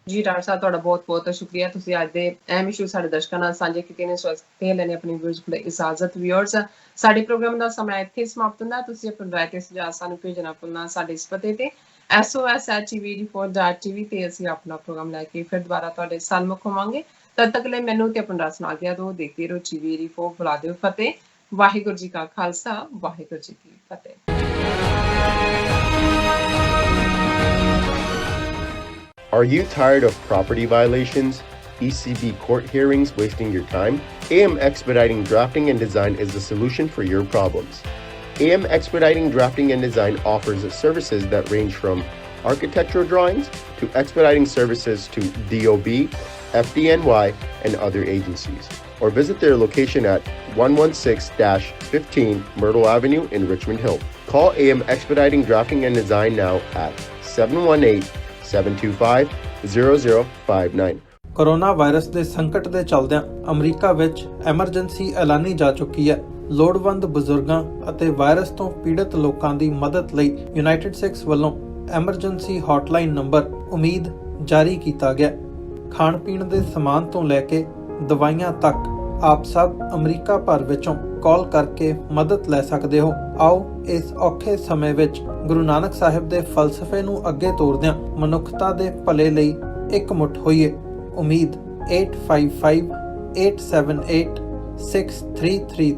ਜੀ ਡਾਕਟਰ ਸਾਹਿਬ, ਤੁਹਾਡਾ ਬਹੁਤ-ਬਹੁਤ ਸ਼ੁਕਰੀਆ। ਤੁਸੀਂ ਅੱਜ ਦੇ ਅਹਿਮ ਇਸ਼ੂ ਸਾਡੇ ਦਰਸ਼ਕਾਂ ਨਾਲ ਸਾਂਝੇ ਕੀਤੇ ਨੇ। ਸਵਾਸਤੇ ਲੈਣੇ ਆਪਣੀ ਵਿਊਜ਼ ਕੋਲ ਇਜਾਜ਼ਤ। ਵਿਊਅਰਸ, ਸਾਡੇ ਪ੍ਰੋਗਰਾਮ ਦਾ ਸਮਾਂ ਇੱਥੇ ਸਮਾਪਤ ਹੁੰਦਾ। ਤੁਸੀਂ ਆਪਣੀ ਰਾਏ ਤੇ ਸੁਝਾਅ ਸਾਨੂੰ ਭੇਜਣਾ ਭੁੱਲਣਾ ਸਾਡੇ ਇਸ ਪਤੇ ਤੇ sos@tv84.tv ਤੇ ਅਸੀਂ ਆਪਣਾ ਪ੍ਰੋਗਰਾਮ ਲੈ ਕੇ ਫਿਰ ਦੁਬਾਰਾ ਤੁਹਾਡੇ ਸਨਮੁਖ ਹੋਵਾਂਗੇ। ਤਦ ਤੱਕ ਲਈ ਮੈਨੂੰ ਤੇ ਆਪਣਾ ਰਸ ਨਾਲ ਗਿਆ ਦੋ ਦੇਖਦੇ ਰਹੋ TV84। ਬੁਲਾ ਦਿਓ ਫਤਿਹ। ਵਾਹਿਗੁਰੂ ਜੀ ਕਾ ਖਾਲਸਾ, ਵਾਹਿਗੁਰੂ ਜੀ ਕੀ ਫਤਿਹ। Are you tired of property violations, ECB court hearings wasting your time? AM Expediting Drafting and Design is the solution for your problems. AM Expediting Drafting and Design offers services that range from architectural drawings to expediting services to DOB, FDNY, and other agencies. Or visit their location at 116-15 Myrtle Avenue in Richmond Hill. Call AM Expediting Drafting and Design now at 718-725-0059. Corona virus ਦੇ ਸੰਕਟ ਦੇ ਚੱਲਦਿਆਂ America ਵਿੱਚ emergency ਐਲਾਨੀ ਜਾ ਚੁੱਕੀ ਹੈ। ਲੋੜਵੰਦ ਬਜ਼ੁਰਗਾਂ ਅਤੇ ਵਾਇਰਸ ਤੋਂ ਪੀੜਤ ਲੋਕਾਂ ਦੀ ਮਦਦ ਲਈ ਯੂਨਾਈਟਿਡ ਸਿੱਖਸ ਵੱਲੋਂ ਐਮਰਜੈਂਸੀ ਹੌਟਲਾਈਨ ਨੰਬਰ ਉਮੀਦ ਜਾਰੀ ਕੀਤਾ ਗਿਆ। ਖਾਣ ਪੀਣ ਦੇ ਸਮਾਨ ਤੋਂ ਲੈ ਕੇ ਦਵਾਈਆਂ ਤੱਕ ਆਪ ਸਭ ਅਮਰੀਕਾ ਭਰ ਵਿੱਚੋਂ ਕਾਲ ਕਰਕੇ ਮਦਦ ਲੈ ਸਕਦੇ ਹੋ। ਆਓ ਇਸ ਔਖੇ ਸਮੇਂ ਵਿੱਚ ਗੁਰੂ ਨਾਨਕ ਸਾਹਿਬ ਦੇ ਫਲਸਫੇ ਨੂੰ ਅੱਗੇ ਤੋਰਦਿਆਂ ਮਨੁੱਖਤਾ ਦੇ ਭਲੇ ਲਈ ਇਕਮੁੱਠ ਹੋਈਏ। ਉਮੀਦ 8558786333